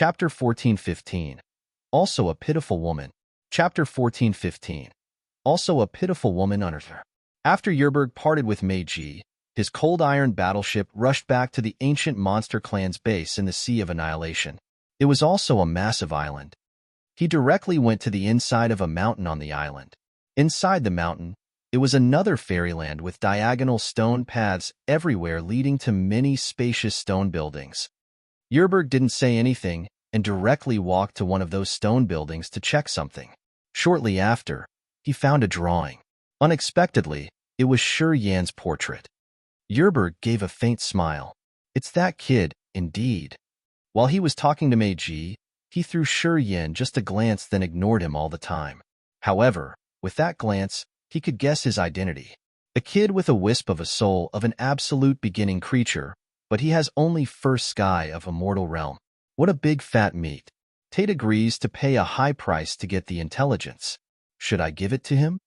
Chapter 14:15. Also a pitiful woman. Chapter 14:15. Also a pitiful woman under her. After Yerberg parted with Meiji, his cold iron battleship rushed back to the ancient monster clan's base in the Sea of Annihilation. It was also a massive island. He directly went to the inside of a mountain on the island. Inside the mountain, it was another fairyland with diagonal stone paths everywhere leading to many spacious stone buildings. Yerberg didn't say anything and directly walked to one of those stone buildings to check something. Shortly after, he found a drawing. Unexpectedly, it was Shi Yan's portrait. Yerberg gave a faint smile. It's that kid, indeed. While he was talking to Meiji, he threw Shi Yan just a glance, then ignored him all the time. However, with that glance, he could guess his identity. A kid with a wisp of a soul of an absolute beginning creature, but he has only first sky of a mortal realm. What a big fat meat. Tate agrees to pay a high price to get the intelligence. Should I give it to him?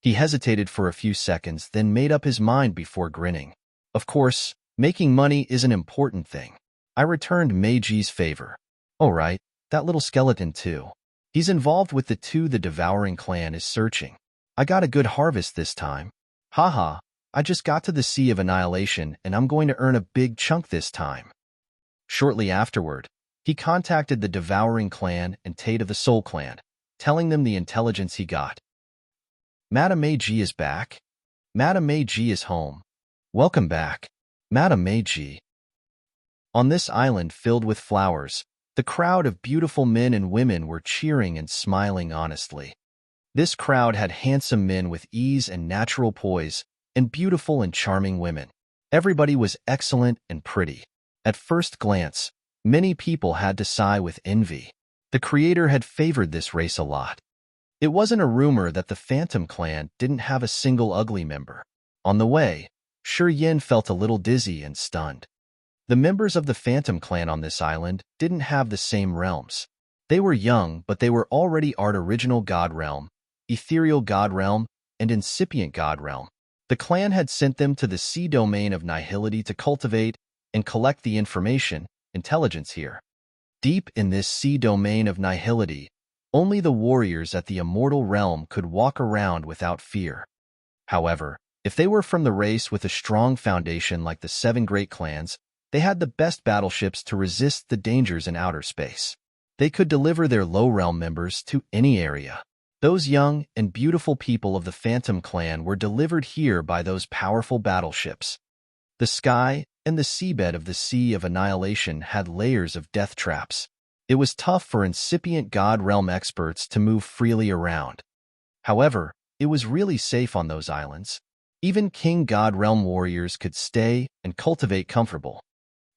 He hesitated for a few seconds, then made up his mind before grinning. Of course, making money is an important thing. I returned Meiji's favor. All right, that little skeleton too. He's involved with the two the Devouring clan is searching. I got a good harvest this time. Haha, I just got to the Sea of Annihilation and I'm going to earn a big chunk this time. Shortly afterward, he contacted the Devouring clan and Tate of the Soul clan, telling them the intelligence he got. Madame Meiji is back. Madame Meiji is home. Welcome back, Madame Meiji. On this island filled with flowers, the crowd of beautiful men and women were cheering and smiling honestly. This crowd had handsome men with ease and natural poise, and beautiful and charming women. Everybody was excellent and pretty. At first glance, many people had to sigh with envy. The creator had favored this race a lot. It wasn't a rumor that the Phantom clan didn't have a single ugly member. On the way, Shi Yan felt a little dizzy and stunned. The members of the Phantom clan on this island didn't have the same realms. They were young, but they were already Original God Realm, Ethereal God Realm, and Incipient God Realm. The clan had sent them to the sea domain of Nihility to cultivate and collect the intelligence here. Deep in this sea domain of Nihility, only the warriors at the immortal realm could walk around without fear. However, if they were from the race with a strong foundation like the 7 great clans, they had the best battleships to resist the dangers in outer space. They could deliver their low realm members to any area. Those young and beautiful people of the Phantom clan were delivered here by those powerful battleships. The sky and the seabed of the Sea of Annihilation had layers of death traps. It was tough for incipient God Realm experts to move freely around. However, it was really safe on those islands. Even King God Realm warriors could stay and cultivate comfortable.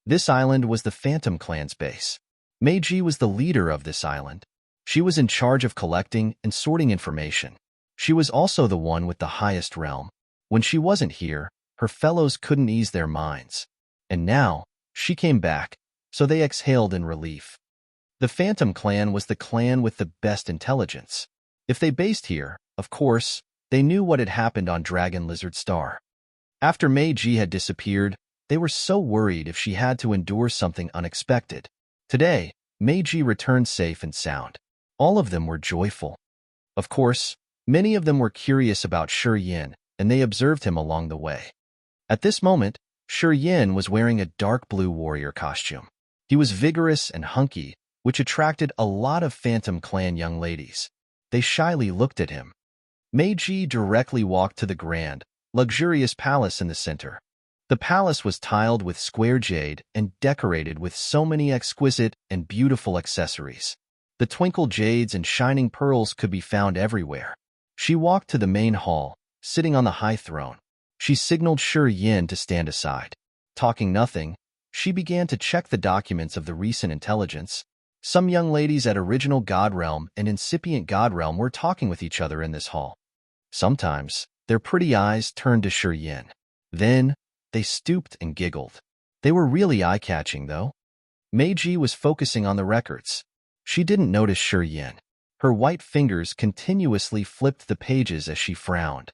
This island was the Phantom clan's base. Meiji was the leader of this island. She was in charge of collecting and sorting information. She was also the one with the highest realm. When she wasn't here, her fellows couldn't ease their minds. And now, she came back, so they exhaled in relief. The Phantom clan was the clan with the best intelligence. If they based here, of course, they knew what had happened on Dragon Lizard Star. After Meiji had disappeared, they were so worried if she had to endure something unexpected. Today, Meiji returned safe and sound. All of them were joyful. Of course, many of them were curious about Shi Yan, and they observed him along the way. At this moment, Shi Yan was wearing a dark blue warrior costume. He was vigorous and hunky, which attracted a lot of Phantom clan young ladies. They shyly looked at him. Meiji directly walked to the grand, luxurious palace in the center. The palace was tiled with square jade and decorated with so many exquisite and beautiful accessories. The twinkle jades and shining pearls could be found everywhere. She walked to the main hall, sitting on the high throne. She signaled Shi Yan to stand aside. Talking nothing, she began to check the documents of the recent intelligence. Some young ladies at Original God Realm and Incipient God Realm were talking with each other in this hall. Sometimes, their pretty eyes turned to Shi Yan. Then, they stooped and giggled. They were really eye-catching, though. Meiji was focusing on the records. She didn't notice Shi Yan. Her white fingers continuously flipped the pages as she frowned.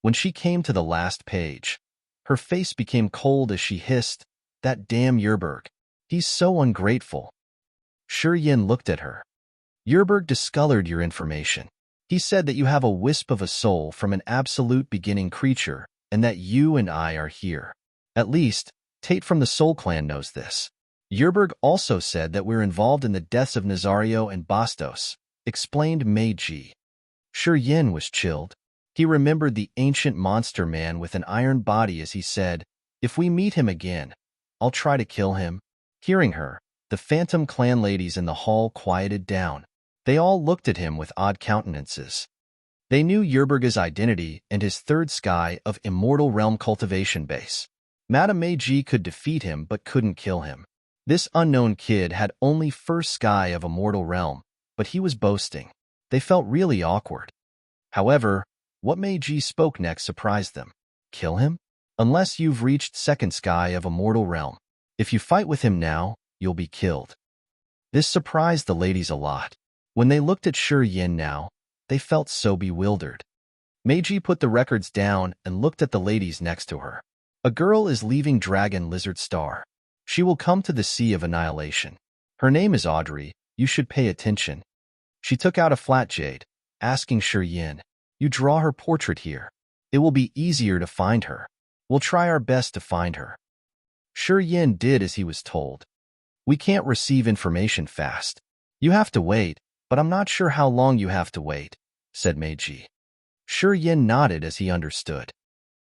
When she came to the last page, her face became cold as she hissed, "That damn Yerberg. He's so ungrateful." Yin looked at her. Yerberg discolored your information. He said that you have a wisp of a soul from an absolute beginning creature, and that you and I are here. At least, Tate from the Soul Clan knows this. Yerberg also said that we're involved in the deaths of Nazario and Bastos, explained Meiji. Yin was chilled. He remembered the ancient monster man with an iron body as he said, "If we meet him again, I'll try to kill him." Hearing her, the Phantom Clan ladies in the hall quieted down. They all looked at him with odd countenances. They knew Yerberg's identity and his third sky of Immortal Realm cultivation base. Madame Meiji could defeat him but couldn't kill him. This unknown kid had only first sky of Immortal Realm, but he was boasting. They felt really awkward. However, what Meiji spoke next surprised them. Kill him? Unless you've reached second sky of Immortal Realm. If you fight with him now, you'll be killed. This surprised the ladies a lot. When they looked at Yin now, they felt so bewildered. Meiji put the records down and looked at the ladies next to her. A girl is leaving Dragon Lizard Star. She will come to the Sea of Annihilation. Her name is Audrey. You should pay attention. She took out a flat jade, asking Yin, "You draw her portrait here. It will be easier to find her. We'll try our best to find her." Yin did as he was told. "We can't receive information fast. You have to wait, but I'm not sure how long you have to wait," said Meiji. Yin nodded as he understood.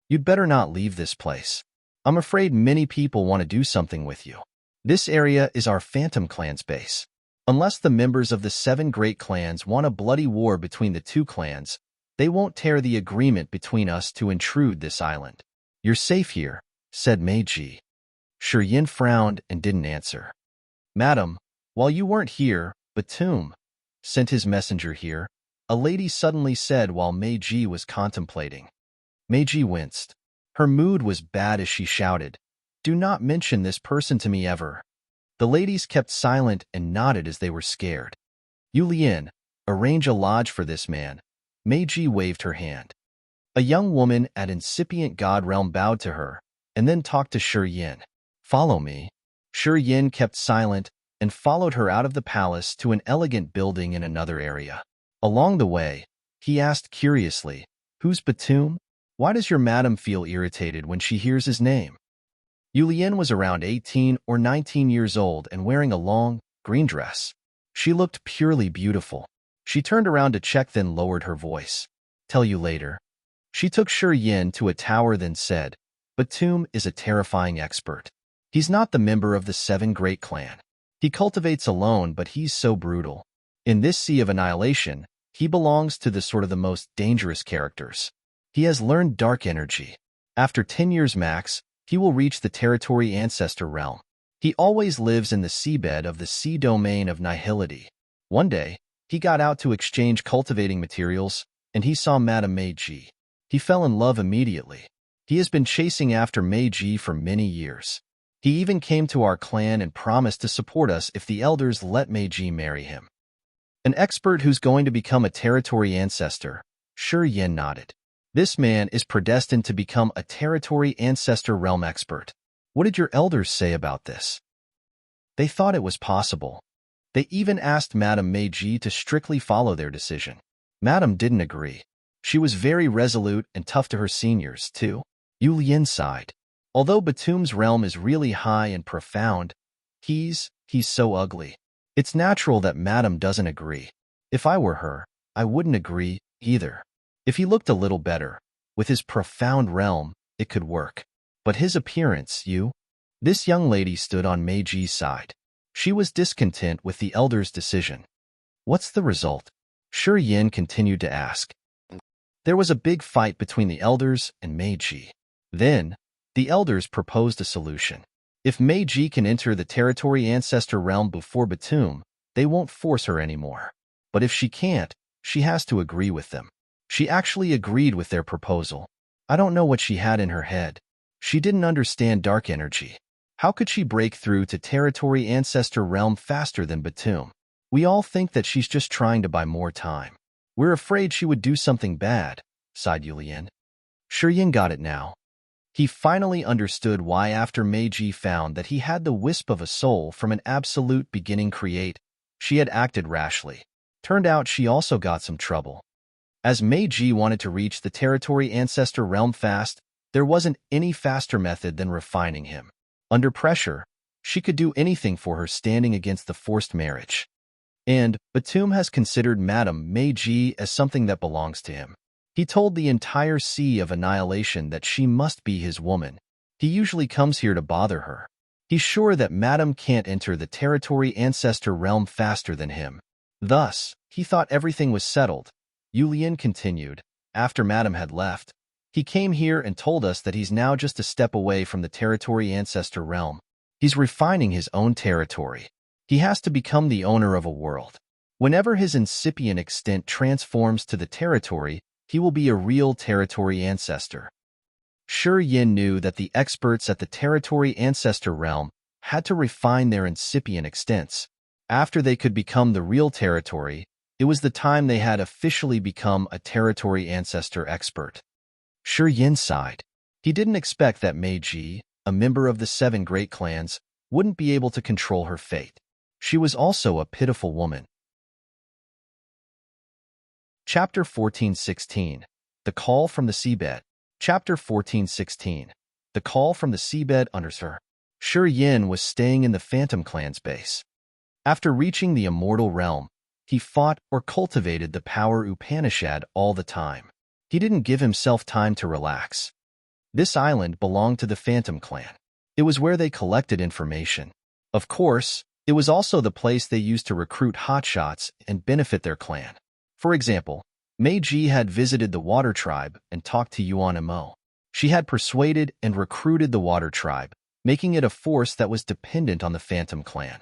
"You'd better not leave this place. I'm afraid many people want to do something with you. This area is our Phantom Clan's base. Unless the members of the 7 great clans want a bloody war between the 2 clans, they won't tear the agreement between us to intrude this island. You're safe here," said Meiji. Yin frowned and didn't answer. "Madam, while you weren't here, Batum sent his messenger here," a lady suddenly said while Meiji was contemplating. Meiji winced. Her mood was bad as she shouted, "Do not mention this person to me ever." The ladies kept silent and nodded as they were scared. "Yulian, arrange a lodge for this man." Meiji waved her hand. A young woman at incipient God Realm bowed to her, and then talked to Yin. "Follow me." Yin kept silent and followed her out of the palace to an elegant building in another area. Along the way, he asked curiously, "Who's Batum? Why does your madam feel irritated when she hears his name?" Yulian was around 18 or 19 years old and wearing a long, green dress. She looked purely beautiful. She turned around to check, then lowered her voice. "Tell you later." She took Yin to a tower, then said, "Batum is a terrifying expert. He's not the member of the 7 great clan. He cultivates alone, but he's so brutal. In this Sea of Annihilation, he belongs to the most dangerous characters. He has learned dark energy. After 10 years max, he will reach the territory ancestor realm. He always lives in the seabed of the sea domain of nihility. One day, he got out to exchange cultivating materials, and he saw Madame Meiji. He fell in love immediately. He has been chasing after Meiji for many years. He even came to our clan and promised to support us if the elders let Meiji marry him." "An expert who's going to become a territory ancestor," Yin nodded. "This man is predestined to become a territory ancestor realm expert. What did your elders say about this?" "They thought it was possible. They even asked Madame Meiji to strictly follow their decision. Madame didn't agree. She was very resolute and tough to her seniors, too." Yulian sighed. "Although Batum's realm is really high and profound, he's so ugly. It's natural that Madame doesn't agree. If I were her, I wouldn't agree either. If he looked a little better, with his profound realm, it could work. But his appearance, This young lady stood on Meiji's side. She was discontent with the elders' decision. "What's the result?" Yin continued to ask. "There was a big fight between the elders and Meiji. Then, the elders proposed a solution. If Meiji can enter the territory ancestor realm before Batum, they won't force her anymore. But if she can't, she has to agree with them. She actually agreed with their proposal. I don't know what she had in her head. She didn't understand dark energy. How could she break through to territory ancestor realm faster than Batum? We all think that she's just trying to buy more time. We're afraid she would do something bad," sighed Yulian. Yin got it now. He finally understood why after Meiji found that he had the wisp of a soul from an absolute beginning create, She had acted rashly. Turned out she also got some trouble. As Meiji wanted to reach the territory ancestor realm fast, there wasn't any faster method than refining him. Under pressure, she could do anything for her standing against the forced marriage. And Batum has considered Madame Meiji as something that belongs to him. He told the entire Sea of Annihilation that she must be his woman. He usually comes here to bother her. He's sure that Madame can't enter the territory ancestor realm faster than him. Thus, he thought everything was settled. Yulian continued. After Madame had left, he came here and told us that he's now just a step away from the territory ancestor realm. He's refining his own territory. He has to become the owner of a world. Whenever his incipient extent transforms to the territory, he will be a real territory ancestor. Shi Yin knew that the experts at the territory ancestor realm had to refine their incipient extents. After they could become the real territory, it was the time they had officially become a territory ancestor expert. Shi Yin sighed. He didn't expect that Meiji, a member of the 7 great clans, wouldn't be able to control her fate. She was also a pitiful woman. Chapter 14:16. The Call from the Seabed. Chapter 14:16. The Call from the Seabed under her. Shi Yin was staying in the Phantom Clan's base. After reaching the immortal realm, he fought or cultivated the power Upanishad all the time. He didn't give himself time to relax. This island belonged to the Phantom Clan. It was where they collected information. Of course, it was also the place they used to recruit hotshots and benefit their clan. For example, Meiji had visited the Water Tribe and talked to Yuan Mo. She had persuaded and recruited the Water Tribe, making it a force that was dependent on the Phantom Clan.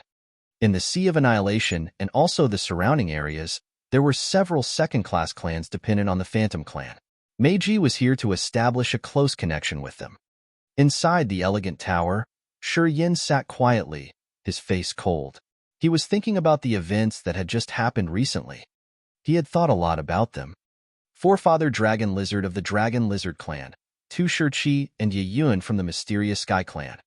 In the Sea of Annihilation and also the surrounding areas, there were several second-class clans dependent on the Phantom Clan. Meiji was here to establish a close connection with them. Inside the elegant tower, Shi Yin sat quietly, his face cold. He was thinking about the events that had just happened recently. He had thought a lot about them. Forefather Dragon Lizard of the Dragon Lizard clan, Tu Shiqi and Ye Yun from the mysterious Sky clan.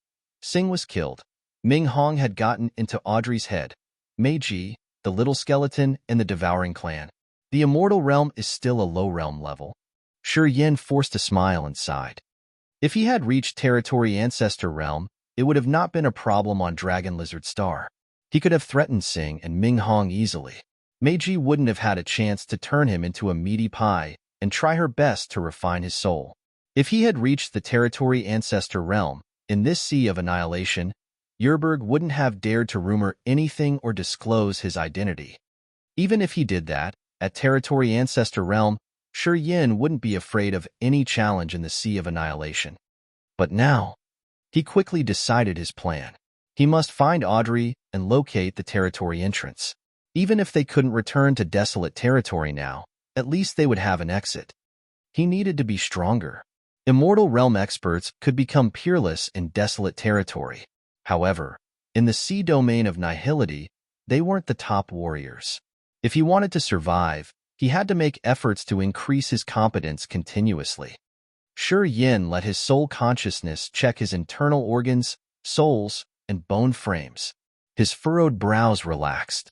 Sing was killed. Ming Hong had gotten into Audrey's head. Meiji, the Little Skeleton, and the Devouring clan. The immortal realm is still a low realm level. Shi Yin forced a smile and sighed. If he had reached territory ancestor realm, it would have not been a problem on Dragon Lizard Star. He could have threatened Sing and Ming Hong easily. Meiji wouldn't have had a chance to turn him into a meaty pie and try her best to refine his soul. If he had reached the territory ancestor realm, in this Sea of Annihilation, Yerberg wouldn't have dared to rumor anything or disclose his identity. Even if he did that, at territory ancestor realm, Shi Yin wouldn't be afraid of any challenge in the Sea of Annihilation. But now, he quickly decided his plan. He must find Audrey and locate the territory entrance. Even if they couldn't return to desolate territory now, at least they would have an exit. He needed to be stronger. Immortal realm experts could become peerless in desolate territory. However, in the sea domain of nihility, they weren't the top warriors. If he wanted to survive, he had to make efforts to increase his competence continuously. Shi Yin let his soul consciousness check his internal organs, souls, and bone frames. His furrowed brows relaxed.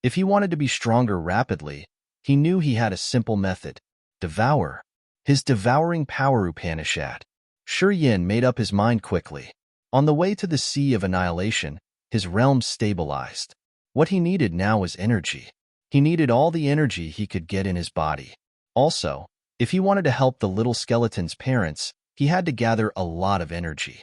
If he wanted to be stronger rapidly, he knew he had a simple method: devour. His devouring power Upanishad. Shi Yin made up his mind quickly. On the way to the Sea of Annihilation, his realm stabilized. What he needed now was energy. He needed all the energy he could get in his body. Also, if he wanted to help the little skeleton's parents, he had to gather a lot of energy.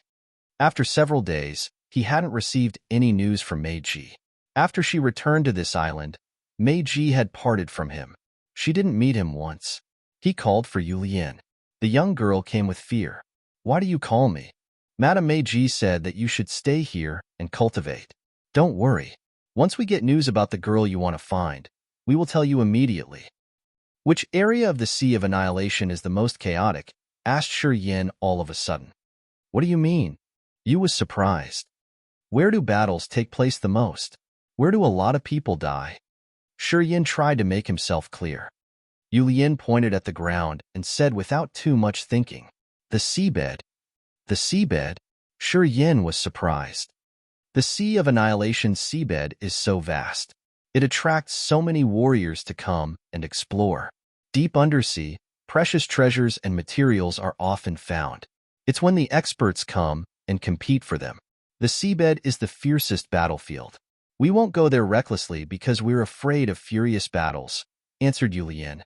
After several days, he hadn't received any news from Meiji. After she returned to this island, Meiji had parted from him. She didn't meet him once. He called for Yulian. The young girl came with fear. "Why do you call me?" "Madame Meiji said that you should stay here and cultivate. Don't worry. Once we get news about the girl you want to find, we will tell you immediately." "Which area of the Sea of Annihilation is the most chaotic?" asked Shi Yin all of a sudden. "What do you mean?" Yu was surprised. "Where do battles take place the most? Where do a lot of people die?" Shi Yin tried to make himself clear. Yulian pointed at the ground and said without too much thinking, "The seabed." "The seabed?" Shi Yin was surprised. The Sea of Annihilation's seabed is so vast. It attracts so many warriors to come and explore. Deep undersea, precious treasures and materials are often found. It's when the experts come and compete for them. The seabed is the fiercest battlefield. We won't go there recklessly because we're afraid of furious battles, answered Yulian.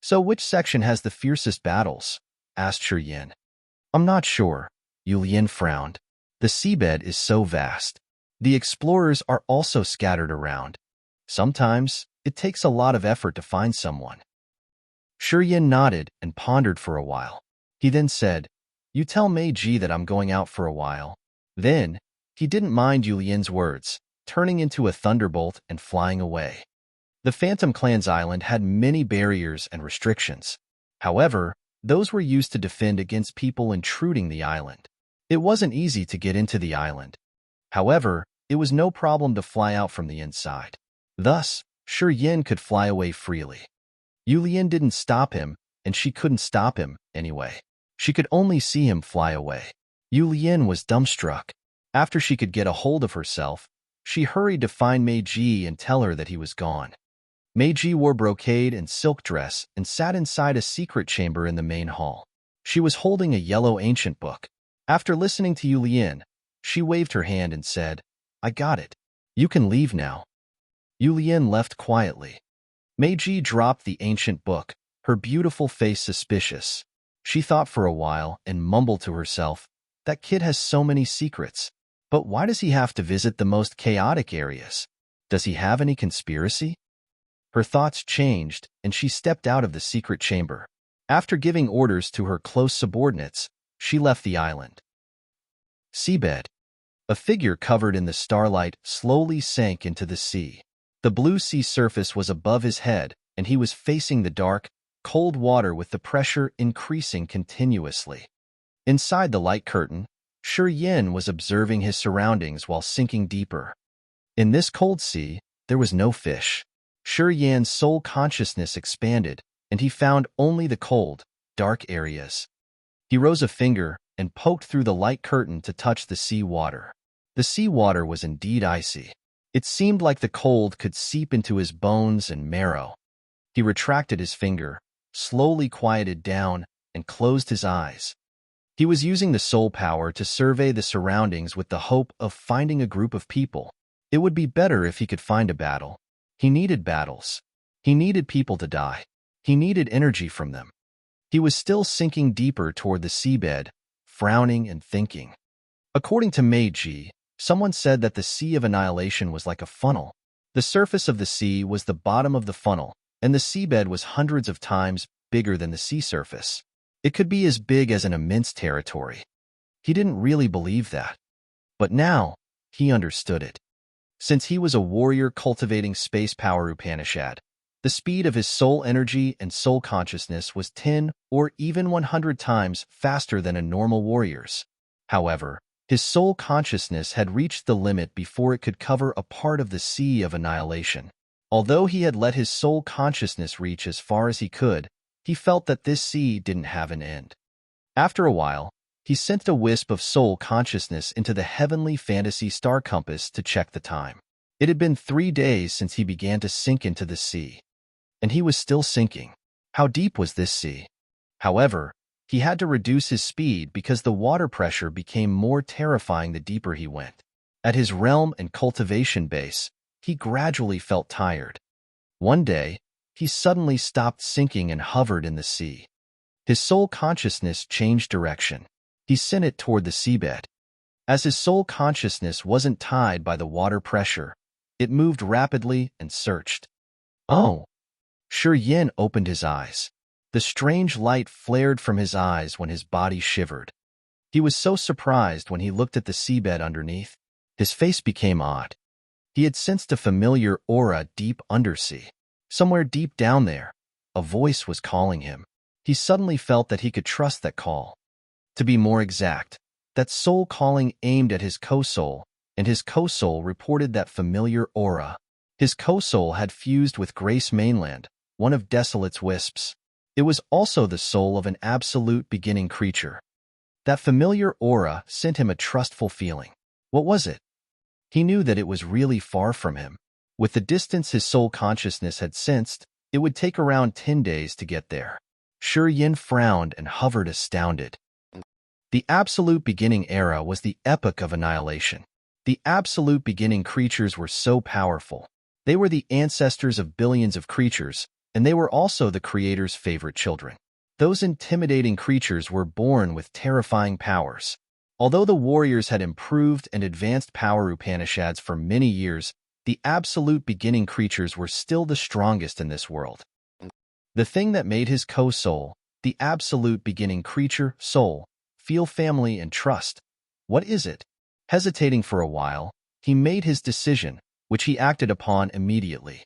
So which section has the fiercest battles? Asked Shiyin. I'm not sure, Yulian frowned. The seabed is so vast. The explorers are also scattered around. Sometimes, it takes a lot of effort to find someone. Shiyin nodded and pondered for a while. He then said, You tell Meiji that I'm going out for a while. Then, he didn't mind Yulian's words, turning into a thunderbolt and flying away. The Phantom Clan's island had many barriers and restrictions. However, those were used to defend against people intruding the island. It wasn't easy to get into the island. However, it was no problem to fly out from the inside. Thus, Shiyin could fly away freely. Yulian didn't stop him, and she couldn't stop him anyway. She could only see him fly away. Yulian was dumbstruck. After she could get a hold of herself, she hurried to find Meiji and tell her that he was gone. Meiji wore brocade and silk dress and sat inside a secret chamber in the main hall. She was holding a yellow ancient book. After listening to Yulian, she waved her hand and said, I got it. You can leave now. Yulian left quietly. Meiji dropped the ancient book, her beautiful face suspicious. She thought for a while and mumbled to herself, That kid has so many secrets. But why does he have to visit the most chaotic areas? Does he have any conspiracy? Her thoughts changed, and she stepped out of the secret chamber. After giving orders to her close subordinates, she left the island. Seabed. A figure covered in the starlight slowly sank into the sea. The blue sea surface was above his head, and he was facing the dark, cold water with the pressure increasing continuously. Inside the light curtain, Shiyin was observing his surroundings while sinking deeper. In this cold sea, there was no fish. Shiyin's soul consciousness expanded, and he found only the cold, dark areas. He rose a finger and poked through the light curtain to touch the sea water. The sea water was indeed icy. It seemed like the cold could seep into his bones and marrow. He retracted his finger, slowly quieted down, and closed his eyes. He was using the soul power to survey the surroundings with the hope of finding a group of people. It would be better if he could find a battle. He needed battles. He needed people to die. He needed energy from them. He was still sinking deeper toward the seabed, frowning and thinking. According to Meiji, someone said that the Sea of Annihilation was like a funnel. The surface of the sea was the bottom of the funnel, and the seabed was hundreds of times bigger than the sea surface. It could be as big as an immense territory. He didn't really believe that. But now, he understood it. Since he was a warrior cultivating space power Upanishad, the speed of his soul energy and soul consciousness was 10 or even 100 times faster than a normal warrior's. However, his soul consciousness had reached the limit before it could cover a part of the Sea of Annihilation. Although he had let his soul consciousness reach as far as he could, he felt that this sea didn't have an end. After a while, he sent a wisp of soul consciousness into the heavenly fantasy star compass to check the time. It had been 3 days since he began to sink into the sea. And he was still sinking. How deep was this sea? However, he had to reduce his speed because the water pressure became more terrifying the deeper he went. At his realm and cultivation base, he gradually felt tired. One day, he suddenly stopped sinking and hovered in the sea. His soul consciousness changed direction. He sent it toward the seabed. As his soul consciousness wasn't tied by the water pressure, it moved rapidly and searched. Oh! Shiyin opened his eyes. The strange light flared from his eyes when his body shivered. He was so surprised when he looked at the seabed underneath. His face became odd. He had sensed a familiar aura deep undersea. Somewhere deep down there, a voice was calling him. He suddenly felt that he could trust that call. To be more exact, that soul calling aimed at his co-soul, and his co-soul reported that familiar aura. His co-soul had fused with Grace Mainland, one of Desolate's wisps. It was also the soul of an absolute beginning creature. That familiar aura sent him a trustful feeling. What was it? He knew that it was really far from him. With the distance his soul consciousness had sensed, it would take around 10 days to get there. Shi Yin frowned and hovered astounded. The Absolute Beginning era was the epoch of annihilation. The Absolute Beginning creatures were so powerful. They were the ancestors of billions of creatures, and they were also the Creator's favorite children. Those intimidating creatures were born with terrifying powers. Although the warriors had improved and advanced power Upanishads for many years, the Absolute Beginning creatures were still the strongest in this world. The thing that made his co-soul, the Absolute Beginning creature, soul, feel family and trust. What is it? Hesitating for a while, he made his decision, which he acted upon immediately.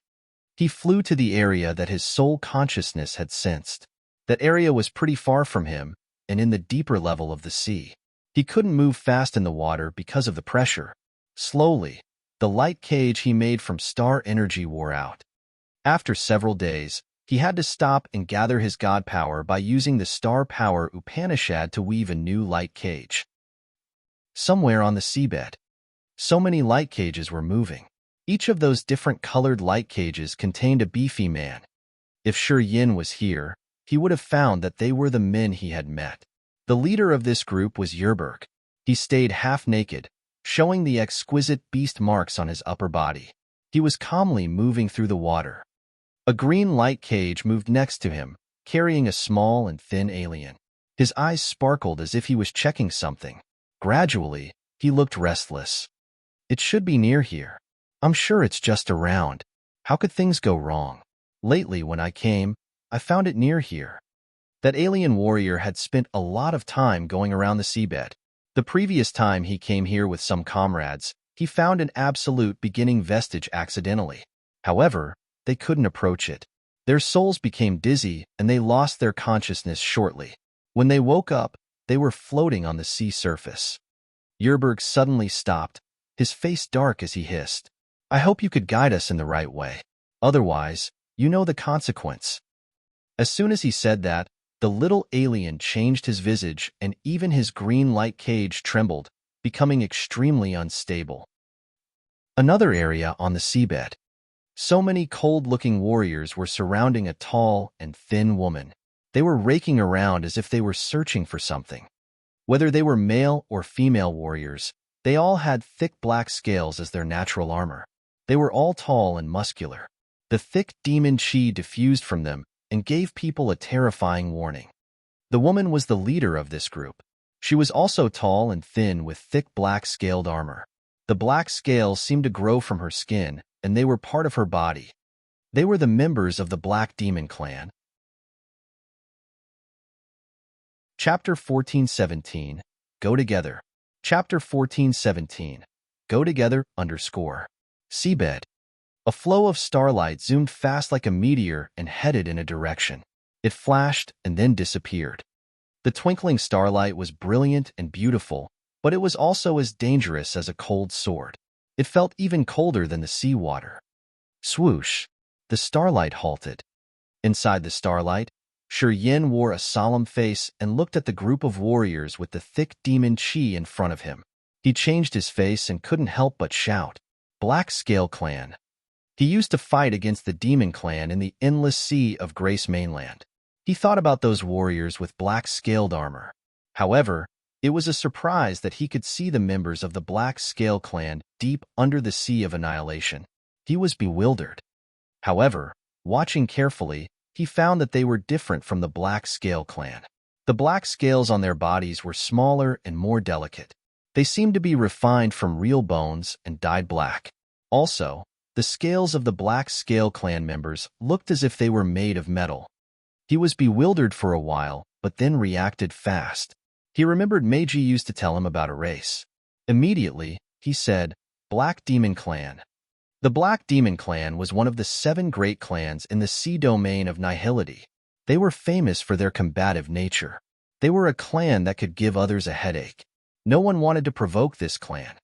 He flew to the area that his soul consciousness had sensed. That area was pretty far from him, and in the deeper level of the sea. He couldn't move fast in the water because of the pressure. Slowly, the light cage he made from star energy wore out. After several days, he had to stop and gather his god power by using the star power Upanishad to weave a new light cage. Somewhere on the seabed, so many light cages were moving. Each of those different colored light cages contained a beefy man. If Shi Yin was here, he would have found that they were the men he had met. The leader of this group was Yerberg. He stayed half naked, showing the exquisite beast marks on his upper body. He was calmly moving through the water. A green light cage moved next to him, carrying a small and thin alien. His eyes sparkled as if he was checking something. Gradually, he looked restless. It should be near here. I'm sure it's just around. How could things go wrong? Lately, when I came, I found it near here. That alien warrior had spent a lot of time going around the seabed. The previous time he came here with some comrades, he found an Absolute Beginning vestige accidentally. However, they couldn't approach it. Their souls became dizzy and they lost their consciousness shortly. When they woke up, they were floating on the sea surface. Yerberg suddenly stopped, his face dark as he hissed. I hope you could guide us in the right way. Otherwise, you know the consequence. As soon as he said that, the little alien changed his visage and even his green light cage trembled, becoming extremely unstable. Another area on the seabed. So many cold-looking warriors were surrounding a tall and thin woman. They were raking around as if they were searching for something. Whether they were male or female warriors, they all had thick black scales as their natural armor. They were all tall and muscular. The thick demon chi diffused from them and gave people a terrifying warning. The woman was the leader of this group. She was also tall and thin with thick black scaled armor. The black scales seemed to grow from her skin, and they were part of her body. They were the members of the Black Demon Clan. Chapter 14:17. Go Together. Chapter 14:17. Go Together, Seabed. A flow of starlight zoomed fast like a meteor and headed in a direction. It flashed and then disappeared. The twinkling starlight was brilliant and beautiful, but it was also as dangerous as a cold sword. It felt even colder than the seawater. Swoosh! The starlight halted. Inside the starlight, Shi Yin wore a solemn face and looked at the group of warriors with the thick demon chi in front of him. He changed his face and couldn't help but shout, Black Scale Clan. He used to fight against the Demon Clan in the endless sea of Grace Mainland. He thought about those warriors with black-scaled armor. However, it was a surprise that he could see the members of the Black Scale Clan deep under the sea of annihilation. He was bewildered. However, watching carefully, he found that they were different from the Black Scale Clan. The black scales on their bodies were smaller and more delicate. They seemed to be refined from real bones and dyed black. Also, the scales of the Black Scale Clan members looked as if they were made of metal. He was bewildered for a while, but then reacted fast. He remembered Meiji used to tell him about a race. Immediately, he said, Black Demon Clan. The Black Demon Clan was one of the 7 great clans in the sea domain of nihility. They were famous for their combative nature. They were a clan that could give others a headache. No one wanted to provoke this clan.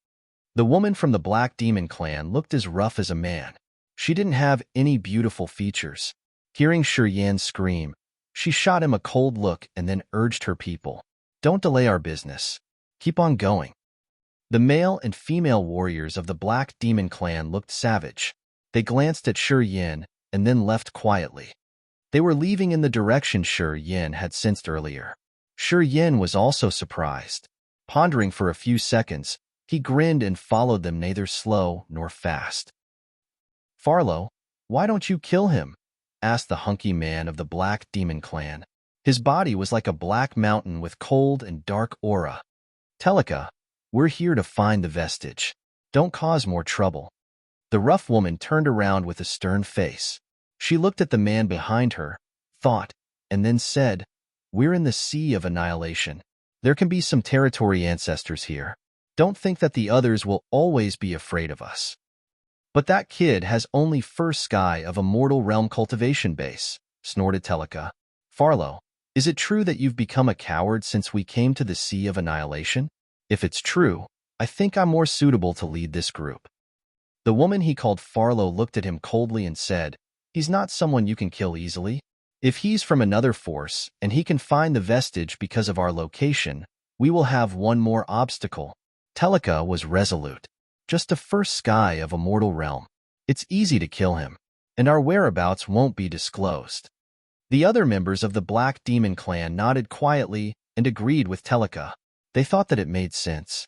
The woman from the Black Demon Clan looked as rough as a man. She didn't have any beautiful features. Hearing Shi Yin scream, she shot him a cold look and then urged her people, Don't delay our business. Keep on going. The male and female warriors of the Black Demon Clan looked savage. They glanced at Shi Yin and then left quietly. They were leaving in the direction Shi Yin had sensed earlier. Shi Yin was also surprised. Pondering for a few seconds, he grinned and followed them, neither slow nor fast. "Farlow, why don't you kill him?" asked the hunky man of the Black Demon clan. His body was like a black mountain with cold and dark aura. "Telika, we're here to find the vestige. Don't cause more trouble." The rough woman turned around with a stern face. She looked at the man behind her, thought, and then said, "We're in the Sea of Annihilation. There can be some territory ancestors here. Don't think that the others will always be afraid of us." "But that kid has only first sky of a mortal realm cultivation base," snorted Telika. "Farlow, is it true that you've become a coward since we came to the Sea of Annihilation? If it's true, I think I'm more suitable to lead this group." The woman he called Farlow looked at him coldly and said, "He's not someone you can kill easily. If he's from another force and he can find the vestige because of our location, we will have one more obstacle." Telika was resolute. "Just a first sky of a mortal realm. It's easy to kill him, and our whereabouts won't be disclosed." The other members of the Black Demon clan nodded quietly and agreed with Telika. They thought that it made sense.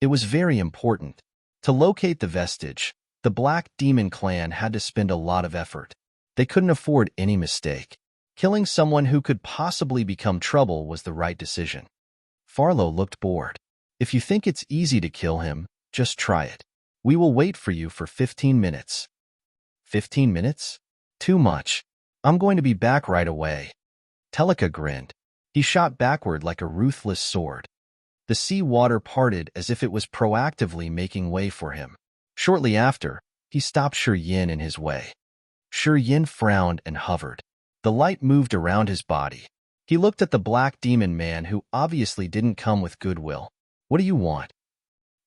It was very important. To locate the vestige, the Black Demon clan had to spend a lot of effort. They couldn't afford any mistake. Killing someone who could possibly become trouble was the right decision. Farlow looked bored. "If you think it's easy to kill him, just try it. We will wait for you for 15 minutes. 15 minutes? Too much. I'm going to be back right away." Telika grinned. He shot backward like a ruthless sword. The sea water parted as if it was proactively making way for him. Shortly after, he stopped Shi Yin in his way. Shi Yin frowned and hovered. The light moved around his body. He looked at the Black Demon man, who obviously didn't come with goodwill. "What do you want?"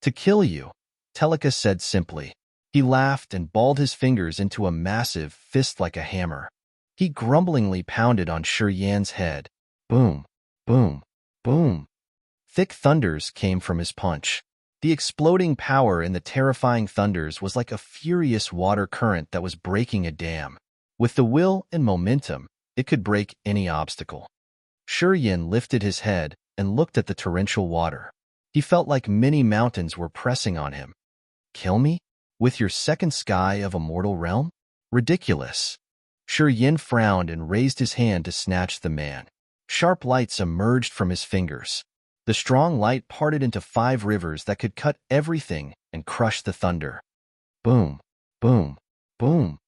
"To kill you," Telika said simply. He laughed and balled his fingers into a massive fist like a hammer. He grumblingly pounded on Shi Yin's head. Boom, boom, boom. Thick thunders came from his punch. The exploding power in the terrifying thunders was like a furious water current that was breaking a dam. With the will and momentum, it could break any obstacle. Shi Yin lifted his head and looked at the torrential water. He felt like many mountains were pressing on him. "Kill me? With your second sky of a mortal realm? Ridiculous." Shi Yin frowned and raised his hand to snatch the man. Sharp lights emerged from his fingers. The strong light parted into 5 rivers that could cut everything and crush the thunder. Boom, boom, boom.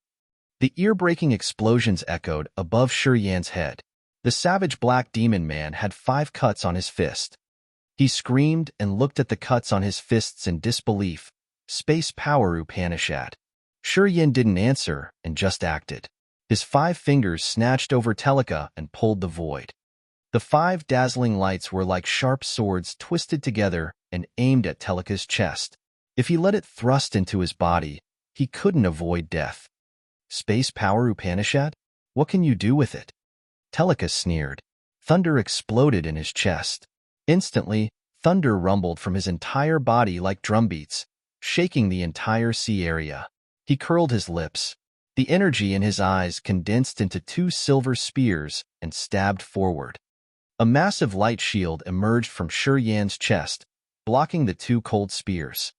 The ear-breaking explosions echoed above Shi Yin's head. The savage Black Demon man had 5 cuts on his fist. He screamed and looked at the cuts on his fists in disbelief. Space power Upanishad. Shi Yin didn't answer and just acted. His 5 fingers snatched over Telika and pulled the void. The 5 dazzling lights were like sharp swords twisted together and aimed at Telika's chest. If he let it thrust into his body, he couldn't avoid death. Space power Upanishad? What can you do with it? Telika sneered. Thunder exploded in his chest. Instantly, thunder rumbled from his entire body like drumbeats, shaking the entire sea area. He curled his lips. The energy in his eyes condensed into 2 silver spears and stabbed forward. A massive light shield emerged from Shi Yin's chest, blocking the 2 cold spears.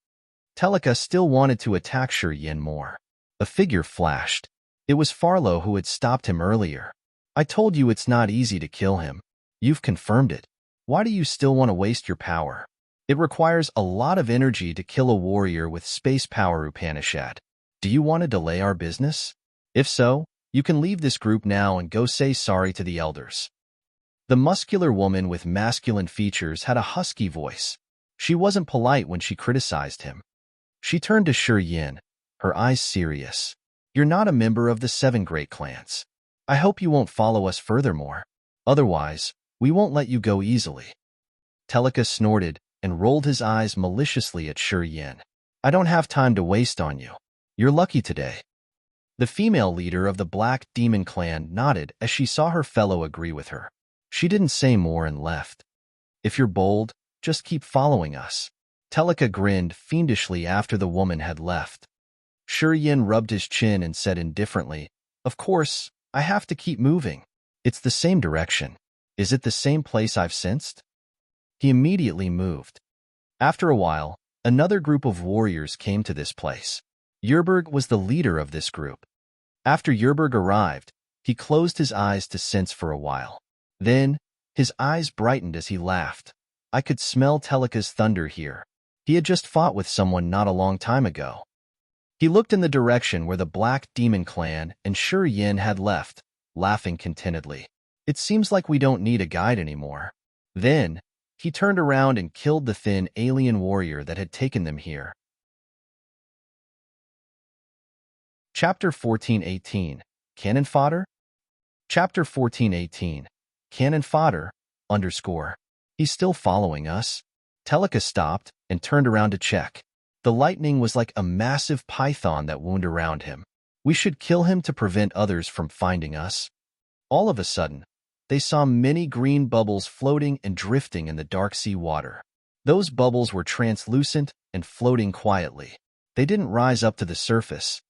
Telika still wanted to attack Shi Yin more. A figure flashed. It was Farlow, who had stopped him earlier. "I told you it's not easy to kill him. You've confirmed it. Why do you still want to waste your power? It requires a lot of energy to kill a warrior with space power Upanishad. Do you want to delay our business? If so, you can leave this group now and go say sorry to the elders." The muscular woman with masculine features had a husky voice. She wasn't polite when she criticized him. She turned to Shi Yin, her eyes serious. "You're not a member of the 7 great clans. I hope you won't follow us furthermore. Otherwise, we won't let you go easily." Telika snorted and rolled his eyes maliciously at Shi Yin. "I don't have time to waste on you. You're lucky today." The female leader of the Black Demon clan nodded as she saw her fellow agree with her. She didn't say more and left. "If you're bold, just keep following us." Telika grinned fiendishly after the woman had left. Yin rubbed his chin and said indifferently, "Of course, I have to keep moving. It's the same direction. Is it the same place I've sensed?" He immediately moved. After a while, another group of warriors came to this place. Yerberg was the leader of this group. After Yerberg arrived, he closed his eyes to sense for a while. Then, his eyes brightened as he laughed. I could smell Teleka's thunder here. He had just fought with someone not a long time ago. He looked in the direction where the Black Demon Clan and Yin had left, laughing contentedly. It seems like we don't need a guide anymore. Then, he turned around and killed the thin alien warrior that had taken them here. Chapter 14:18. Cannon Fodder? Chapter 14:18. Cannon Fodder, _ He's still following us. Teleka stopped and turned around to check. The lightning was like a massive python that wound around him. We should kill him to prevent others from finding us. All of a sudden, they saw many green bubbles floating and drifting in the dark sea water. Those bubbles were translucent and floating quietly. They didn't rise up to the surface.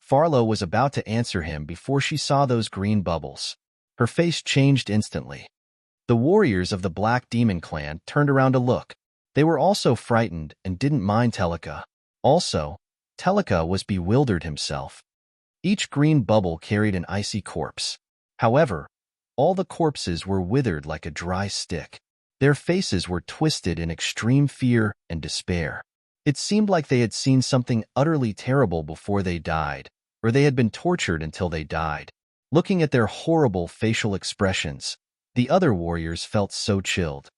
Farlo was about to answer him before she saw those green bubbles. Her face changed instantly. The warriors of the Black Demon Clan turned around to look. They were also frightened and didn't mind Teleka. Also, Teleka was bewildered himself. Each green bubble carried an icy corpse. However, all the corpses were withered like a dry stick. Their faces were twisted in extreme fear and despair. It seemed like they had seen something utterly terrible before they died, or they had been tortured until they died. Looking at their horrible facial expressions, the other warriors felt so chilled.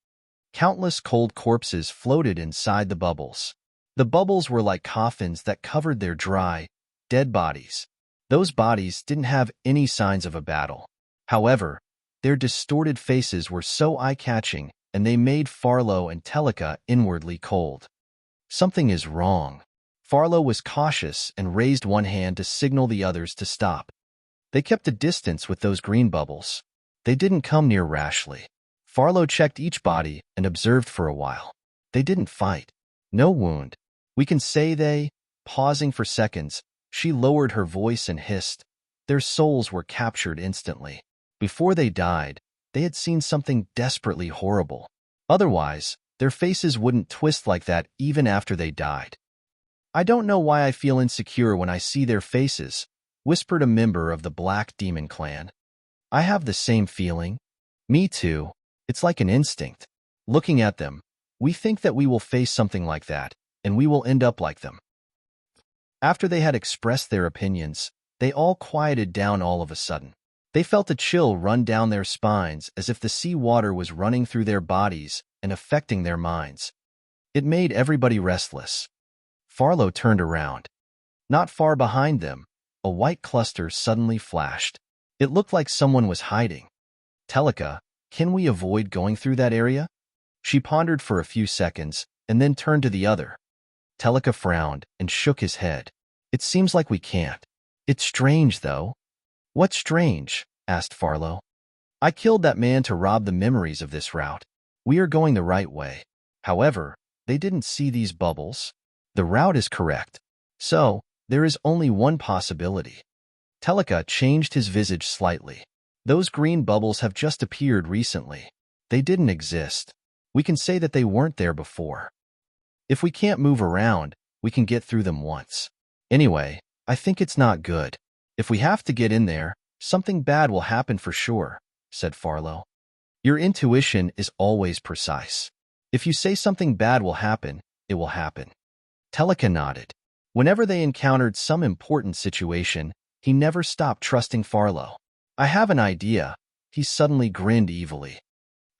Countless cold corpses floated inside the bubbles. The bubbles were like coffins that covered their dry, dead bodies. Those bodies didn't have any signs of a battle. However, their distorted faces were so eye-catching, and they made Farlo and Teleka inwardly cold. Something is wrong. Farlo was cautious and raised one hand to signal the others to stop. They kept a distance with those green bubbles. They didn't come near rashly. Farlo checked each body and observed for a while. They didn't fight. No wound. We can say they, pausing for seconds, she lowered her voice and hissed. Their souls were captured instantly. Before they died, they had seen something desperately horrible. Otherwise, their faces wouldn't twist like that even after they died. I don't know why I feel insecure when I see their faces, whispered a member of the Black Demon Clan. I have the same feeling. Me too. It's like an instinct. Looking at them, we think that we will face something like that, and we will end up like them. After they had expressed their opinions, they all quieted down all of a sudden. They felt a chill run down their spines as if the sea water was running through their bodies and affecting their minds. It made everybody restless. Farlo turned around. Not far behind them, a white cluster suddenly flashed. It looked like someone was hiding. Teleka, can we avoid going through that area? She pondered for a few seconds and then turned to the other. Teleka frowned and shook his head. It seems like we can't. It's strange, though. What's strange? Asked Farlo. I killed that man to rob the memories of this route. We are going the right way. However, they didn't see these bubbles. The route is correct. So, there is only one possibility. Teleka changed his visage slightly. Those green bubbles have just appeared recently. They didn't exist. We can say that they weren't there before. If we can't move around, we can get through them once. Anyway, I think it's not good. If we have to get in there, something bad will happen for sure, said Farlo. Your intuition is always precise. If you say something bad will happen, it will happen. Teleka nodded. Whenever they encountered some important situation, he never stopped trusting Farlo. I have an idea. He suddenly grinned evilly.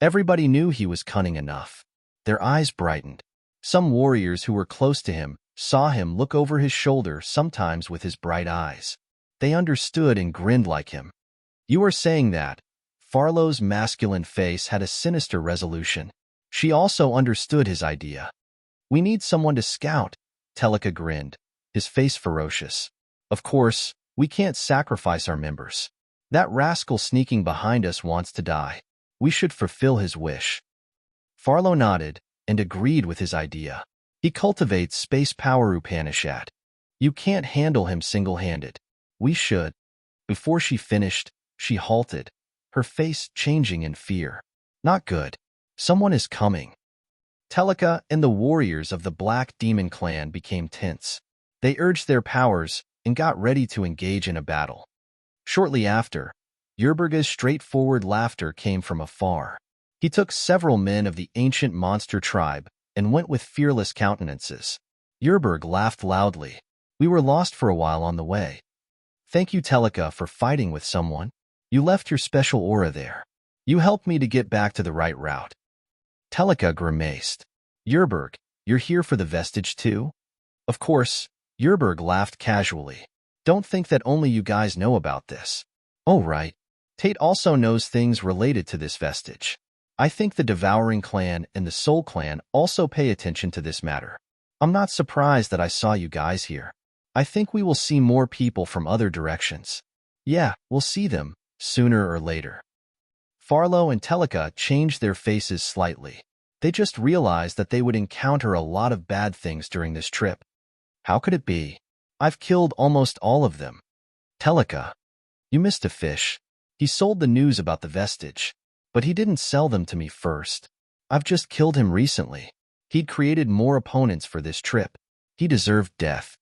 Everybody knew he was cunning enough. Their eyes brightened. Some warriors who were close to him saw him look over his shoulder sometimes with his bright eyes. They understood and grinned like him. You are saying that. Farlo's masculine face had a sinister resolution. She also understood his idea. We need someone to scout. Teleka grinned, his face ferocious. Of course, we can't sacrifice our members. That rascal sneaking behind us wants to die. We should fulfill his wish. Farlo nodded and agreed with his idea. He cultivates space power Upanishad. You can't handle him single-handed. We should. Before she finished, she halted, her face changing in fear. Not good. Someone is coming. Telika and the warriors of the Black Demon clan became tense. They urged their powers and got ready to engage in a battle. Shortly after, Yerburga's straightforward laughter came from afar. He took several men of the ancient monster tribe and went with fearless countenances. Yerburg laughed loudly. We were lost for a while on the way. Thank you, Telika, for fighting with someone. You left your special aura there. You helped me to get back to the right route. Telika grimaced. Yerburg, you're here for the vestige too? Of course, Yerburg laughed casually. Don't think that only you guys know about this. Oh, right. Tate also knows things related to this vestige. I think the Devouring clan and the Soul clan also pay attention to this matter. I'm not surprised that I saw you guys here. I think we will see more people from other directions. Yeah, we'll see them, sooner or later. Farlow and Telika changed their faces slightly. They just realized that they would encounter a lot of bad things during this trip. How could it be? I've killed almost all of them. Telika, you missed a fish. He sold the news about the vestige, but he didn't sell them to me first. I've just killed him recently. He'd created more opponents for this trip. He deserved death.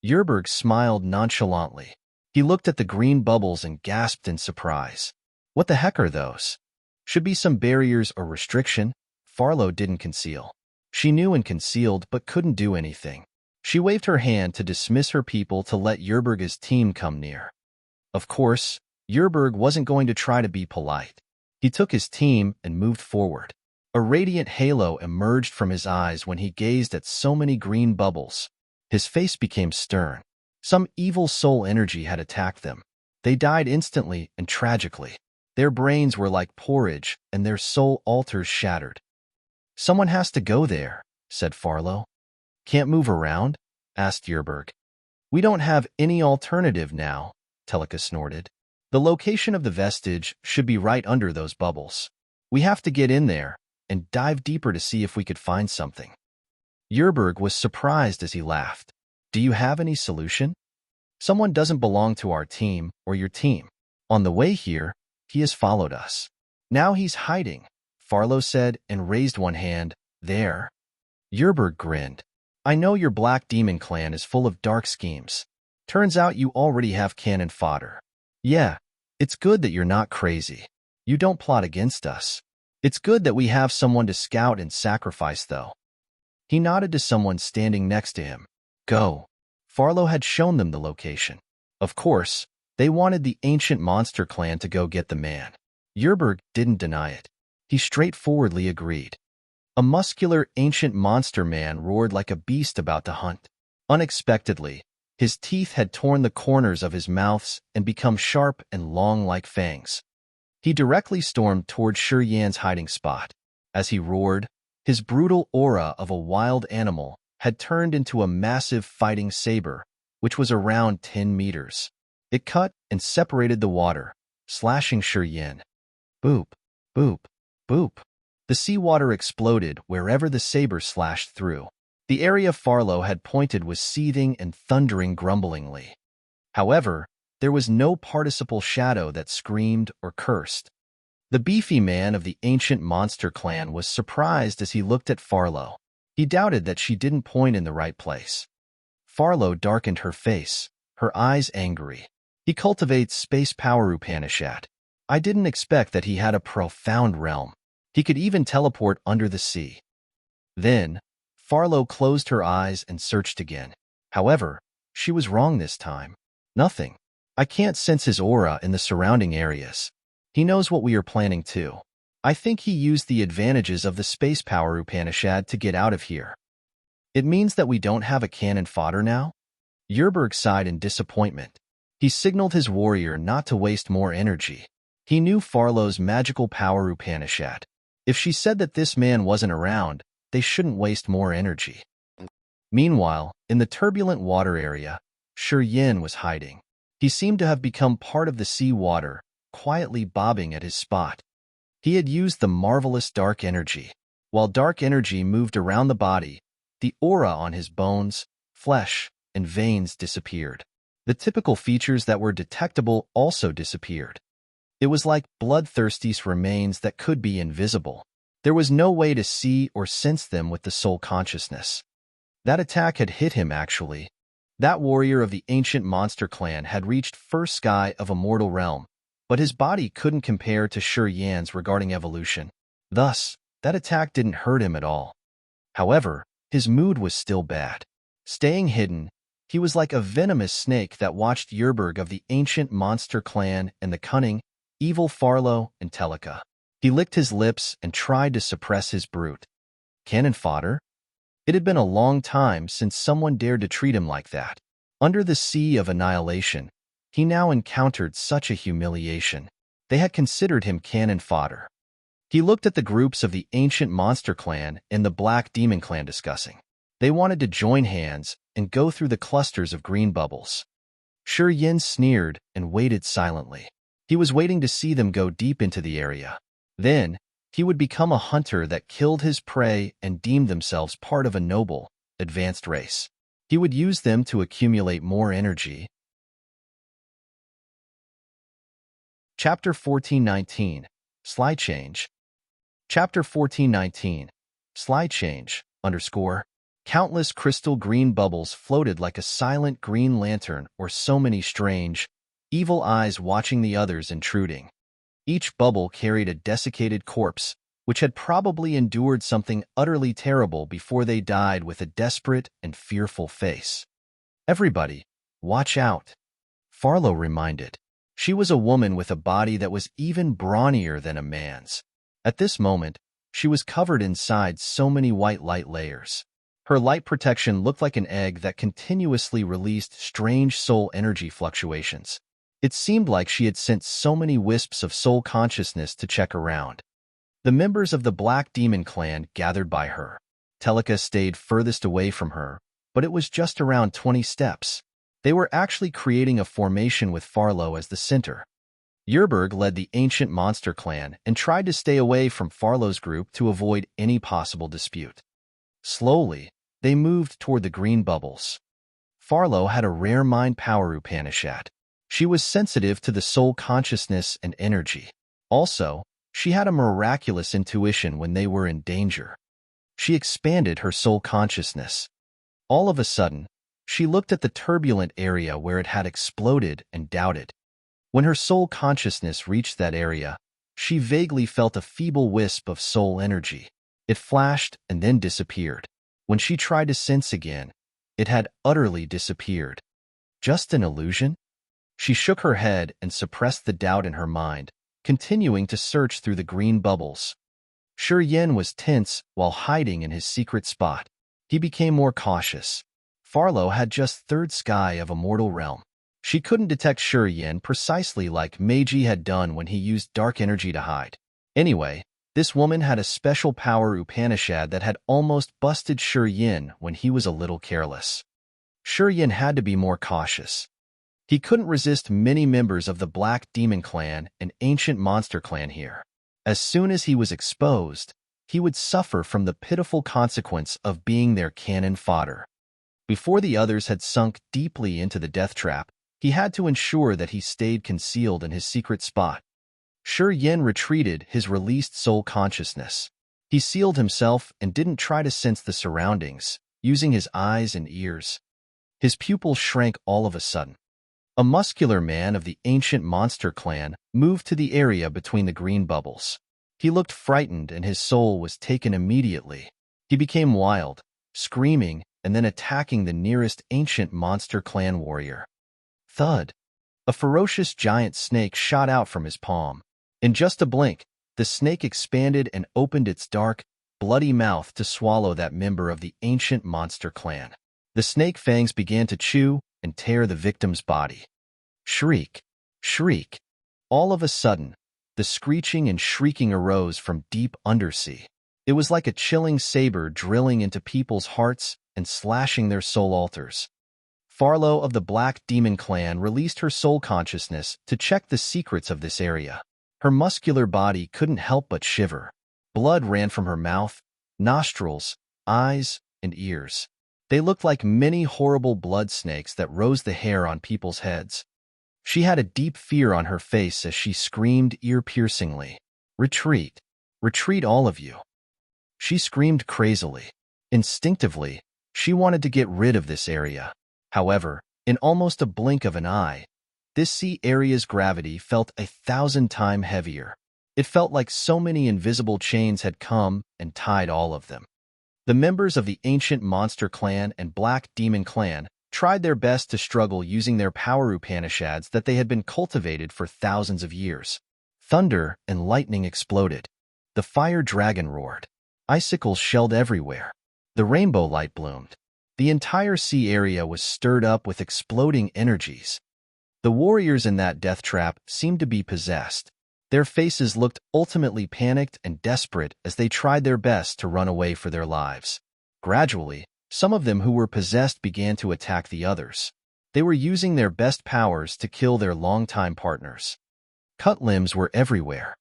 Yerburg smiled nonchalantly. He looked at the green bubbles and gasped in surprise. What the heck are those? Should be some barriers or restriction. Farlow didn't conceal. She knew and concealed but couldn't do anything. She waved her hand to dismiss her people to let Yerburg's team come near. Of course, Yerburg wasn't going to try to be polite. He took his team and moved forward. A radiant halo emerged from his eyes when he gazed at so many green bubbles. His face became stern. Some evil soul energy had attacked them. They died instantly and tragically. Their brains were like porridge and their soul altars shattered. Someone has to go there, said Farlow. Can't move around? Asked Yerburg. We don't have any alternative now, Telika snorted. The location of the vestige should be right under those bubbles. We have to get in there and dive deeper to see if we could find something. Yerburg was surprised as he laughed. Do you have any solution? Someone doesn't belong to our team or your team. On the way here, he has followed us. Now he's hiding, Farlow said and raised one hand. There. Yerburg grinned. I know your Black Demon clan is full of dark schemes. Turns out you already have cannon fodder. Yeah, it's good that you're not crazy. You don't plot against us. It's good that we have someone to scout and sacrifice, though. He nodded to someone standing next to him. Go. Farlow had shown them the location. Of course, they wanted the ancient monster clan to go get the man. Yerburg didn't deny it. He straightforwardly agreed. A muscular ancient monster man roared like a beast about to hunt. Unexpectedly, his teeth had torn the corners of his mouths and become sharp and long like fangs. He directly stormed toward Shuriyan's hiding spot. As he roared, his brutal aura of a wild animal had turned into a massive fighting saber, which was around 10 meters. It cut and separated the water, slashing Shuriyan. Boop, boop, boop. The seawater exploded wherever the saber slashed through. The area Farlow had pointed was seething and thundering grumblingly. However, there was no participle shadow that screamed or cursed. The beefy man of the ancient monster clan was surprised as he looked at Farlow. He doubted that she didn't point in the right place. Farlow darkened her face, her eyes angry. He cultivates space power Upanishad. I didn't expect that he had a profound realm. He could even teleport under the sea. Then, Farlow closed her eyes and searched again. However, she was wrong this time. Nothing. I can't sense his aura in the surrounding areas. He knows what we are planning too. I think he used the advantages of the space power Upanishad to get out of here. It means that we don't have a cannon fodder now? Yerburg sighed in disappointment. He signaled his warrior not to waste more energy. He knew Farlow's magical power Upanishad. If she said that this man wasn't around, they shouldn't waste more energy. Meanwhile, in the turbulent water area, Shuriyan was hiding. He seemed to have become part of the sea water, quietly bobbing at his spot. He had used the marvelous dark energy. While dark energy moved around the body, the aura on his bones, flesh, and veins disappeared. The typical features that were detectable also disappeared. It was like bloodthirsty remains that could be invisible. There was no way to see or sense them with the soul consciousness. That attack had hit him, actually. That warrior of the ancient monster clan had reached first sky of a mortal realm, but his body couldn't compare to Shi Yan's regarding evolution. Thus, that attack didn't hurt him at all. However, his mood was still bad. Staying hidden, he was like a venomous snake that watched Yerberg of the ancient monster clan and the cunning, evil Farlow and Telika. He licked his lips and tried to suppress his brute. Cannon fodder? It had been a long time since someone dared to treat him like that. Under the sea of annihilation, he now encountered such a humiliation. They had considered him cannon fodder. He looked at the groups of the ancient monster clan and the black demon clan discussing. They wanted to join hands and go through the clusters of green bubbles. Shi Yan sneered and waited silently. He was waiting to see them go deep into the area. Then, he would become a hunter that killed his prey and deemed themselves part of a noble, advanced race. He would use them to accumulate more energy. Chapter 1419, Sly Change. Chapter 1419, Sly Change, _ Countless crystal green bubbles floated like a silent green lantern or so many strange, evil eyes watching the others intruding. Each bubble carried a desiccated corpse, which had probably endured something utterly terrible before they died with a desperate and fearful face. Everybody, watch out, Farlow reminded. She was a woman with a body that was even brawnier than a man's. At this moment, she was covered inside so many white light layers. Her light protection looked like an egg that continuously released strange soul energy fluctuations. It seemed like she had sent so many wisps of soul consciousness to check around. The members of the Black Demon clan gathered by her. Telika stayed furthest away from her, but it was just around 20 steps. They were actually creating a formation with Farlow as the center. Yerberg led the ancient monster clan and tried to stay away from Farlow's group to avoid any possible dispute. Slowly, they moved toward the green bubbles. Farlow had a rare mind power Upanishad. She was sensitive to the soul consciousness and energy. Also, she had a miraculous intuition when they were in danger. She expanded her soul consciousness. All of a sudden, she looked at the turbulent area where it had exploded and doubted. When her soul consciousness reached that area, she vaguely felt a feeble wisp of soul energy. It flashed and then disappeared. When she tried to sense again, it had utterly disappeared. Just an illusion? She shook her head and suppressed the doubt in her mind, continuing to search through the green bubbles. Shi Yan was tense while hiding in his secret spot. He became more cautious. Farlow had just third sky of a mortal realm. She couldn't detect Shi Yan precisely like Meiji had done when he used dark energy to hide. Anyway, this woman had a special power Upanishad that had almost busted Shi Yan when he was a little careless. Shi Yan had to be more cautious. He couldn't resist many members of the Black Demon clan and Ancient Monster clan here. As soon as he was exposed, he would suffer from the pitiful consequence of being their cannon fodder. Before the others had sunk deeply into the death trap, he had to ensure that he stayed concealed in his secret spot. Shi Yan retreated his released soul consciousness. He sealed himself and didn't try to sense the surroundings, using his eyes and ears. His pupils shrank all of a sudden. A muscular man of the ancient monster clan moved to the area between the green bubbles. He looked frightened and his soul was taken immediately. He became wild, screaming and then attacking the nearest ancient monster clan warrior. Thud! A ferocious giant snake shot out from his palm. In just a blink, the snake expanded and opened its dark, bloody mouth to swallow that member of the ancient monster clan. The snake fangs began to chew and tear the victim's body. Shriek! Shriek! All of a sudden, the screeching and shrieking arose from deep undersea. It was like a chilling saber drilling into people's hearts and slashing their soul altars. Farlow of the Black Demon clan released her soul consciousness to check the secrets of this area. Her muscular body couldn't help but shiver. Blood ran from her mouth, nostrils, eyes, and ears. They looked like many horrible blood snakes that rose the hair on people's heads. She had a deep fear on her face as she screamed ear-piercingly, "Retreat! Retreat, all of you!" She screamed crazily. Instinctively, she wanted to get rid of this area. However, in almost a blink of an eye, this sea area's gravity felt 1,000 times heavier. It felt like so many invisible chains had come and tied all of them. The members of the ancient monster clan and black demon clan tried their best to struggle using their power Upanishads that they had been cultivated for thousands of years. Thunder and lightning exploded. The fire dragon roared. Icicles shelled everywhere. The rainbow light bloomed. The entire sea area was stirred up with exploding energies. The warriors in that death trap seemed to be possessed. Their faces looked ultimately panicked and desperate as they tried their best to run away for their lives. Gradually, some of them who were possessed began to attack the others. They were using their best powers to kill their longtime partners. Cut limbs were everywhere.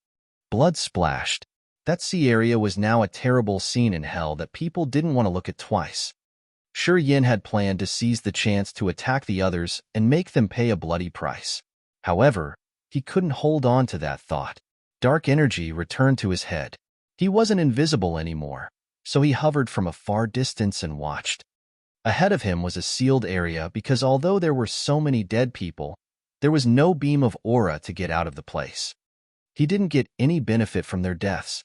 Blood splashed. That sea area was now a terrible scene in hell that people didn't want to look at twice. Shi Yin had planned to seize the chance to attack the others and make them pay a bloody price. However, he couldn't hold on to that thought. Dark energy returned to his head. He wasn't invisible anymore, so he hovered from a far distance and watched. Ahead of him was a sealed area because although there were so many dead people, there was no beam of aura to get out of the place. He didn't get any benefit from their deaths.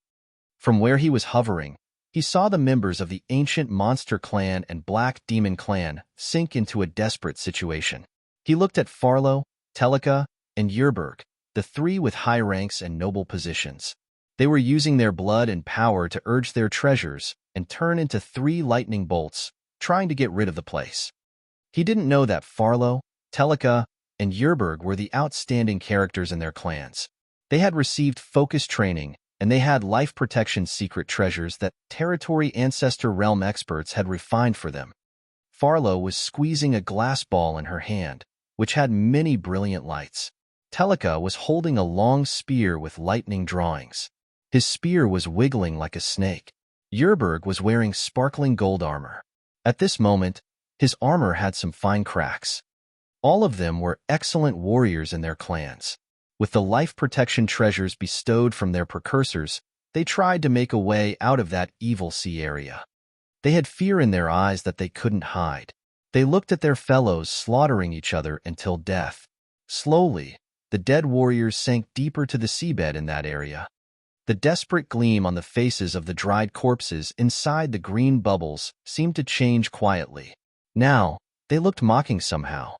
From where he was hovering, he saw the members of the ancient monster clan and black demon clan sink into a desperate situation. He looked at Farlow, Telika, and Yerberg, the three with high ranks and noble positions. They were using their blood and power to urge their treasures and turn into 3 lightning bolts, trying to get rid of the place. He didn't know that Farlow, Telika, and Yerberg were the outstanding characters in their clans. They had received focused training, and they had life protection secret treasures that territory ancestor realm experts had refined for them. Farlow was squeezing a glass ball in her hand, which had many brilliant lights. Telika was holding a long spear with lightning drawings. His spear was wiggling like a snake. Yerberg was wearing sparkling gold armor. At this moment, his armor had some fine cracks. All of them were excellent warriors in their clans. With the life protection treasures bestowed from their precursors, they tried to make a way out of that evil sea area. They had fear in their eyes that they couldn't hide. They looked at their fellows slaughtering each other until death. Slowly, the dead warriors sank deeper to the seabed in that area. The desperate gleam on the faces of the dried corpses inside the green bubbles seemed to change quietly. Now, they looked mocking somehow.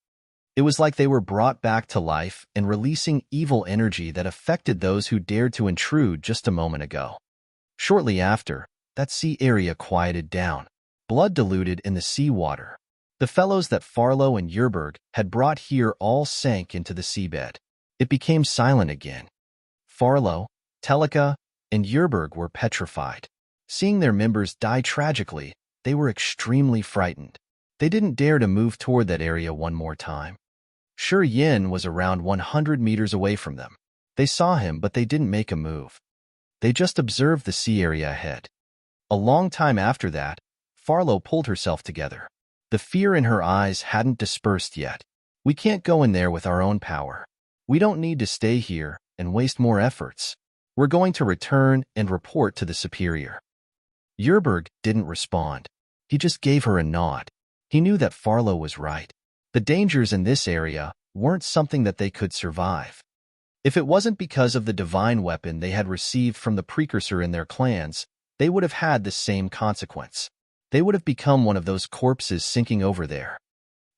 It was like they were brought back to life and releasing evil energy that affected those who dared to intrude just a moment ago. Shortly after, that sea area quieted down. Blood diluted in the seawater. The fellows that Farlow and Yerberg had brought here all sank into the seabed. It became silent again. Farlow, Telika, and Yerberg were petrified. Seeing their members die tragically, they were extremely frightened. They didn't dare to move toward that area one more time. Shi Yin was around 100 meters away from them. They saw him, but they didn't make a move. They just observed the sea area ahead. A long time after that, Farlow pulled herself together. The fear in her eyes hadn't dispersed yet. We can't go in there with our own power. We don't need to stay here and waste more efforts. We're going to return and report to the superior. Yerberg didn't respond. He just gave her a nod. He knew that Farlow was right. The dangers in this area weren't something that they could survive. If it wasn't because of the divine weapon they had received from the precursor in their clans, they would have had the same consequence. They would have become one of those corpses sinking over there.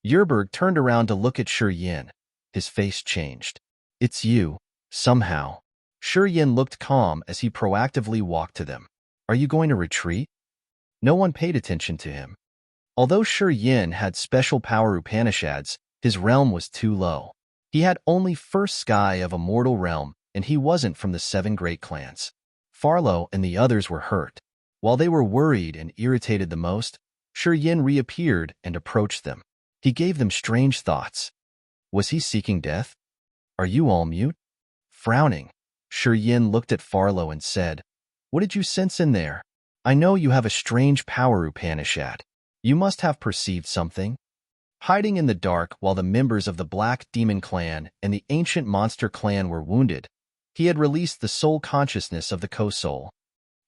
Yerberg turned around to look at Shi Yin. His face changed. "It's you, somehow." Shi Yin looked calm as he proactively walked to them. "Are you going to retreat?" No one paid attention to him. Although Shi Yin had special power Upanishads, his realm was too low. He had only first sky of a mortal realm, and he wasn't from the 7 great clans. Farlow and the others were hurt. While they were worried and irritated the most, Shi Yin reappeared and approached them. He gave them strange thoughts. Was he seeking death? "Are you all mute?" Frowning, Shi Yin looked at Farlow and said, "What did you sense in there? I know you have a strange power Upanishad. You must have perceived something. Hiding in the dark while the members of the Black Demon Clan and the Ancient Monster Clan were wounded, he had released the soul consciousness of the co-soul.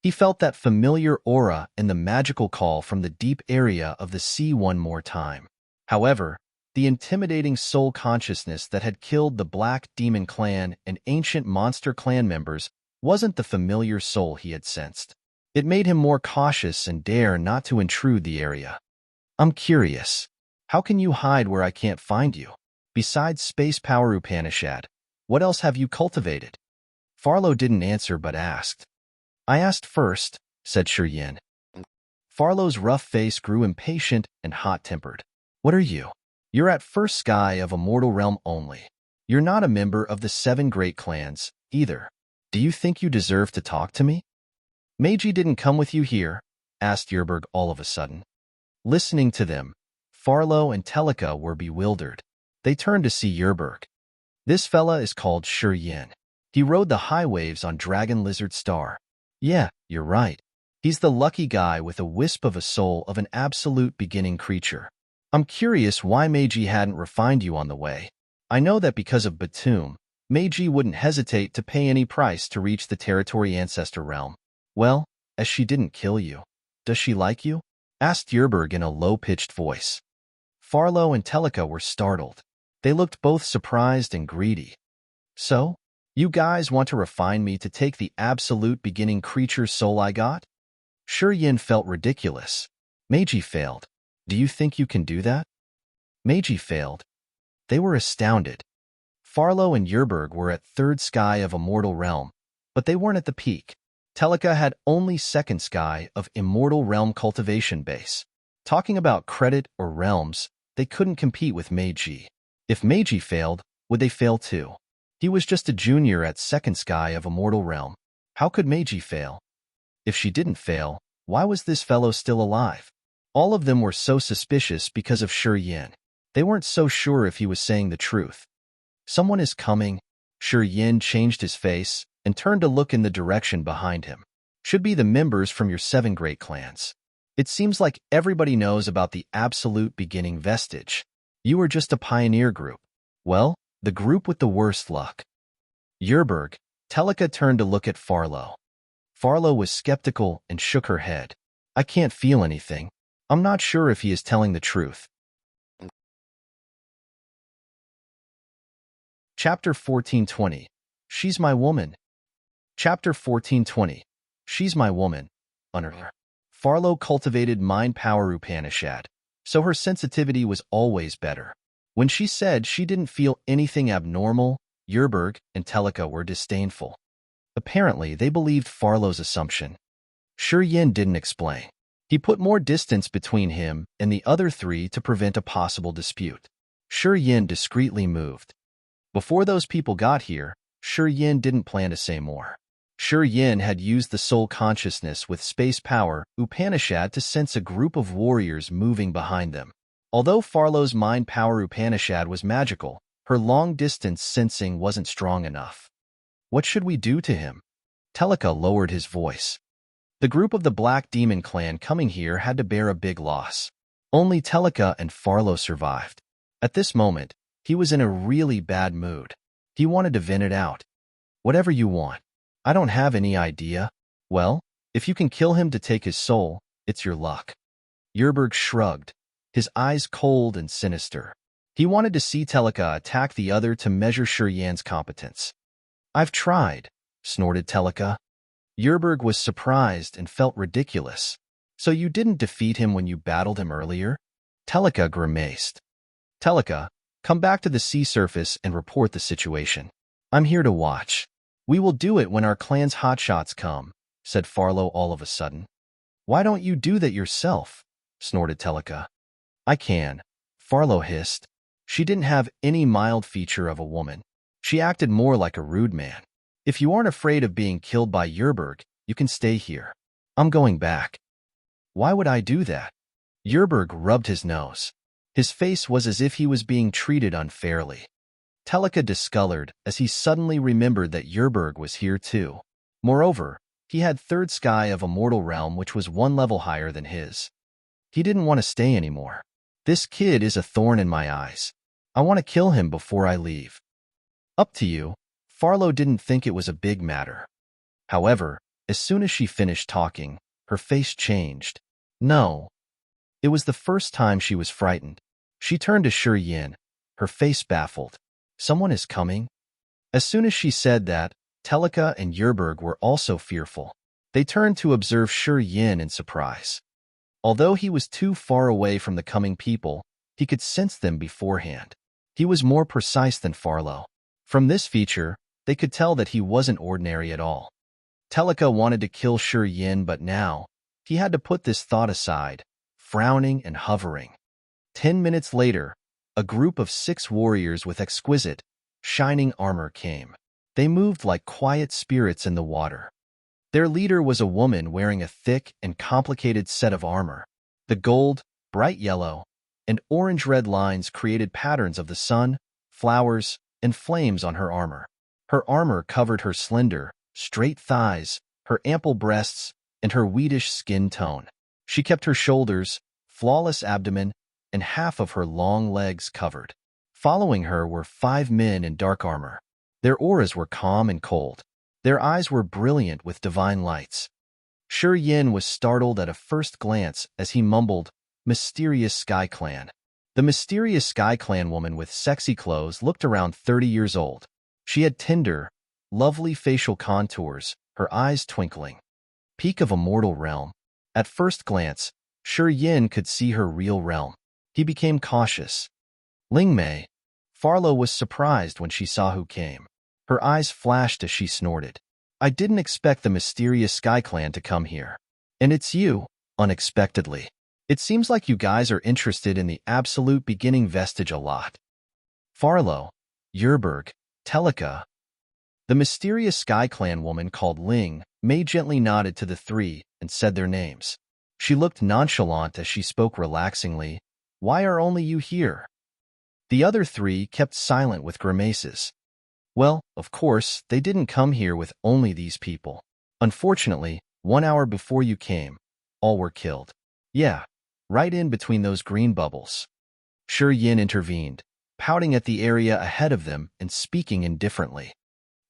He felt that familiar aura and the magical call from the deep area of the sea one more time. However, the intimidating soul consciousness that had killed the Black Demon Clan and Ancient Monster Clan members wasn't the familiar soul he had sensed. It made him more cautious and dare not to intrude the area. I'm curious. How can you hide where I can't find you? Besides space power Upanishad, what else have you cultivated? Farlow didn't answer but asked. I asked first, said Shiryin. Farlow's rough face grew impatient and hot-tempered. What are you? You're at first sky of a mortal realm only. You're not a member of the 7 great clans, either. Do you think you deserve to talk to me? Meiji didn't come with you here, asked Yerberg all of a sudden. Listening to them, Farlow and Telika were bewildered. They turned to see Yerberg. This fella is called Shiryin. He rode the high waves on Dragon Lizard Star. Yeah, you're right. He's the lucky guy with a wisp of a soul of an absolute beginning creature. I'm curious why Meiji hadn't refined you on the way. I know that because of Batum, Meiji wouldn't hesitate to pay any price to reach the territory ancestor realm. Well, as she didn't kill you, does she like you? Asked Yerberg in a low-pitched voice. Farlow and Telika were startled. They looked both surprised and greedy. So? You guys want to refine me to take the absolute beginning creature soul I got? Shiryin felt ridiculous. Meiji failed. Do you think you can do that? Meiji failed. They were astounded. Farlow and Yerberg were at 3rd sky of Immortal Realm, but they weren't at the peak. Telika had only 2nd sky of Immortal Realm cultivation base. Talking about credit or realms, they couldn't compete with Meiji. If Meiji failed, would they fail too? He was just a junior at 2nd sky of Immortal Realm. How could Meiji fail? If she didn't fail, why was this fellow still alive? All of them were so suspicious because of Shiryin. They weren't so sure if he was saying the truth. Someone is coming. Shiryin changed his face and turned to look in the direction behind him. Should be the members from your 7 great clans. It seems like everybody knows about the absolute beginning vestige. You were just a pioneer group. Well, the group with the worst luck. Yerberg, Telika turned to look at Farlow. Farlow was skeptical and shook her head. I can't feel anything. I'm not sure if he is telling the truth. Chapter 1420. She's my woman. Chapter 1420. She's my woman. Farlow cultivated mind power Upanishad, so her sensitivity was always better. When she said she didn't feel anything abnormal, Yerberg and Telika were disdainful. Apparently, they believed Farlow's assumption. Shiryin didn't explain. He put more distance between him and the other 3 to prevent a possible dispute. Shiryin discreetly moved. Before those people got here, Shiryin didn't plan to say more. Shiryin had used the soul consciousness with space power Upanishad to sense a group of warriors moving behind them. Although Farlow's mind power Upanishad was magical, her long-distance sensing wasn't strong enough. What should we do to him? Telika lowered his voice. The group of the Black Demon Clan coming here had to bear a big loss. Only Telika and Farlow survived. At this moment, he was in a really bad mood. He wanted to vent it out. Whatever you want. I don't have any idea. Well, if you can kill him to take his soul, it's your luck. Yerberg shrugged, his eyes cold and sinister. He wanted to see Telika attack the other to measure Shiryin's competence. I've tried, snorted Telika. Yerberg was surprised and felt ridiculous. So you didn't defeat him when you battled him earlier? Telika grimaced. Telika, come back to the sea surface and report the situation. I'm here to watch. We will do it when our clan's hotshots come, said Farlow all of a sudden. Why don't you do that yourself? Snorted Telika. I can, Farlow hissed. She didn't have any mild feature of a woman. She acted more like a rude man. If you aren't afraid of being killed by Yerberg, you can stay here. I'm going back. Why would I do that? Yerberg rubbed his nose. His face was as if he was being treated unfairly. Telika discolored as he suddenly remembered that Yerberg was here too. Moreover, he had 3rd sky of Immortal Realm which was 1 level higher than his. He didn't want to stay anymore. This kid is a thorn in my eyes. I want to kill him before I leave. Up to you. Farlow didn't think it was a big matter. However, as soon as she finished talking, her face changed. No. It was the first time she was frightened. She turned to Shi Yin, her face baffled. Someone is coming? As soon as she said that, Telika and Yerberg were also fearful. They turned to observe Shi Yin in surprise. Although he was too far away from the coming people, he could sense them beforehand. He was more precise than Farlow. From this feature, they could tell that he wasn't ordinary at all. Telika wanted to kill Shi Yin, but now, he had to put this thought aside, frowning and hovering. 10 minutes later, a group of 6 warriors with exquisite, shining armor came. They moved like quiet spirits in the water. Their leader was a woman wearing a thick and complicated set of armor. The gold, bright yellow, and orange-red lines created patterns of the sun, flowers, and flames on her armor. Her armor covered her slender, straight thighs, her ample breasts, and her wheatish skin tone. She kept her shoulders, flawless abdomen, and half of her long legs covered. Following her were 5 men in dark armor. Their auras were calm and cold. Their eyes were brilliant with divine lights. Shi Yin was startled at a first glance as he mumbled, "Mysterious Sky Clan." The mysterious Sky Clan woman with sexy clothes looked around 30 years old. She had tender, lovely facial contours, her eyes twinkling. Peak of a mortal realm. At first glance, Shi Yin could see her real realm. He became cautious. Ling Mei. Farlow was surprised when she saw who came. Her eyes flashed as she snorted. "I didn't expect the mysterious Sky Clan to come here. And it's you, unexpectedly. It seems like you guys are interested in the absolute beginning vestige a lot." Farlow, Yerberg, Telika. The mysterious Sky Clan woman called Ling Mei gently nodded to the 3 and said their names. She looked nonchalant as she spoke relaxingly. "Why are only you here?" The other 3 kept silent with grimaces. Well, of course, they didn't come here with only these people. Unfortunately, 1 hour before you came, all were killed. Yeah, right in between those green bubbles. Shi Yin intervened, pouting at the area ahead of them and speaking indifferently.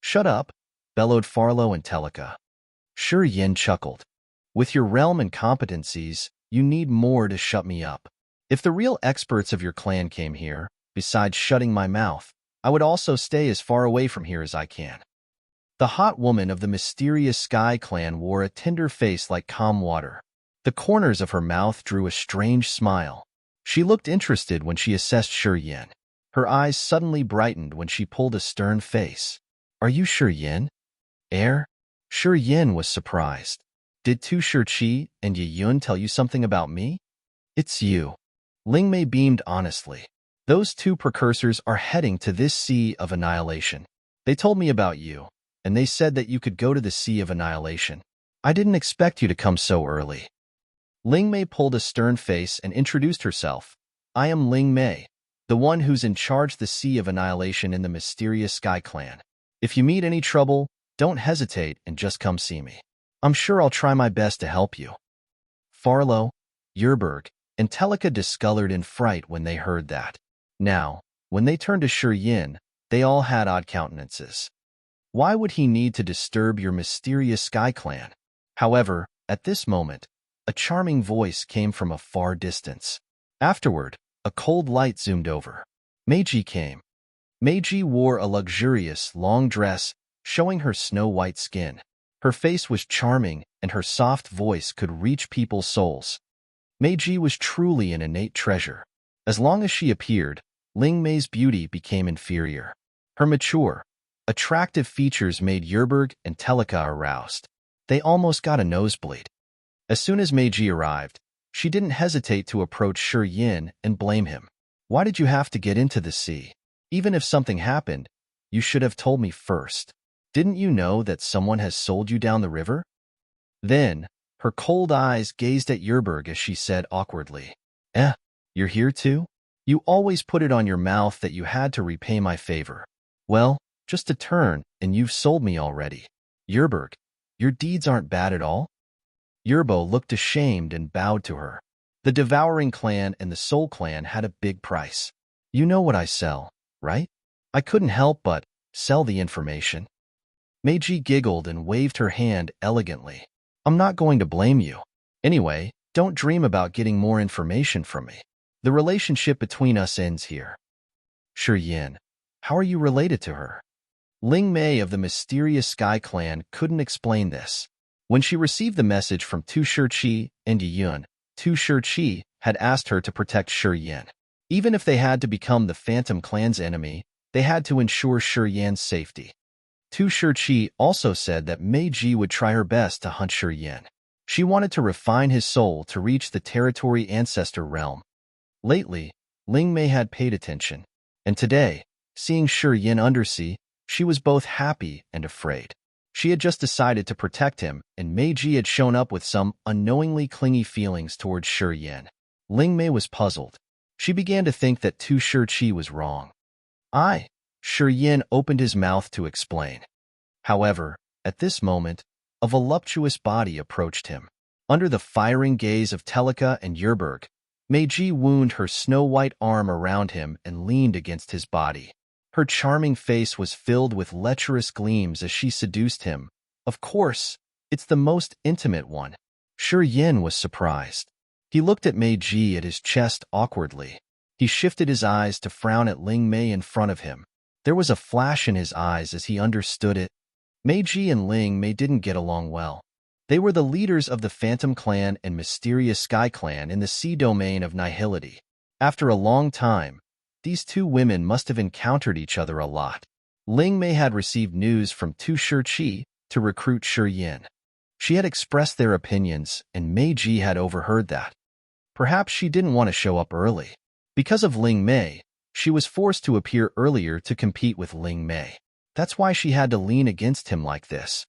"Shut up," bellowed Farlow and Telika. Shi Yin chuckled. "With your realm and competencies, you need more to shut me up. If the real experts of your clan came here, besides shutting my mouth, I would also stay as far away from here as I can." The hot woman of the mysterious Sky Clan wore a tender face like calm water. The corners of her mouth drew a strange smile. She looked interested when she assessed Shi Yin. Her eyes suddenly brightened when she pulled a stern face. "Are you Shi Yin?" Shi Yin was surprised. "Did Tu Shi and Yi Yun tell you something about me?" "It's you." Ling Mei beamed honestly. "Those 2 precursors are heading to this Sea of Annihilation. They told me about you, and they said that you could go to the Sea of Annihilation. I didn't expect you to come so early." Ling Mei pulled a stern face and introduced herself. "I am Ling Mei, the one who's in charge of the Sea of Annihilation in the mysterious Sky Clan. If you meet any trouble, don't hesitate and just come see me. I'm sure I'll try my best to help you." Farlow, Yerberg, and Telika discolored in fright when they heard that. Now, when they turned to Shi Yin, they all had odd countenances. Why would he need to disturb your mysterious Sky Clan? However, at this moment, a charming voice came from a far distance. Afterward, a cold light zoomed over. Meiji came. Meiji wore a luxurious, long dress, showing her snow-white skin. Her face was charming, and her soft voice could reach people's souls. Meiji was truly an innate treasure. As long as she appeared, Ling Mei's beauty became inferior. Her mature, attractive features made Yerberg and Telika aroused. They almost got a nosebleed. As soon as Meiji arrived, she didn't hesitate to approach Shi Yin and blame him. "Why did you have to get into the sea? Even if something happened, you should have told me first. Didn't you know that someone has sold you down the river?" Then, her cold eyes gazed at Yerberg as she said awkwardly, "You're here too? You always put it on your mouth that you had to repay my favor. Well, just a turn, and you've sold me already. Yerberg, your deeds aren't bad at all." Yerbo looked ashamed and bowed to her. The Devouring Clan and the Soul Clan had a big price. You know what I sell, right? I couldn't help but sell the information. Meiji giggled and waved her hand elegantly. I'm not going to blame you. Anyway, don't dream about getting more information from me. The relationship between us ends here. Shi Yin, how are you related to her? Ling Mei of the mysterious Sky Clan couldn't explain this. When she received the message from Tu Shiqi and Yi Yun, Tu Shiqi had asked her to protect Shi Yin. Even if they had to become the Phantom Clan's enemy, they had to ensure Shi Yin's safety. Tu Shiqi also said that Meiji would try her best to hunt Shi Yin. She wanted to refine his soul to reach the territory ancestor realm. Lately, Ling Mei had paid attention, and today, seeing Shi Yin undersea, she was both happy and afraid. She had just decided to protect him, and Meiji had shown up with some unknowingly clingy feelings towards Shi Yin. Ling Mei was puzzled. She began to think that Tu Shiqi was wrong. Shi Yin opened his mouth to explain. However, at this moment, a voluptuous body approached him. Under the firing gaze of Telika and Yerberg, Meiji wound her snow-white arm around him and leaned against his body. Her charming face was filled with lecherous gleams as she seduced him. Of course, it's the most intimate one. Shi Yin was surprised. He looked at Meiji at his chest awkwardly. He shifted his eyes to frown at Ling Mei in front of him. There was a flash in his eyes as he understood it. Meiji and Ling Mei didn't get along well. They were the leaders of the Phantom Clan and Mysterious Sky Clan in the sea domain of Nihility. After a long time, these two women must have encountered each other a lot. Ling Mei had received news from Tu Shiqi to recruit Shi Yin. She had expressed their opinions, and Meiji had overheard that. Perhaps she didn't want to show up early. Because of Ling Mei, she was forced to appear earlier to compete with Ling Mei. That's why she had to lean against him like this.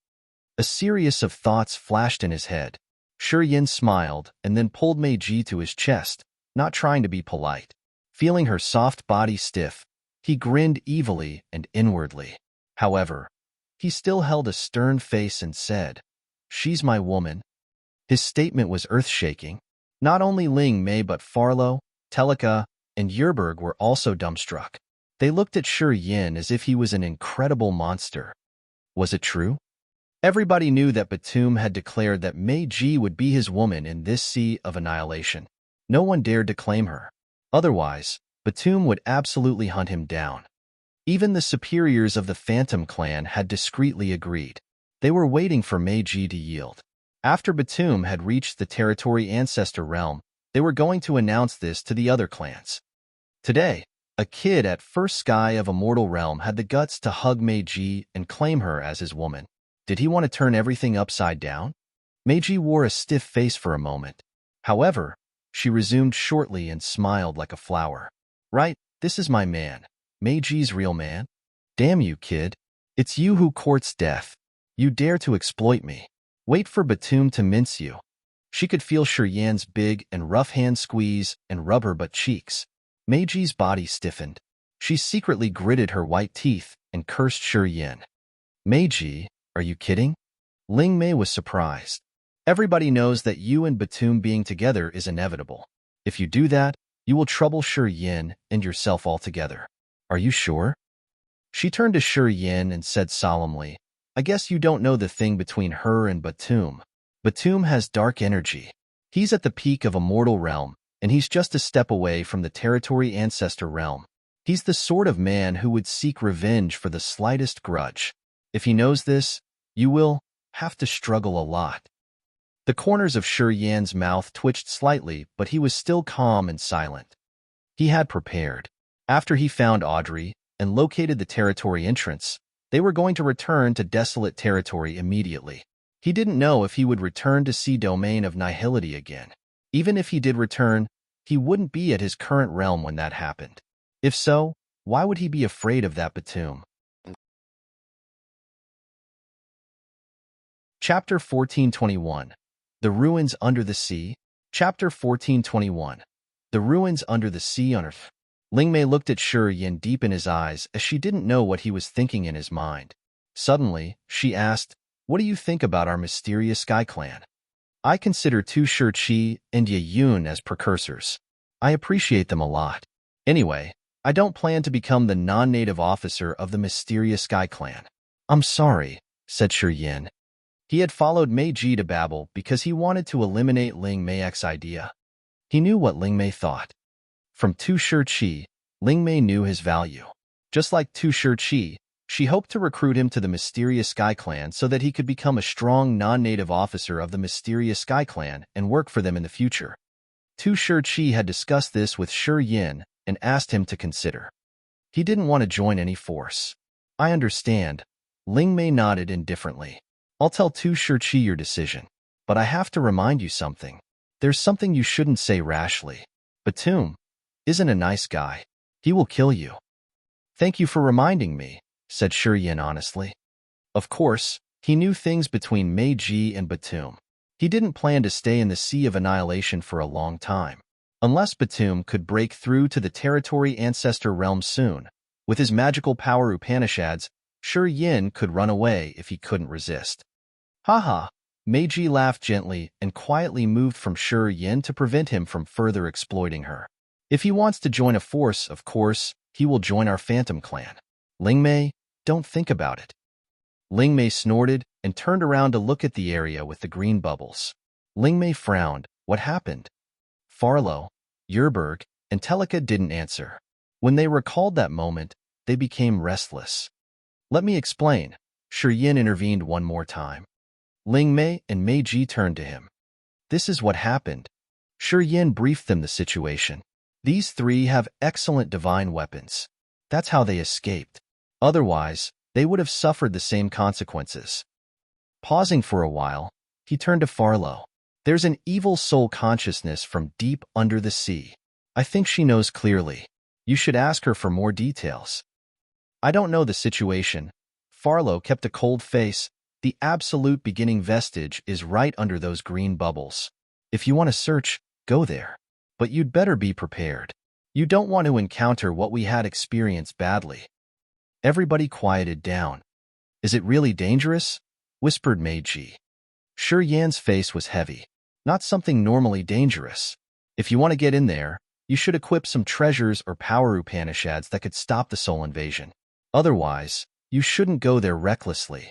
A series of thoughts flashed in his head. Shi Yin smiled and then pulled Meiji to his chest, not trying to be polite. Feeling her soft body stiff, he grinned evilly and inwardly. However, he still held a stern face and said, "She's my woman." His statement was earth-shaking. Not only Ling Mei but Farlow, Telika, and Yerberg were also dumbstruck. They looked at Shi Yin as if he was an incredible monster. Was it true? Everybody knew that Batum had declared that Meiji would be his woman in this sea of annihilation. No one dared to claim her. Otherwise, Batum would absolutely hunt him down. Even the superiors of the Phantom Clan had discreetly agreed. They were waiting for Meiji to yield. After Batum had reached the territory ancestor realm, they were going to announce this to the other clans. Today, a kid at First Sky of Immortal Realm had the guts to hug Meiji and claim her as his woman. Did he want to turn everything upside down? Meiji wore a stiff face for a moment. However, she resumed shortly and smiled like a flower. Right, this is my man. Meiji's real man? Damn you, kid. It's you who courts death. You dare to exploit me. Wait for Batum to mince you. She could feel Shi Yin's big and rough hand squeeze and rub her butt cheeks. Meiji's body stiffened. She secretly gritted her white teeth and cursed Shi Yin. Meiji, are you kidding? Ling Mei was surprised. Everybody knows that you and Batum being together is inevitable. If you do that, you will trouble Shi Yin and yourself altogether. Are you sure? She turned to Shi Yin and said solemnly, I guess you don't know the thing between her and Batum. Batum has dark energy. He's at the peak of Immortal Realm, and he's just a step away from the Territory Ancestor Realm. He's the sort of man who would seek revenge for the slightest grudge. If he knows this, you will have to struggle a lot. The corners of Shi Yin's mouth twitched slightly, but he was still calm and silent. He had prepared. After he found Audrey and located the territory entrance, they were going to return to desolate territory immediately. He didn't know if he would return to sea domain of Nihility again. Even if he did return, he wouldn't be at his current realm when that happened. If so, why would he be afraid of that Batum? Chapter 1421. The Ruins Under the Sea. Chapter 1421. The Ruins Under the Sea on Earth. Ling Mei looked at Shi Yin deep in his eyes as she didn't know what he was thinking in his mind. Suddenly, she asked, What do you think about our mysterious Sky Clan? I consider Tu Shi and Ye Yun as precursors. I appreciate them a lot. Anyway, I don't plan to become the non-native officer of the mysterious Sky Clan. I'm sorry, said Shi Yin. He had followed Mei Ji to Babel because he wanted to eliminate Ling Mei's idea. He knew what Ling Mei thought. From Tu Shi, Ling Mei knew his value. Just like Tu Shi, she hoped to recruit him to the mysterious Sky Clan so that he could become a strong non-native officer of the mysterious Sky Clan and work for them in the future. Tu Shi had discussed this with Shi Yin and asked him to consider. He didn't want to join any force. I understand. Ling Mei nodded indifferently. I'll tell Tu Shi your decision. But I have to remind you something. There's something you shouldn't say rashly. Batum isn't a nice guy. He will kill you. Thank you for reminding me, said Shi Yin honestly. Of course, he knew things between Mei Ji and Batum. He didn't plan to stay in the Sea of Annihilation for a long time. Unless Batum could break through to the territory ancestor realm soon. With his magical power Upanishads, Shi Yin could run away if he couldn't resist. Haha, Meiji laughed gently and quietly moved from Shi Yin to prevent him from further exploiting her. If he wants to join a force, of course, he will join our Phantom Clan. Ling Mei, don't think about it. Ling Mei snorted and turned around to look at the area with the green bubbles. Ling Mei frowned. What happened? Farlow, Yerberg, and Telika didn't answer. When they recalled that moment, they became restless. Let me explain. Shi Yin intervened one more time. Ling Mei and Mei Ji turned to him. This is what happened. Shi Yin briefed them the situation. These three have excellent divine weapons. That's how they escaped. Otherwise, they would have suffered the same consequences. Pausing for a while, he turned to Farlow. There's an evil soul consciousness from deep under the sea. I think she knows clearly. You should ask her for more details. I don't know the situation. Farlow kept a cold face. The absolute beginning vestige is right under those green bubbles. If you want to search, go there. But you'd better be prepared. You don't want to encounter what we had experienced badly. Everybody quieted down. Is it really dangerous? Whispered Meiji. Shi Yan's face was heavy. Not something normally dangerous. If you want to get in there, you should equip some treasures or power Upanishads that could stop the soul invasion. Otherwise, you shouldn't go there recklessly.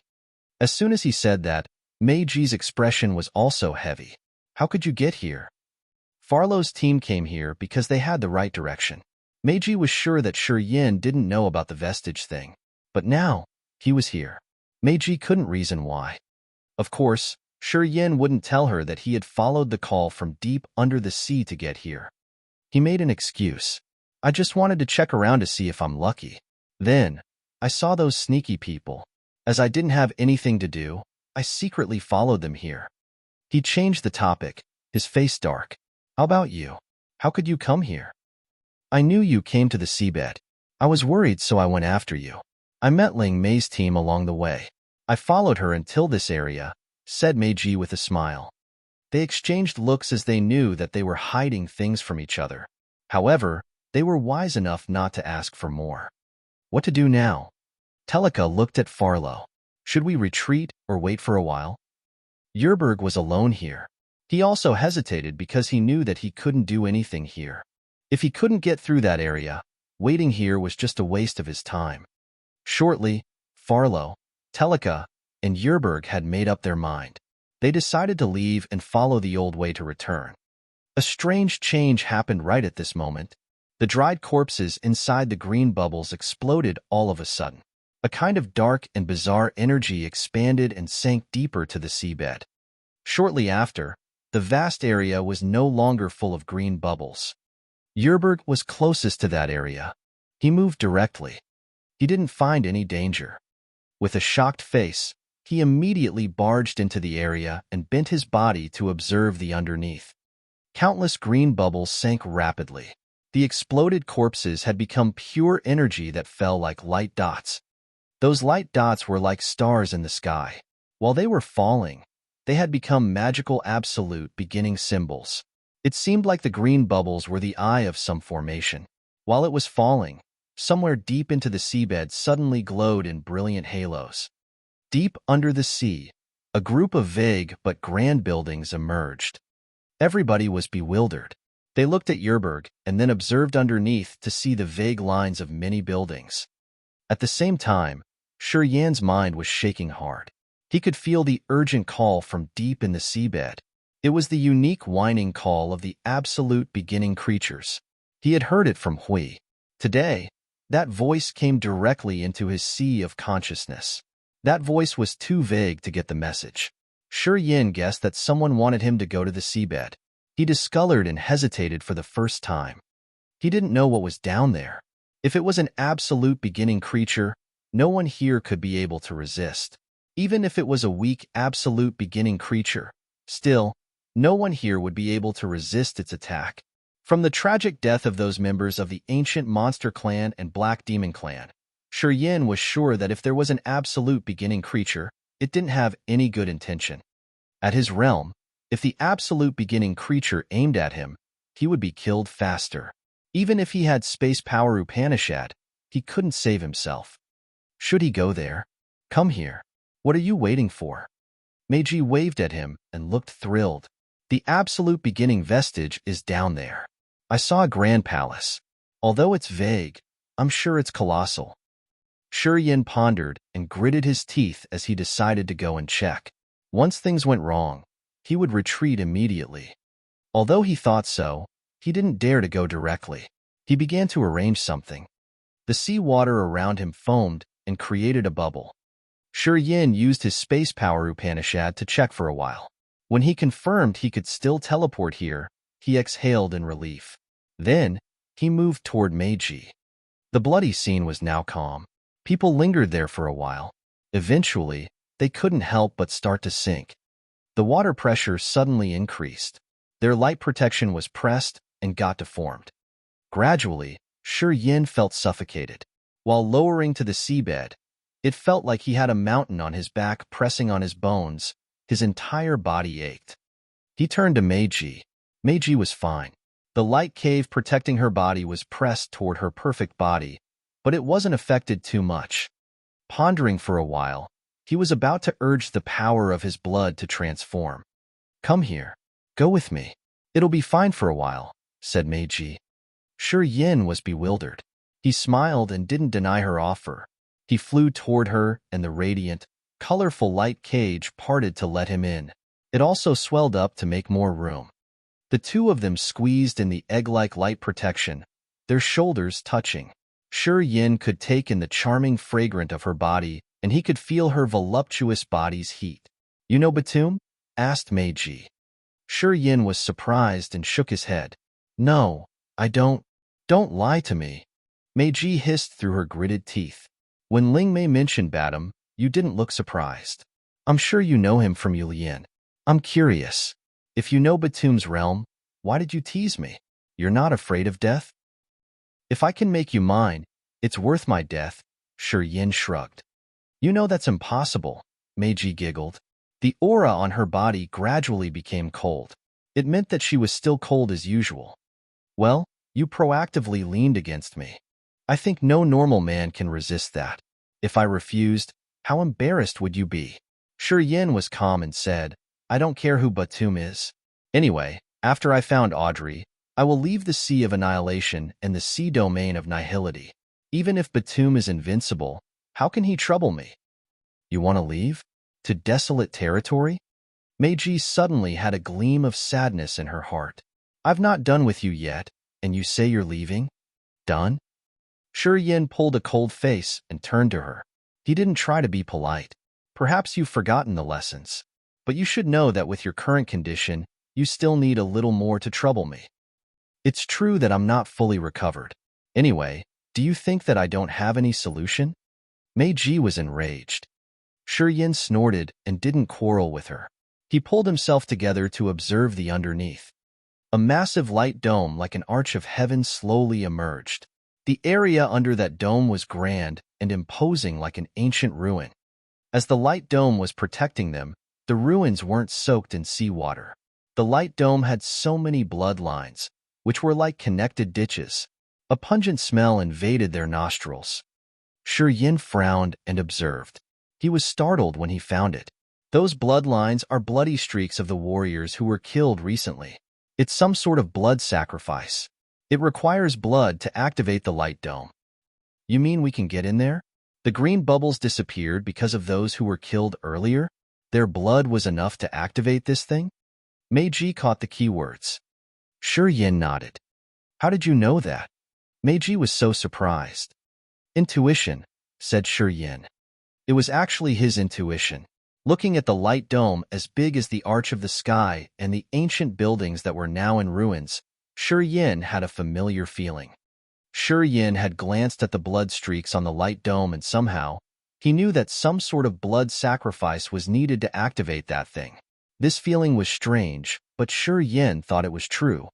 As soon as he said that, Meiji's expression was also heavy. How could you get here? Farlow's team came here because they had the right direction. Meiji was sure that Shi Yin didn't know about the vestige thing. But now, he was here. Meiji couldn't reason why. Of course, Shi Yin wouldn't tell her that he had followed the call from deep under the sea to get here. He made an excuse. I just wanted to check around to see if I'm lucky. Then, I saw those sneaky people. As I didn't have anything to do, I secretly followed them here. He changed the topic, his face dark. How about you? How could you come here? I knew you came to the seabed. I was worried, so I went after you. I met Ling Mei's team along the way. I followed her until this area, said Meiji with a smile. They exchanged looks as they knew that they were hiding things from each other. However, they were wise enough not to ask for more. What to do now? Telika looked at Farlow. Should we retreat or wait for a while? Yerberg was alone here. He also hesitated because he knew that he couldn't do anything here. If he couldn't get through that area, waiting here was just a waste of his time. Shortly, Farlow, Telika, and Yerberg had made up their mind. They decided to leave and follow the old way to return. A strange change happened right at this moment. The dried corpses inside the green bubbles exploded all of a sudden. A kind of dark and bizarre energy expanded and sank deeper to the seabed. Shortly after, the vast area was no longer full of green bubbles. Yerberg was closest to that area. He moved directly. He didn't find any danger. With a shocked face, he immediately barged into the area and bent his body to observe the underneath. Countless green bubbles sank rapidly. The exploded corpses had become pure energy that fell like light dots. Those light dots were like stars in the sky. While they were falling, they had become magical absolute beginning symbols. It seemed like the green bubbles were the eye of some formation. While it was falling, somewhere deep into the seabed suddenly glowed in brilliant halos. Deep under the sea, A group of vague but grand buildings emerged. Everybody was bewildered. They looked at Yerberg and then observed underneath to see the vague lines of many buildings. At the same time, Yan's mind was shaking hard. He could feel the urgent call from deep in the seabed. It was the unique whining call of the absolute beginning creatures. He had heard it from Hui. Today, that voice came directly into his sea of consciousness. That voice was too vague to get the message. Yin guessed that someone wanted him to go to the seabed. He discolored and hesitated for the first time. He didn't know what was down there. If it was an absolute beginning creature, no one here could be able to resist. Even if it was a weak absolute beginning creature, still, no one here would be able to resist its attack. From the tragic death of those members of the ancient monster clan and black demon clan, Yin was sure that if there was an absolute beginning creature, it didn't have any good intention. At his realm, if the absolute beginning creature aimed at him, he would be killed faster. Even if he had space power Upanishad, he couldn't save himself. Should he go there? Come here. What are you waiting for? Meiji waved at him and looked thrilled. The absolute beginning vestige is down there. I saw a grand palace. Although it's vague, I'm sure it's colossal. Yin pondered and gritted his teeth as he decided to go and check. Once things went wrong, he would retreat immediately. Although he thought so, he didn't dare to go directly. He began to arrange something. The sea water around him foamed and created a bubble. Yin used his space power Upanishad to check for a while. When he confirmed he could still teleport here, he exhaled in relief. Then, he moved toward Meiji. The bloody scene was now calm. People lingered there for a while. Eventually, they couldn't help but start to sink. The water pressure suddenly increased. Their light protection was pressed and got deformed. Gradually, Yin felt suffocated. While lowering to the seabed, it felt like he had a mountain on his back pressing on his bones. His entire body ached. He turned to Meiji. Meiji was fine. The light cave protecting her body was pressed toward her perfect body, but it wasn't affected too much. Pondering for a while, he was about to urge the power of his blood to transform. Come here. Go with me. It'll be fine for a while, said Meiji. Yin was bewildered. He smiled and didn't deny her offer. He flew toward her, and the radiant, colorful light cage parted to let him in. It also swelled up to make more room. The two of them squeezed in the egg-like light protection, their shoulders touching. Yin could take in the charming fragrance of her body, and he could feel her voluptuous body's heat. You know Batum? Asked Meiji. Yin was surprised and shook his head. No, I don't. Don't lie to me. Meiji hissed through her gritted teeth. When Ling Mei mentioned Batum, you didn't look surprised. I'm sure you know him from Yulian. I'm curious. If you know Batum's realm, why did you tease me? You're not afraid of death? If I can make you mine, it's worth my death, Yin shrugged. You know that's impossible, Meiji giggled. The aura on her body gradually became cold. It meant that she was still cold as usual. Well, you proactively leaned against me. I think no normal man can resist that. If I refused, how embarrassed would you be? Yin was calm and said, I don't care who Batum is. Anyway, after I found Audrey, I will leave the Sea of Annihilation and the Sea Domain of Nihility. Even if Batum is invincible, how can he trouble me? You want to leave? To desolate territory? Meiji suddenly had a gleam of sadness in her heart. I've not done with you yet, and you say you're leaving? Done? Yin pulled a cold face and turned to her. He didn't try to be polite. Perhaps you've forgotten the lessons. But you should know that with your current condition, you still need a little more to trouble me. It's true that I'm not fully recovered. Anyway, do you think that I don't have any solution? Meiji was enraged. Yin snorted and didn't quarrel with her. He pulled himself together to observe the underneath. A massive light dome like an arch of heaven slowly emerged. The area under that dome was grand and imposing like an ancient ruin. As the light dome was protecting them, the ruins weren't soaked in seawater. The light dome had so many bloodlines, which were like connected ditches. A pungent smell invaded their nostrils. Yin frowned and observed. He was startled when he found it. Those bloodlines are bloody streaks of the warriors who were killed recently. It's some sort of blood sacrifice. It requires blood to activate the light dome. You mean we can get in there? The green bubbles disappeared because of those who were killed earlier? Their blood was enough to activate this thing? Meiji caught the key words. Yin nodded. How did you know that? Meiji was so surprised. Intuition, said Yin. It was actually his intuition. Looking at the light dome as big as the arch of the sky and the ancient buildings that were now in ruins, Yin had a familiar feeling. Yin had glanced at the blood streaks on the light dome and somehow, he knew that some sort of blood sacrifice was needed to activate that thing. This feeling was strange, but Yin thought it was true.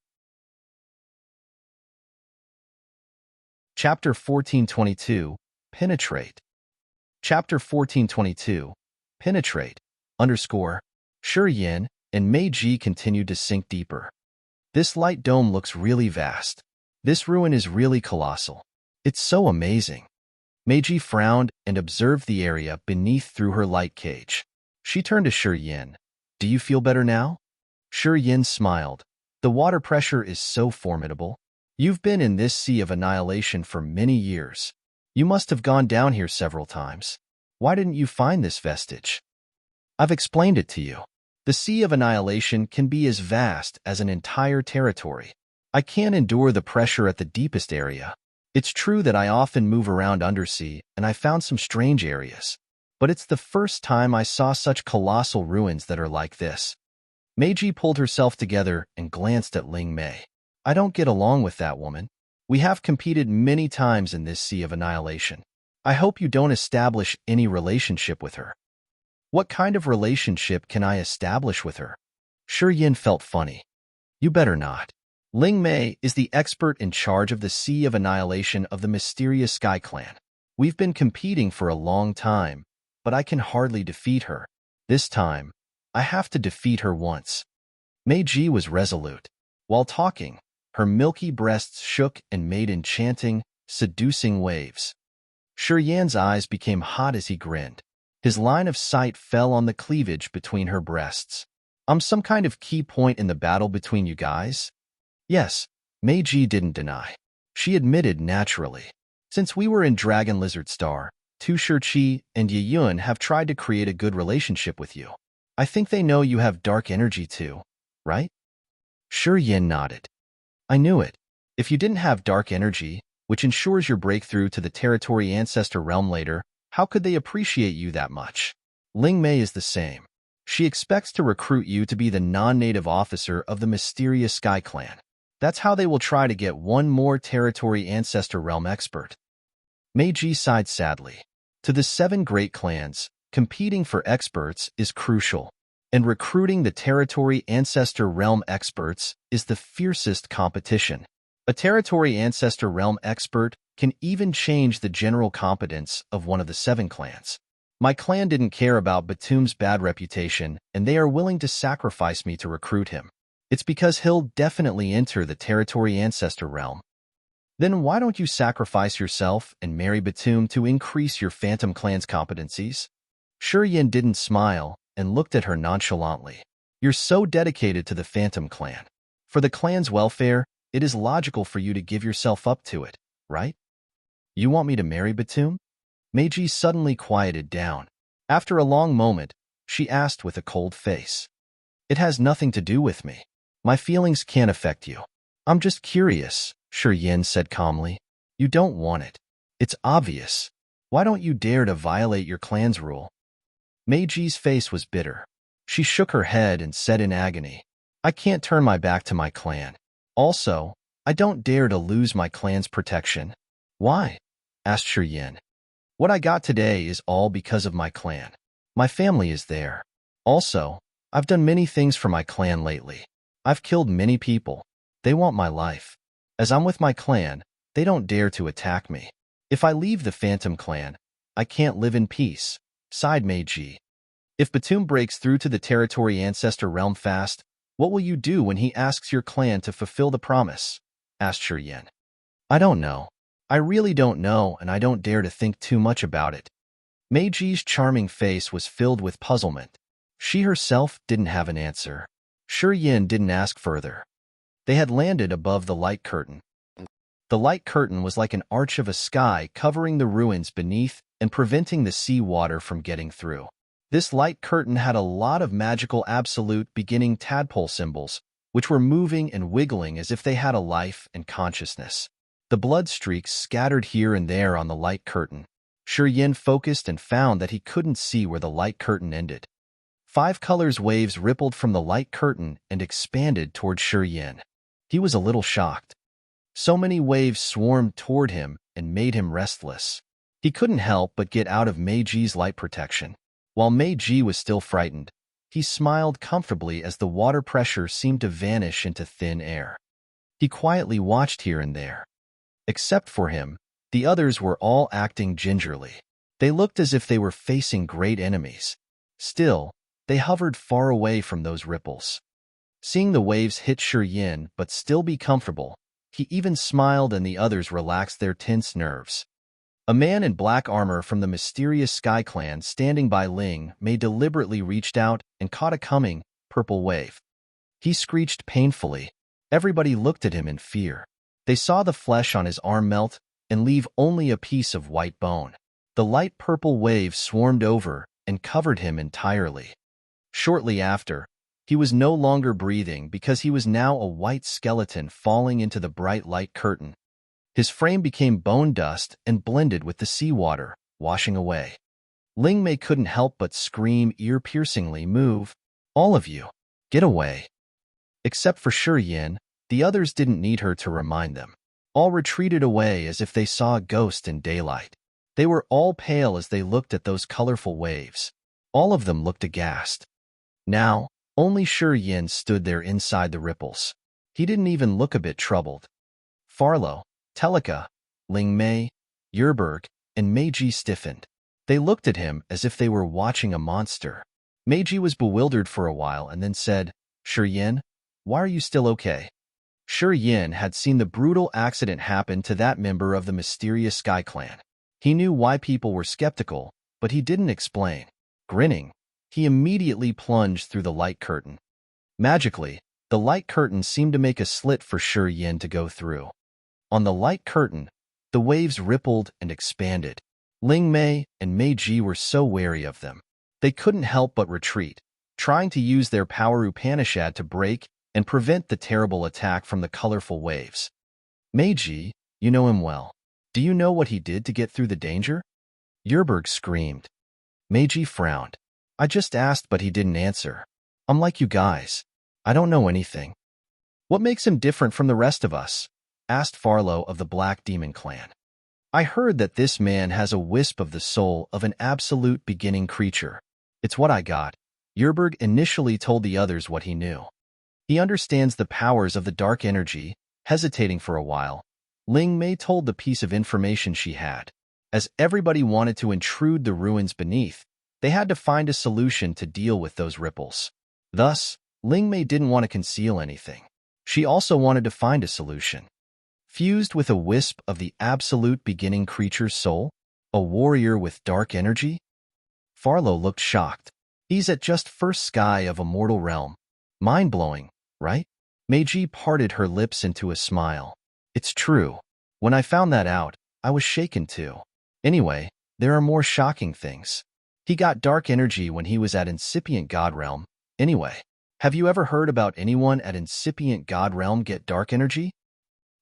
Chapter 1422, Penetrate. Chapter 1422, Penetrate, Yin and Meiji continued to sink deeper. This light dome looks really vast. This ruin is really colossal. It's so amazing. Meiji frowned and observed the area beneath through her light cage. She turned to Yin. Do you feel better now? Yin smiled. The water pressure is so formidable. You've been in this sea of annihilation for many years. You must have gone down here several times. Why didn't you find this vestige? I've explained it to you. The Sea of Annihilation can be as vast as an entire territory. I can't endure the pressure at the deepest area. It's true that I often move around undersea, and I found some strange areas. But it's the first time I saw such colossal ruins that are like this. Meiji pulled herself together and glanced at Ling Mei. I don't get along with that woman. We have competed many times in this Sea of Annihilation. I hope you don't establish any relationship with her. What kind of relationship can I establish with her? Yin felt funny. You better not. Ling Mei is the expert in charge of the Sea of Annihilation of the mysterious Sky Clan. We've been competing for a long time, but I can hardly defeat her. This time, I have to defeat her once. Meiji was resolute. While talking, her milky breasts shook and made enchanting, seducing waves. Yin's eyes became hot as he grinned. His line of sight fell on the cleavage between her breasts. I'm some kind of key point in the battle between you guys? Yes, Meiji didn't deny. She admitted naturally. Since we were in Dragon Lizard Star, Tu Shiqi and Ye Yun have tried to create a good relationship with you. I think they know you have dark energy too, right? Yin nodded. I knew it. If you didn't have dark energy, which ensures your breakthrough to the Territory Ancestor realm later, how could they appreciate you that much? Ling Mei is the same. She expects to recruit you to be the non-native officer of the mysterious Sky Clan. That's how they will try to get one more Territory Ancestor realm expert. Meiji sighed sadly. To the 7 great clans, competing for experts is crucial, and recruiting the Territory Ancestor realm experts is the fiercest competition. A Territory Ancestor realm expert can even change the general competence of one of the 7 clans. My clan didn't care about Batum's bad reputation, and they are willing to sacrifice me to recruit him. It's because he'll definitely enter the Territory Ancestor realm. Then why don't you sacrifice yourself and marry Batum to increase your Phantom clan's competencies? Yin didn't smile and looked at her nonchalantly. You're so dedicated to the Phantom clan. For the clan's welfare, it is logical for you to give yourself up to it, right? You want me to marry Batum? Meiji suddenly quieted down. After a long moment, she asked with a cold face. It has nothing to do with me. My feelings can't affect you. I'm just curious, Yin said calmly. You don't want it. It's obvious. Why don't you dare to violate your clan's rule? Meiji's face was bitter. She shook her head and said in agony, I can't turn my back to my clan. Also, I don't dare to lose my clan's protection. Why? Asked Yin. What I got today is all because of my clan. My family is there. Also, I've done many things for my clan lately. I've killed many people. They want my life. As I'm with my clan, they don't dare to attack me. If I leave the Phantom clan, I can't live in peace, sighed Meiji. If Batum breaks through to the Territory Ancestor realm fast, what will you do when he asks your clan to fulfill the promise? Asked Yin. I don't know. I really don't know, and I don't dare to think too much about it. Meiji's charming face was filled with puzzlement. She herself didn't have an answer. Yin didn't ask further. They had landed above the light curtain. The light curtain was like an arch of a sky covering the ruins beneath and preventing the sea water from getting through. This light curtain had a lot of magical absolute beginning tadpole symbols, which were moving and wiggling as if they had a life and consciousness. The blood streaks scattered here and there on the light curtain. Yin focused and found that he couldn't see where the light curtain ended. 5 colors waves rippled from the light curtain and expanded toward Yin. He was a little shocked. So many waves swarmed toward him and made him restless. He couldn't help but get out of Meiji's light protection. While Meiji was still frightened, he smiled comfortably as the water pressure seemed to vanish into thin air. He quietly watched here and there. Except for him, the others were all acting gingerly. They looked as if they were facing great enemies. Still, they hovered far away from those ripples. Seeing the waves hit Yin but still be comfortable, he even smiled and the others relaxed their tense nerves. A man in black armor from the mysterious Sky Clan standing by Ling Mei deliberately reached out and caught a coming, purple wave. He screeched painfully. Everybody looked at him in fear. They saw the flesh on his arm melt and leave only a piece of white bone. The light purple wave swarmed over and covered him entirely. Shortly after, he was no longer breathing because he was now a white skeleton falling into the bright light curtain. His frame became bone dust and blended with the seawater, washing away. Ling Mei couldn't help but scream ear-piercingly, "Move! All of you! Get away!" Except for Yin, the others didn't need her to remind them. All retreated away as if they saw a ghost in daylight. They were all pale as they looked at those colorful waves. All of them looked aghast. Now, only Yin stood there inside the ripples. He didn't even look a bit troubled. Farlow, Telika, Ling Mei, Yerberg, and Meiji stiffened. They looked at him as if they were watching a monster. Meiji was bewildered for a while and then said, "Yin, why are you still okay?" Yin had seen the brutal accident happen to that member of the mysterious Sky Clan. He knew why people were skeptical, but he didn't explain. Grinning, he immediately plunged through the light curtain. Magically, the light curtain seemed to make a slit for Yin to go through. On the light curtain, the waves rippled and expanded. Ling Mei and Meiji were so wary of them. They couldn't help but retreat, trying to use their power Upanishad to break and prevent the terrible attack from the colorful waves. "Meiji, you know him well. Do you know what he did to get through the danger?" Yerberg screamed. Meiji frowned. "I just asked, but he didn't answer. I'm like you guys. I don't know anything." "What makes him different from the rest of us?" asked Farlow of the Black Demon Clan. "I heard that this man has a wisp of the soul of an absolute beginning creature. It's what I got." Yerberg initially told the others what he knew. He understands the powers of the dark energy. Hesitating for a while, Ling Mei told the piece of information she had. As everybody wanted to intrude the ruins beneath, they had to find a solution to deal with those ripples. Thus, Ling Mei didn't want to conceal anything. She also wanted to find a solution. Fused with a wisp of the absolute beginning creature's soul? A warrior with dark energy? Farlow looked shocked. He's at just first sky of a mortal realm. Mind-blowing, right? Meiji parted her lips into a smile. "It's true. When I found that out, I was shaken too. Anyway, there are more shocking things. He got dark energy when he was at Incipient God Realm. Anyway, have you ever heard about anyone at Incipient God Realm get dark energy?"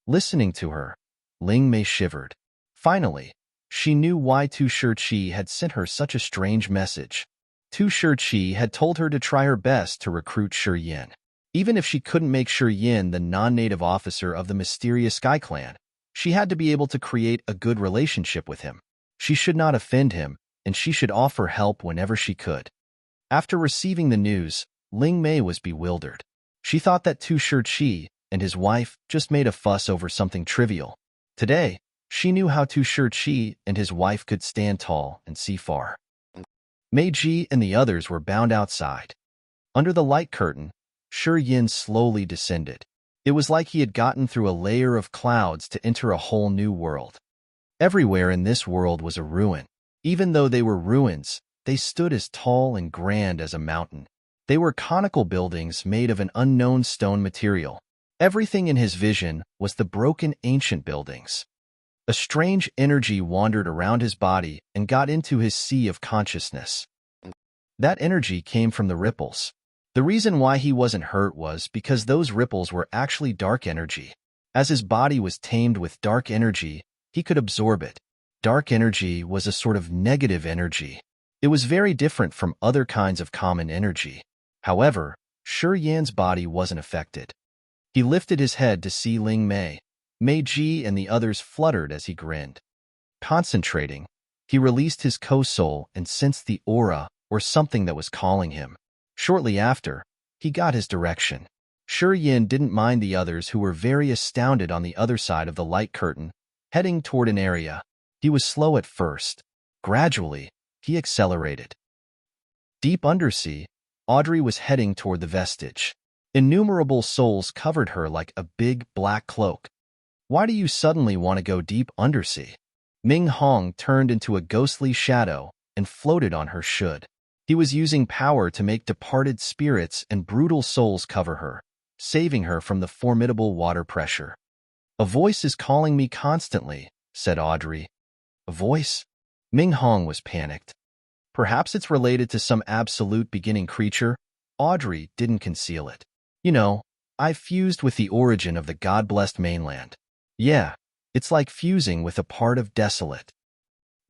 Listening to her, Ling Mei shivered. Finally, she knew why Tu Shi had sent her such a strange message. Tu Shi had told her to try her best to recruit Yin. Even if she couldn't make Yin the non-native officer of the mysterious Sky Clan, she had to be able to create a good relationship with him. She should not offend him, and she should offer help whenever she could. After receiving the news, Ling Mei was bewildered. She thought that Tu Shi and his wife just made a fuss over something trivial. Today, she knew how Tu Shi and his wife could stand tall and see far. Meiji and the others were bound outside. Under the light curtain, Yin slowly descended. It was like he had gotten through a layer of clouds to enter a whole new world. Everywhere in this world was a ruin. Even though they were ruins, they stood as tall and grand as a mountain. They were conical buildings made of an unknown stone material. Everything in his vision was the broken ancient buildings. A strange energy wandered around his body and got into his sea of consciousness. That energy came from the ripples. The reason why he wasn't hurt was because those ripples were actually dark energy. As his body was tamed with dark energy, he could absorb it. Dark energy was a sort of negative energy. It was very different from other kinds of common energy. However, Shi Yan's body wasn't affected. He lifted his head to see Ling Mei. Mei Ji and the others fluttered as he grinned. Concentrating, he released his co-soul and sensed the aura or something that was calling him. Shortly after, he got his direction. Shi Yan didn't mind the others who were very astounded on the other side of the light curtain, heading toward an area. He was slow at first. Gradually, he accelerated. Deep undersea, Audrey was heading toward the vestige. Innumerable souls covered her like a big black cloak. Why do you suddenly want to go deep undersea? Ming Hong turned into a ghostly shadow and floated on her should. He was using power to make departed spirits and brutal souls cover her, saving her from the formidable water pressure. "A voice is calling me constantly," said Audrey. "A voice?" Ming Hong was panicked. Perhaps it's related to some absolute beginning creature. Audrey didn't conceal it. "You know, I've fused with the origin of the God-blessed mainland. Yeah, it's like fusing with a part of desolate."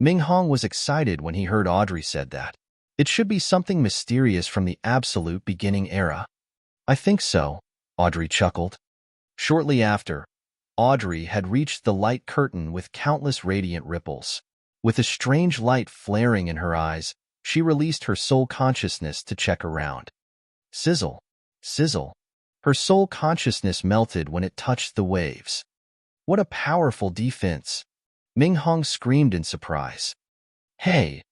Ming Hong was excited when he heard Audrey said that. It should be something mysterious from the absolute beginning era. "I think so," Audrey chuckled. Shortly after, Audrey had reached the light curtain with countless radiant ripples. With a strange light flaring in her eyes, she released her soul consciousness to check around. Sizzle, sizzle. Her soul consciousness melted when it touched the waves. What a powerful defense! Ming Hong screamed in surprise. "Hey!"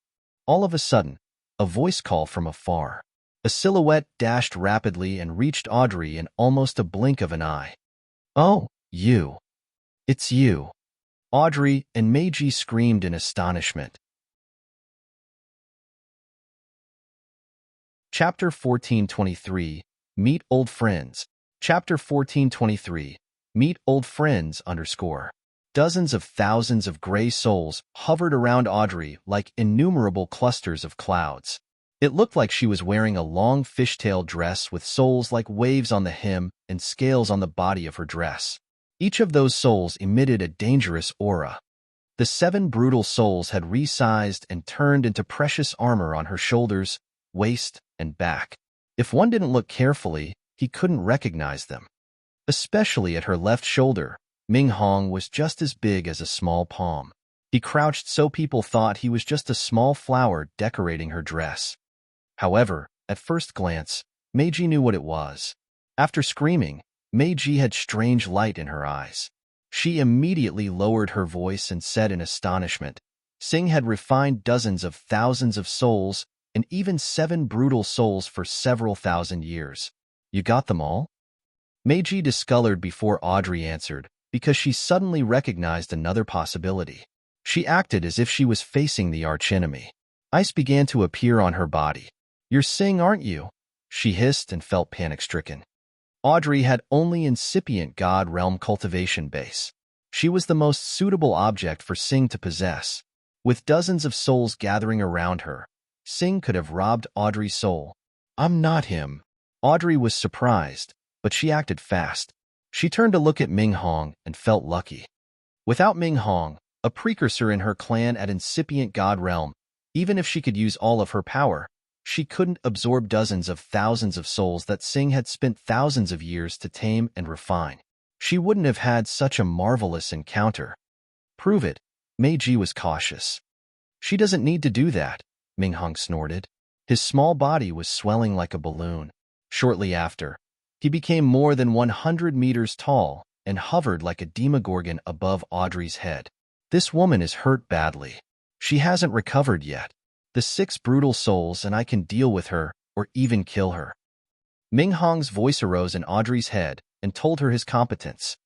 All of a sudden, a voice call from afar. A silhouette dashed rapidly and reached Audrey in almost a blink of an eye. "Oh, you. It's you." Audrey and Meiji screamed in astonishment. Chapter 1423, Meet Old Friends. Chapter 1423, Meet Old Friends _ Dozens of thousands of gray souls hovered around Audrey like innumerable clusters of clouds. It looked like she was wearing a long fishtail dress with souls like waves on the hem and scales on the body of her dress. Each of those souls emitted a dangerous aura. The 7 brutal souls had resized and turned into precious armor on her shoulders, waist, and back. If one didn't look carefully, he couldn't recognize them. Especially at her left shoulder, Ming Hong was just as big as a small palm. He crouched so people thought he was just a small flower decorating her dress. However, at first glance, Meiji knew what it was. After screaming, Meiji had strange light in her eyes. She immediately lowered her voice and said in astonishment, "Sing had refined dozens of thousands of souls and even 7 brutal souls for several thousand years. You got them all?" Meiji discolored before Audrey answered, because she suddenly recognized another possibility. She acted as if she was facing the archenemy. Ice began to appear on her body. "You're Sing, aren't you?" she hissed and felt panic-stricken. Audrey had only incipient God realm cultivation base. She was the most suitable object for Sing to possess. With dozens of souls gathering around her, Sing could have robbed Audrey's soul. "I'm not him." Audrey was surprised, but she acted fast. She turned to look at Ming Hong and felt lucky. Without Ming Hong, a precursor in her clan at incipient God realm, even if she could use all of her power, she couldn't absorb dozens of thousands of souls that Sing had spent thousands of years to tame and refine. She wouldn't have had such a marvelous encounter. "Prove it." Meiji was cautious. "She doesn't need to do that," Ming Hong snorted. His small body was swelling like a balloon. Shortly after, he became more than 100 meters tall and hovered like a demogorgon above Audrey's head. "This woman is hurt badly. She hasn't recovered yet. The 6 brutal souls and I can deal with her or even kill her." Ming Hong's voice arose in Audrey's head and told her his competence.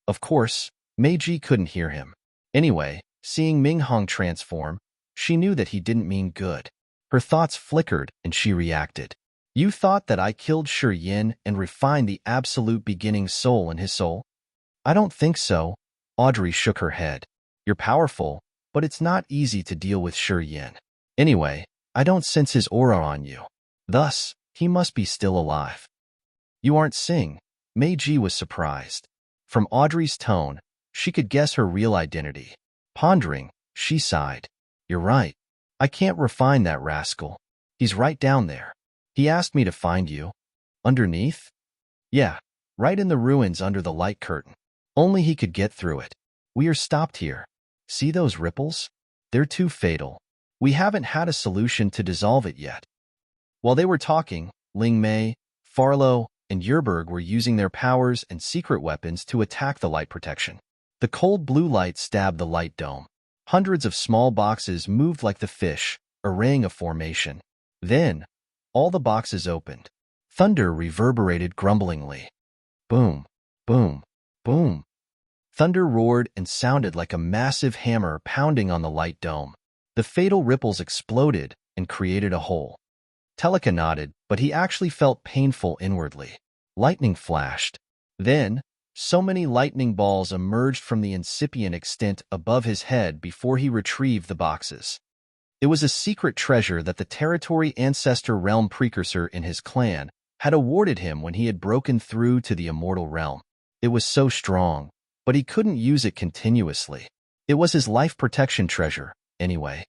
Of course, Meiji couldn't hear him. Anyway, seeing Ming Hong transform, she knew that he didn't mean good. Her thoughts flickered, and she reacted. You thought that I killed Yin and refined the absolute beginning soul in his soul? I don't think so. Audrey shook her head. You're powerful, but it's not easy to deal with Yin. Anyway, I don't sense his aura on you. Thus, he must be still alive. You aren't Sing. Meiji was surprised. From Audrey's tone, she could guess her real identity. Pondering, she sighed. You're right. I can't refine that rascal. He's right down there. He asked me to find you. Underneath? Yeah, right in the ruins under the light curtain. Only he could get through it. We are stopped here. See those ripples? They're too fatal. We haven't had a solution to dissolve it yet. While they were talking, Ling Mei, Farlow, and Yerberg were using their powers and secret weapons to attack the light protection. The cold blue light stabbed the light dome. Hundreds of small boxes moved like the fish, arraying a formation. Then, all the boxes opened. Thunder reverberated grumblingly. Boom, boom, boom. Thunder roared and sounded like a massive hammer pounding on the light dome. The fatal ripples exploded and created a hole. Teleka nodded, but he actually felt painful inwardly. Lightning flashed. Then, so many lightning balls emerged from the incipient extent above his head before he retrieved the boxes. It was a secret treasure that the territory ancestor realm precursor in his clan had awarded him when he had broken through to the immortal realm. It was so strong, but he couldn't use it continuously. It was his life protection treasure, anyway.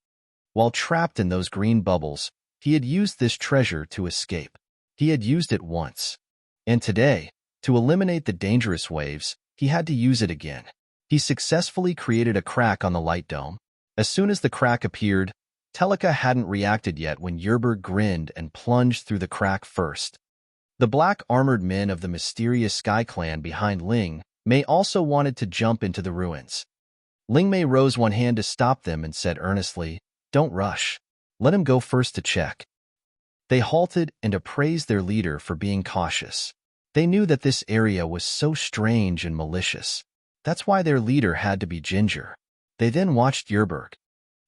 While trapped in those green bubbles, he had used this treasure to escape. He had used it once. And today, to eliminate the dangerous waves, he had to use it again. He successfully created a crack on the light dome. As soon as the crack appeared, Teleka hadn't reacted yet when Yerberg grinned and plunged through the crack first. The black armored men of the mysterious Sky Clan behind Ling Mei also wanted to jump into the ruins. Ling Mei rose one hand to stop them and said earnestly, "Don't rush. Let him go first to check." They halted and appraised their leader for being cautious. They knew that this area was so strange and malicious. That's why their leader had to be Ginger. They then watched Yerberg.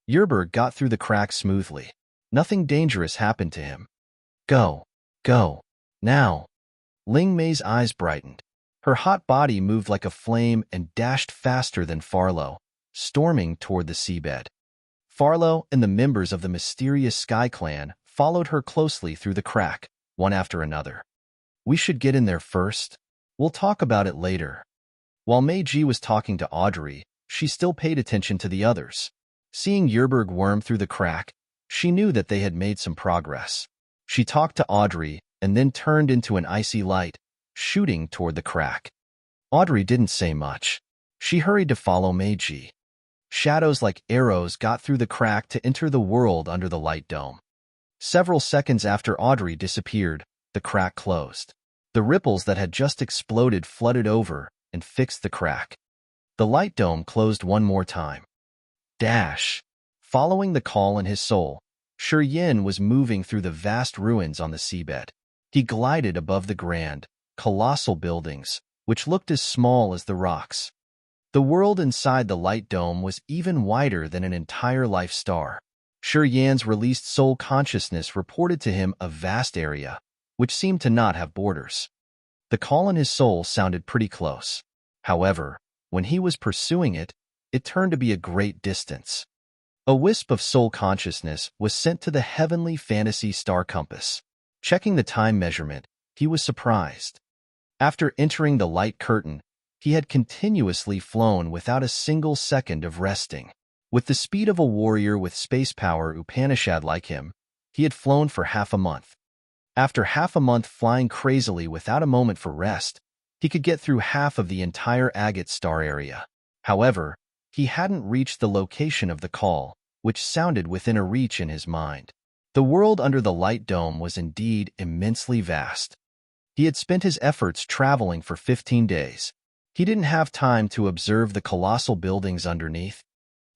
Yerberg got through the crack smoothly. Nothing dangerous happened to him. Go. Go. Now. Ling Mei's eyes brightened. Her hot body moved like a flame and dashed faster than Farlow, storming toward the seabed. Farlow and the members of the mysterious Sky Clan followed her closely through the crack, one after another. We should get in there first. We'll talk about it later. While Meiji was talking to Audrey, she still paid attention to the others. Seeing Yerberg worm through the crack, she knew that they had made some progress. She talked to Audrey and then turned into an icy light, shooting toward the crack. Audrey didn't say much. She hurried to follow Meiji. Shadows like arrows got through the crack to enter the world under the light dome. Several seconds after Audrey disappeared, the crack closed. The ripples that had just exploded flooded over and fixed the crack. The light dome closed one more time. Dash. Following the call in his soul, Yin was moving through the vast ruins on the seabed. He glided above the grand, colossal buildings, which looked as small as the rocks. The world inside the light dome was even wider than an entire life star. Yan's released soul consciousness reported to him a vast area, which seemed to not have borders. The call in his soul sounded pretty close. However, when he was pursuing it, it turned to be a great distance. A wisp of soul consciousness was sent to the heavenly fantasy star compass. Checking the time measurement, he was surprised. After entering the light curtain, he had continuously flown without a single second of resting. With the speed of a warrior with space power Upanishad like him, he had flown for half a month. After half a month flying crazily without a moment for rest, he could get through half of the entire agate star area. However, he hadn't reached the location of the call, which sounded within a reach in his mind. The world under the light dome was indeed immensely vast. He had spent his efforts traveling for 15 days. He didn't have time to observe the colossal buildings underneath.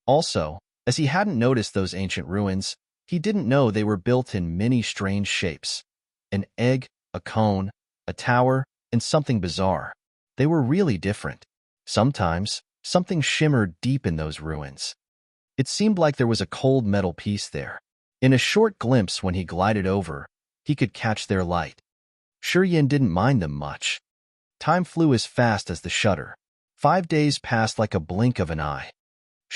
Also, as he hadn't noticed those ancient ruins, he didn't know they were built in many strange shapes. An egg, a cone, a tower, and something bizarre. They were really different. Sometimes, something shimmered deep in those ruins. It seemed like there was a cold metal piece there. In a short glimpse when he glided over, he could catch their light. Yin didn't mind them much. Time flew as fast as the shutter. 5 days passed like a blink of an eye.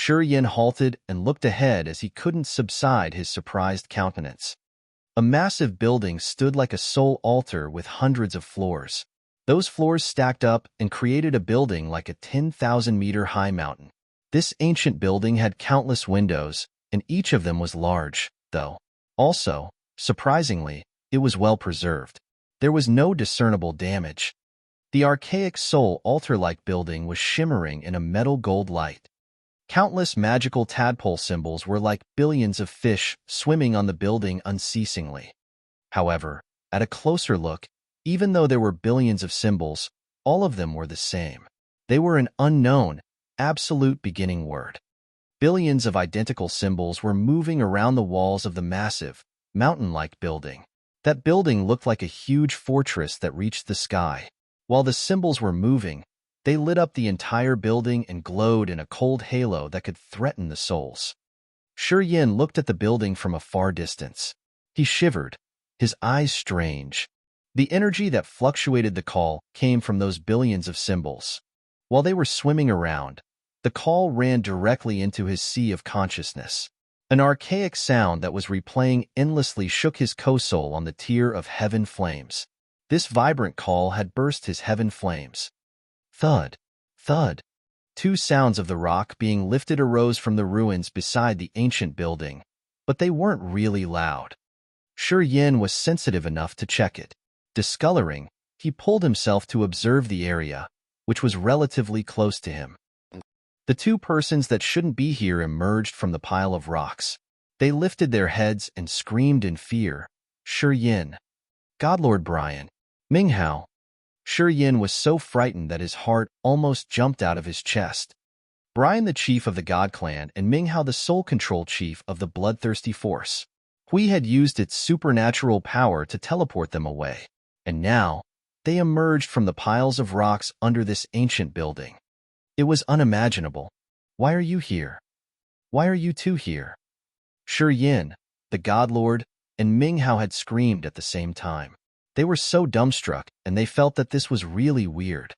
Yin halted and looked ahead as he couldn't subside his surprised countenance. A massive building stood like a soul altar with hundreds of floors. Those floors stacked up and created a building like a 10,000-meter-high mountain. This ancient building had countless windows, and each of them was large, though. Also, surprisingly, it was well preserved. There was no discernible damage. The archaic soul altar-like building was shimmering in a metal gold light. Countless magical tadpole symbols were like billions of fish swimming on the building unceasingly. However, at a closer look, even though there were billions of symbols, all of them were the same. They were an unknown, absolute beginning word. Billions of identical symbols were moving around the walls of the massive, mountain-like building. That building looked like a huge fortress that reached the sky. While the symbols were moving, they lit up the entire building and glowed in a cold halo that could threaten the souls. Yin looked at the building from a far distance. He shivered, his eyes strange. The energy that fluctuated the call came from those billions of symbols. While they were swimming around, the call ran directly into his sea of consciousness. An archaic sound that was replaying endlessly shook his co-soul on the tier of heaven flames. This vibrant call had burst his heaven flames. Thud, thud. 2 sounds of the rock being lifted arose from the ruins beside the ancient building, but they weren't really loud. Yin was sensitive enough to check it. Discoloring, he pulled himself to observe the area, which was relatively close to him. The 2 persons that shouldn't be here emerged from the pile of rocks. They lifted their heads and screamed in fear. Yin. Godlord Brian. Minghao. Yin was so frightened that his heart almost jumped out of his chest. Brian, the chief of the God Clan, and Minghao, the soul control chief of the bloodthirsty force. Hui had used its supernatural power to teleport them away, and now they emerged from the piles of rocks under this ancient building. It was unimaginable. Why are you here? Why are you 2 here? Yin, the God Lord, and Minghao had screamed at the same time. They were so dumbstruck, and they felt that this was really weird.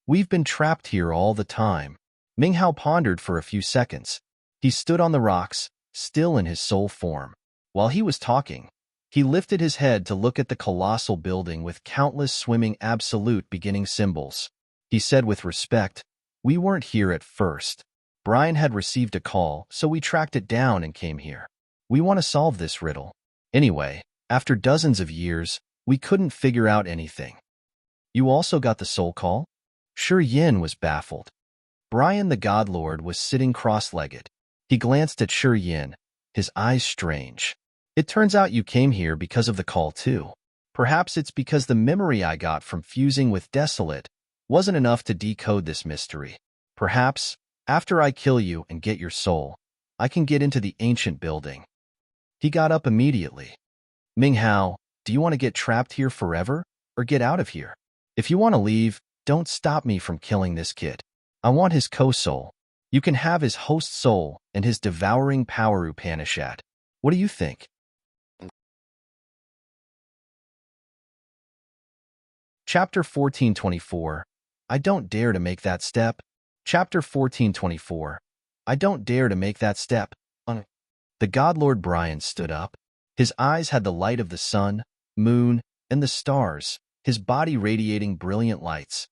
We've been trapped here all the time. Minghao pondered for a few seconds. He stood on the rocks, still in his soul form. While he was talking, he lifted his head to look at the colossal building with countless swimming absolute beginning symbols. He said with respect, "We weren't here at first. Brian had received a call, so we tracked it down and came here. We want to solve this riddle. Anyway, after dozens of years, we couldn't figure out anything." "You also got the soul call?" Yin was baffled. Brian the God Lord was sitting cross-legged. He glanced at Yin, his eyes strange. "It turns out you came here because of the call too. Perhaps it's because the memory I got from fusing with Desolate wasn't enough to decode this mystery. Perhaps, after I kill you and get your soul, I can get into the ancient building." He got up immediately. "Minghao, do you want to get trapped here forever, or get out of here? If you want to leave, don't stop me from killing this kid. I want his co-soul. You can have his host soul and his devouring power Upanishad. What do you think?" Chapter 1424. I don't dare to make that step. Chapter 1424. I don't dare to make that step. The God Lord Brian stood up. His eyes had the light of the sun, moon, and the stars, his body radiating brilliant lights.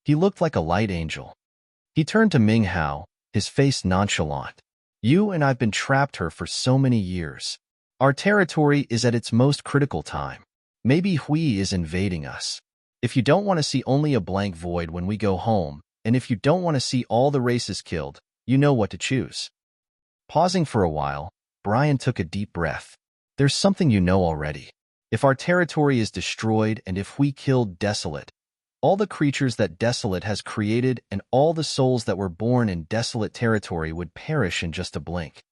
He looked like a light angel. He turned to Minghao, his face nonchalant. "You and I've been trapped here for so many years. Our territory is at its most critical time. Maybe Hui is invading us. If you don't want to see only a blank void when we go home, and if you don't want to see all the races killed, you know what to choose." Pausing for a while, Brian took a deep breath. "There's something you know already. If our territory is destroyed and if we killed Desolate, all the creatures that Desolate has created and all the souls that were born in Desolate territory would perish in just a blink.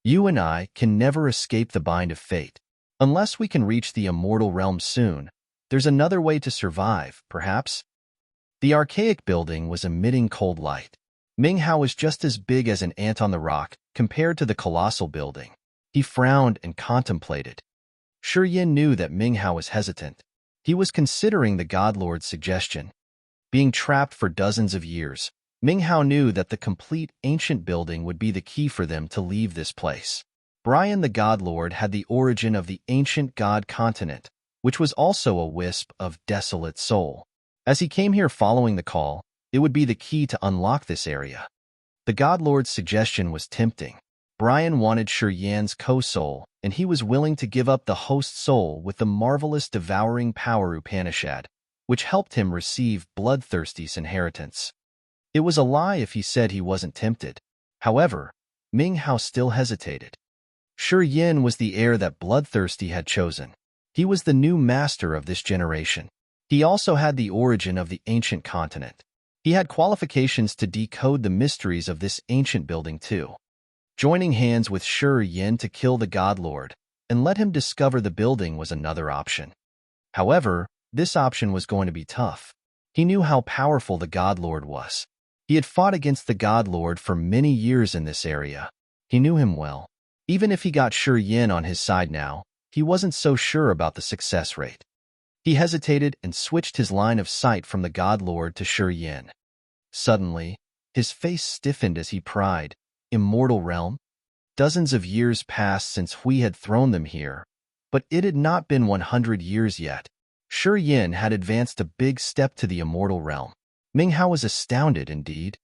You and I can never escape the bind of fate. Unless we can reach the immortal realm soon, there's another way to survive, perhaps." The archaic building was emitting cold light. Minghao was just as big as an ant on the rock compared to the colossal building. He frowned and contemplated. Shi Yin knew that Ming Hao was hesitant. He was considering the God Lord's suggestion. Being trapped for dozens of years, Ming Hao knew that the complete ancient building would be the key for them to leave this place. Brian the God Lord had the origin of the ancient God continent, which was also a wisp of desolate soul. As he came here following the call, it would be the key to unlock this area. The God Lord's suggestion was tempting. Brian wanted Shi Yan's co-soul, and he was willing to give up the host soul with the marvelous devouring power Upanishad, which helped him receive Bloodthirsty's inheritance. It was a lie if he said he wasn't tempted. However, Ming Hao still hesitated. Shi Yin was the heir that Bloodthirsty had chosen. He was the new master of this generation. He also had the origin of the ancient continent. He had qualifications to decode the mysteries of this ancient building too. Joining hands with Shi Yin to kill the God Lord and let him discover the building was another option. However, this option was going to be tough. He knew how powerful the God Lord was. He had fought against the God Lord for many years in this area. He knew him well. Even if he got Shi Yin on his side now, he wasn't so sure about the success rate. He hesitated and switched his line of sight from the God Lord to Shi Yin. Suddenly, his face stiffened as he pried, "Immortal realm?" Dozens of years passed since we had thrown them here, but it had not been 100 years yet. Shi Yin had advanced a big step to the immortal realm. Ming Hao was astounded indeed.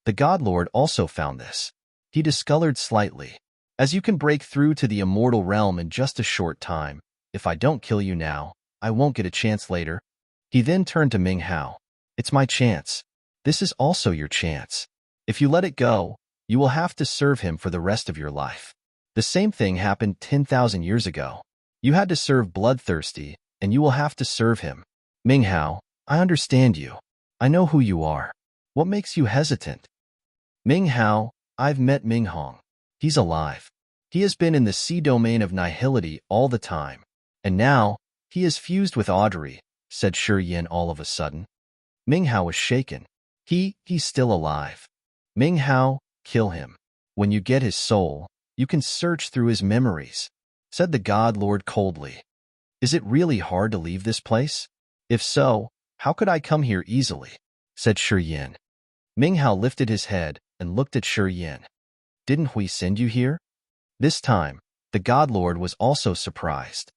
The God Lord also found this. He discolored slightly. "As you can break through to the immortal realm in just a short time, if I don't kill you now, I won't get a chance later." He then turned to Ming Hao. "It's my chance. This is also your chance. If you let it go, you will have to serve him for the rest of your life." The same thing happened 10,000 years ago. You had to serve Bloodthirsty, and you will have to serve him. Ming Hao, I understand you. I know who you are. What makes you hesitant? Ming Hao, I've met Ming Hong. He's alive. He has been in the sea domain of nihility all the time. And now, he is fused with Audrey, said Shi Yin all of a sudden. Ming Hao was shaken. He's still alive. Ming Hao, kill him. When you get his soul, you can search through his memories, said the God Lord coldly. Is it really hard to leave this place? If so, how could I come here easily? Said Shi Yin. Ming Hao lifted his head and looked at Shi Yin. Didn't we send you here? This time, the God Lord was also surprised.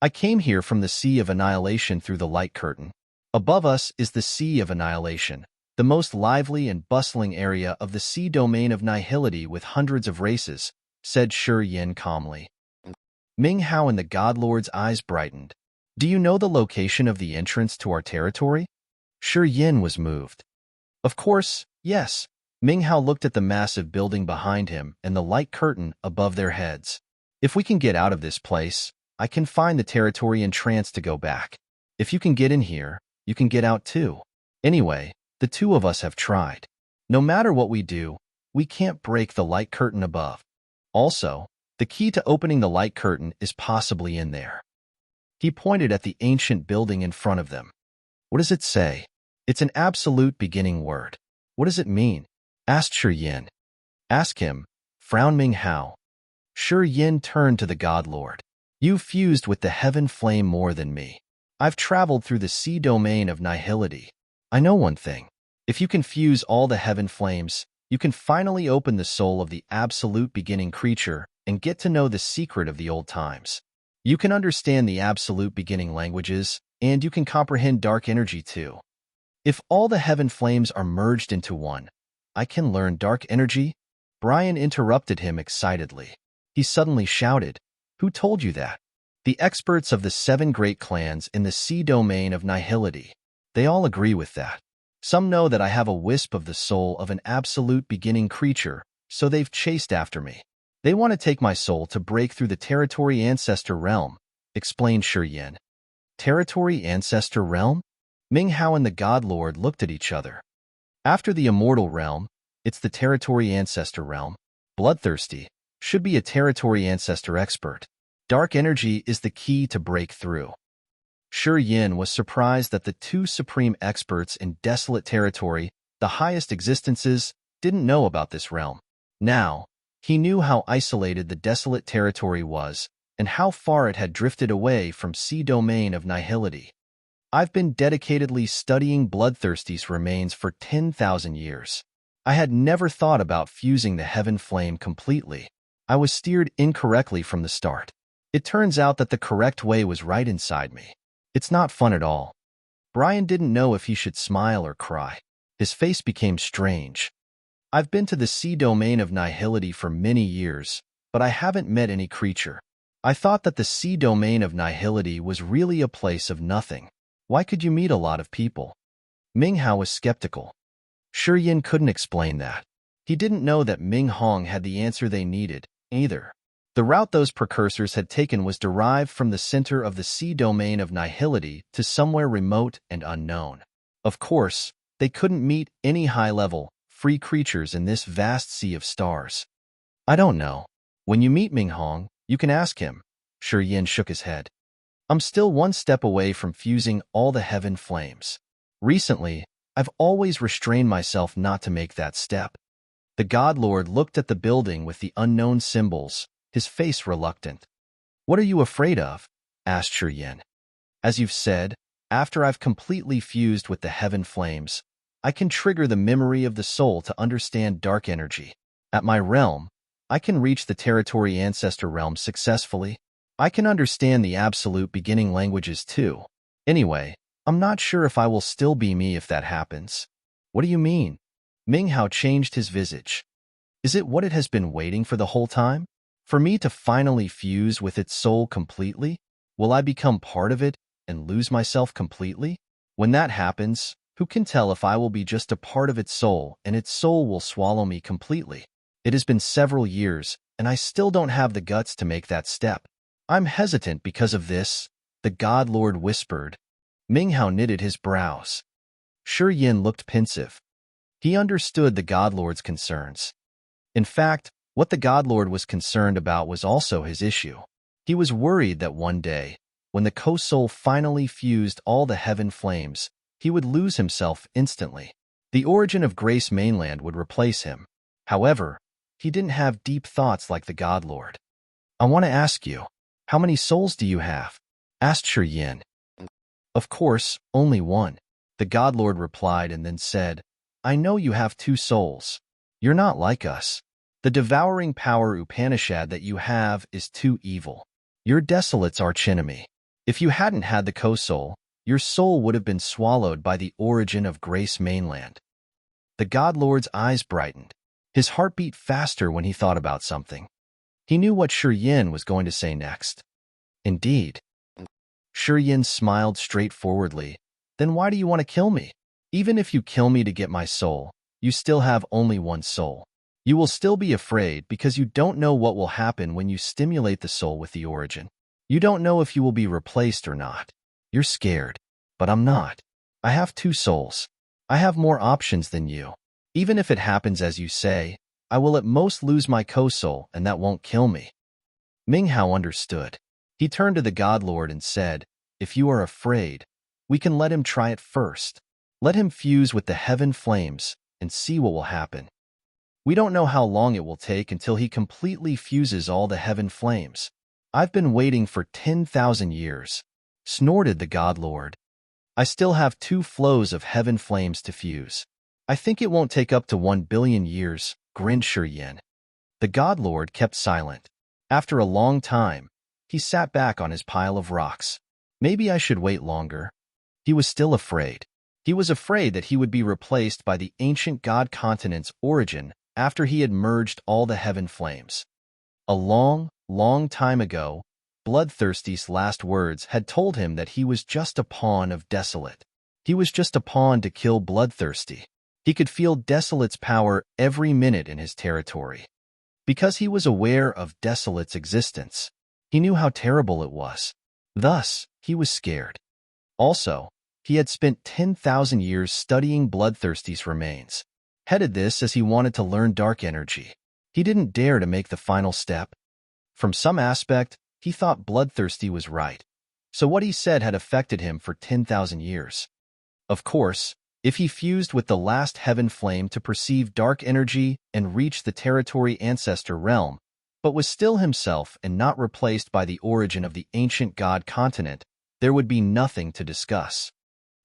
I came here from the Sea of Annihilation through the light curtain. Above us is the Sea of Annihilation, the most lively and bustling area of the sea domain of nihility with hundreds of races, said Shi Yin calmly. Ming Hao and the God Lord's eyes brightened. Do you know the location of the entrance to our territory? Shi Yin was moved. Of course, yes. Ming Hao looked at the massive building behind him and the light curtain above their heads. If we can get out of this place, I can find the territory entrance to go back. If you can get in here, you can get out too. Anyway, the two of us have tried. No matter what we do, we can't break the light curtain above. Also, the key to opening the light curtain is possibly in there. He pointed at the ancient building in front of them. What does it say? It's an absolute beginning word. What does it mean? Asked Shi Yin. Ask him, frowned Ming Hao. Shi Yin turned to the God Lord. You fused with the heaven flame more than me. I've traveled through the sea domain of nihility. I know one thing. If you can fuse all the heaven flames, you can finally open the soul of the absolute beginning creature and get to know the secret of the old times. You can understand the absolute beginning languages, and you can comprehend dark energy too. If all the heaven flames are merged into one, I can learn dark energy? Brian interrupted him excitedly. He suddenly shouted, Who told you that? The experts of the 7 great clans in the sea domain of nihility. They all agree with that. Some know that I have a wisp of the soul of an absolute beginning creature, so they've chased after me. They want to take my soul to break through the territory ancestor realm, explained Shi Yin. Territory ancestor realm? Ming Hao and the God Lord looked at each other. After the immortal realm, it's the territory ancestor realm. Bloodthirsty should be a territory ancestor expert. Dark energy is the key to break through. Shi Yin was surprised that the 2 supreme experts in desolate territory, the highest existences, didn't know about this realm. Now, He knew how isolated the desolate territory was and how far it had drifted away from sea domain of nihility. I've been dedicatedly studying Bloodthirsty's remains for 10,000 years. I had never thought about fusing the heaven flame completely. I was steered incorrectly from the start. It turns out that the correct way was right inside me. It's not fun at all. Brian didn't know if he should smile or cry. His face became strange. I've been to the sea domain of nihility for many years, but I haven't met any creature. I thought that the sea domain of nihility was really a place of nothing. Why could you meet a lot of people? Ming Hao was skeptical. Shi Yin couldn't explain that. He didn't know that Ming Hong had the answer they needed, either. The route those precursors had taken was derived from the center of the sea domain of nihility to somewhere remote and unknown. Of course, they couldn't meet any high-level, free creatures in this vast sea of stars. I don't know. When you meet Ming Hong, you can ask him. Shi Yin shook his head. I'm still one step away from fusing all the heaven flames. Recently, I've always restrained myself not to make that step. The God Lord looked at the building with the unknown symbols, his face reluctant. What are you afraid of? Asked Shi Yin. As you've said, after I've completely fused with the heaven flames, I can trigger the memory of the soul to understand dark energy. At my realm, I can reach the territory ancestor realm successfully. I can understand the absolute beginning languages too. Anyway, I'm not sure if I will still be me if that happens. What do you mean? Ming Hao changed his visage. Is it what it has been waiting for the whole time? For me to finally fuse with its soul completely? Will I become part of it and lose myself completely? When that happens, who can tell if I will be just a part of its soul and its soul will swallow me completely? It has been several years, and I still don't have the guts to make that step. I'm hesitant because of this, the God Lord whispered. Ming Hao knitted his brows. Shi Yin looked pensive. He understood the God Lord's concerns. In fact, what the God Lord was concerned about was also his issue. He was worried that one day, when the co-soul finally fused all the heaven flames, he would lose himself instantly. The origin of Grace Mainland would replace him. However, he didn't have deep thoughts like the God Lord. I want to ask you, how many souls do you have? Asked Shi Yin. Of course, only one. The God Lord replied and then said, I know you have 2 souls. You're not like us. The devouring power Upanishad that you have is too evil. You're Desolate's archenemy. If you hadn't had the co-soul, your soul would have been swallowed by the origin of Grace Mainland. The God Lord's eyes brightened. His heart beat faster when he thought about something. He knew what Shi Yin was going to say next. Indeed. Shi Yin smiled straightforwardly. Then why do you want to kill me? Even if you kill me to get my soul, you still have only one soul. You will still be afraid because you don't know what will happen when you stimulate the soul with the origin. You don't know if you will be replaced or not. You're scared. But I'm not. I have 2 souls. I have more options than you. Even if it happens as you say, I will at most lose my co-soul and that won't kill me. Ming Hao understood. He turned to the God Lord and said, If you are afraid, we can let him try it first. Let him fuse with the heaven flames and see what will happen. We don't know how long it will take until he completely fuses all the heaven flames. I've been waiting for 10,000 years, snorted the God Lord. I still have 2 flows of heaven flames to fuse. I think it won't take up to 1 billion years, grinned Shi Yin. The God Lord kept silent. After a long time, he sat back on his pile of rocks. Maybe I should wait longer. He was still afraid. He was afraid that he would be replaced by the ancient god continent's origin after he had merged all the heaven flames. A long, long time ago, Bloodthirsty's last words had told him that he was just a pawn of Desolate. He was just a pawn to kill Bloodthirsty. He could feel Desolate's power every minute in his territory. Because he was aware of Desolate's existence, he knew how terrible it was. Thus, he was scared. Also, he had spent 10,000 years studying Bloodthirsty's remains. Headed this as he wanted to learn dark energy. He didn't dare to make the final step. From some aspect, he thought Bloodthirsty was right. So what he said had affected him for 10,000 years. Of course, If he fused with the last heaven flame to perceive dark energy and reach the territory ancestor realm, but was still himself and not replaced by the origin of the ancient god continent, there would be nothing to discuss.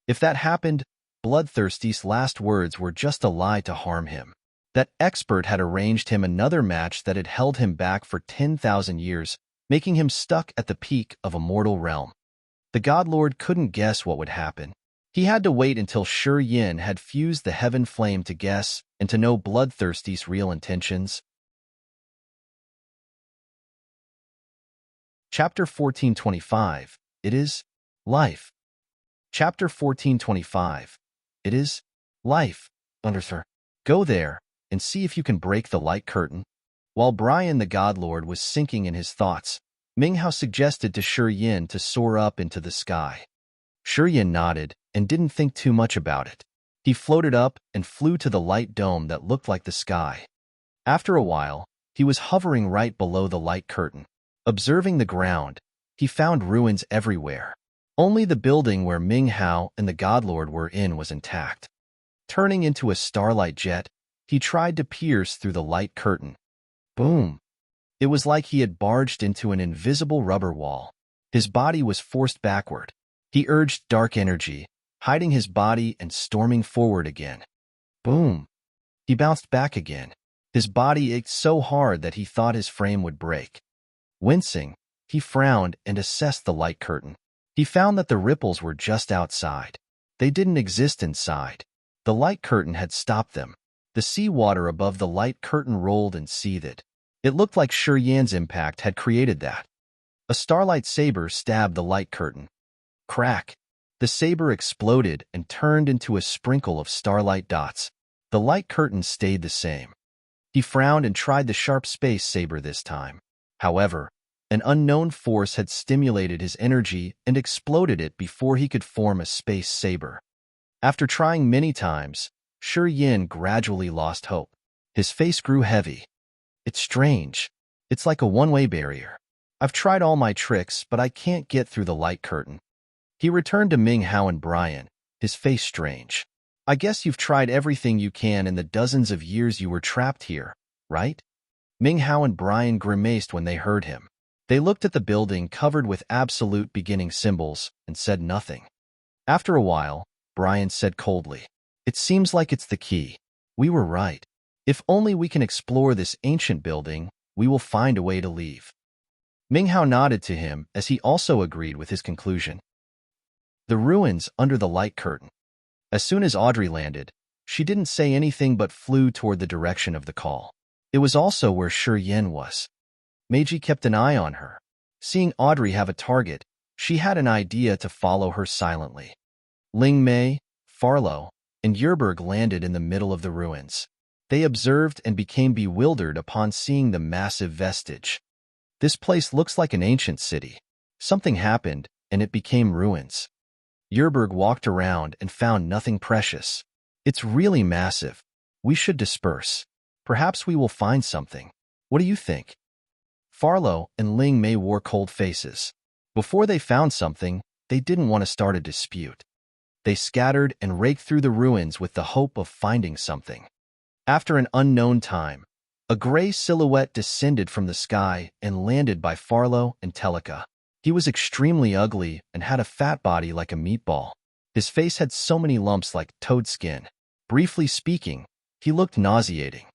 If that happened, Bloodthirsty's last words were just a lie to harm him. That expert had arranged him another match that had held him back for 10,000 years, making him stuck at the peak of a mortal realm. The godlord couldn't guess what would happen. He had to wait until Shi Yin had fused the heaven flame to guess and to know Bloodthirsty's real intentions. Chapter 1425. It is life. Chapter 1425. It is life. Underther. Go there and see if you can break the light curtain. While Brian the godlord was sinking in his thoughts, Minghao suggested to Shi Yin to soar up into the sky. Shi Yin nodded and didn't think too much about it. He floated up and flew to the light dome that looked like the sky. After a while, he was hovering right below the light curtain. Observing the ground, he found ruins everywhere. Only the building where Minghao and the godlord were in was intact. Turning into a starlight jet, he tried to pierce through the light curtain. Boom! It was like he had barged into an invisible rubber wall. His body was forced backward. He urged dark energy, hiding his body and storming forward again. Boom! He bounced back again. His body ached so hard that he thought his frame would break. Wincing, he frowned and assessed the light curtain. He found that the ripples were just outside. They didn't exist inside. The light curtain had stopped them. The seawater above the light curtain rolled and seethed. It looked like Shi Yan's impact had created that. A starlight saber stabbed the light curtain. Crack! The saber exploded and turned into a sprinkle of starlight dots. The light curtain stayed the same. He frowned and tried the sharp space saber this time. However, an unknown force had stimulated his energy and exploded it before he could form a space saber. After trying many times, Shi Yin gradually lost hope. His face grew heavy. It's strange. It's like a one-way barrier. I've tried all my tricks, but I can't get through the light curtain. He returned to Minghao and Brian, his face strange. I guess you've tried everything you can in the dozens of years you were trapped here, right? Minghao and Brian grimaced when they heard him. They looked at the building covered with absolute beginning symbols and said nothing. After a while, Brian said coldly, "It seems like it's the key. We were right. If only we can explore this ancient building, we will find a way to leave." Minghao nodded to him as he also agreed with his conclusion. The ruins under the light curtain. As soon as Audrey landed, she didn't say anything but flew toward the direction of the call. It was also where Shi Yin was. Meiji kept an eye on her. Seeing Audrey have a target, she had an idea to follow her silently. Ling Mei, Farlow, and Yerberg landed in the middle of the ruins. They observed and became bewildered upon seeing the massive vestige. This place looks like an ancient city. Something happened, and it became ruins. Yerberg walked around and found nothing precious. It's really massive. We should disperse. Perhaps we will find something. What do you think? Farlow and Ling Mei wore cold faces. Before they found something, they didn't want to start a dispute. They scattered and raked through the ruins with the hope of finding something. After an unknown time, a gray silhouette descended from the sky and landed by Farlow and Teleka. He was extremely ugly and had a fat body like a meatball. His face had so many lumps like toad skin. Briefly speaking, he looked nauseating.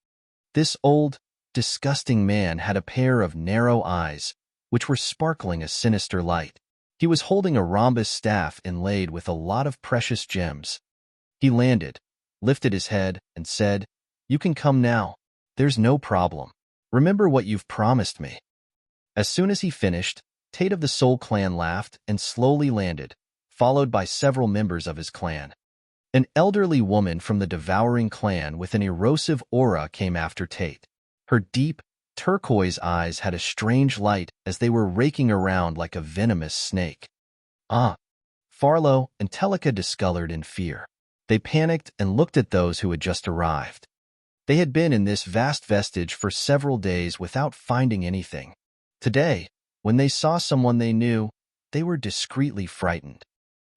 This old, disgusting man had a pair of narrow eyes, which were sparkling a sinister light. He was holding a rhombus staff inlaid with a lot of precious gems. He landed, lifted his head, and said, "You can come now. There's no problem. Remember what you've promised me." As soon as he finished, Tate of the Soul Clan laughed and slowly landed, followed by several members of his clan. An elderly woman from the Devouring Clan with an erosive aura came after Tate. Her deep, turquoise eyes had a strange light as they were raking around like a venomous snake. Farlow and Teleka discolored in fear. They panicked and looked at those who had just arrived. They had been in this vast vestige for several days without finding anything. Today, when they saw someone they knew, they were discreetly frightened.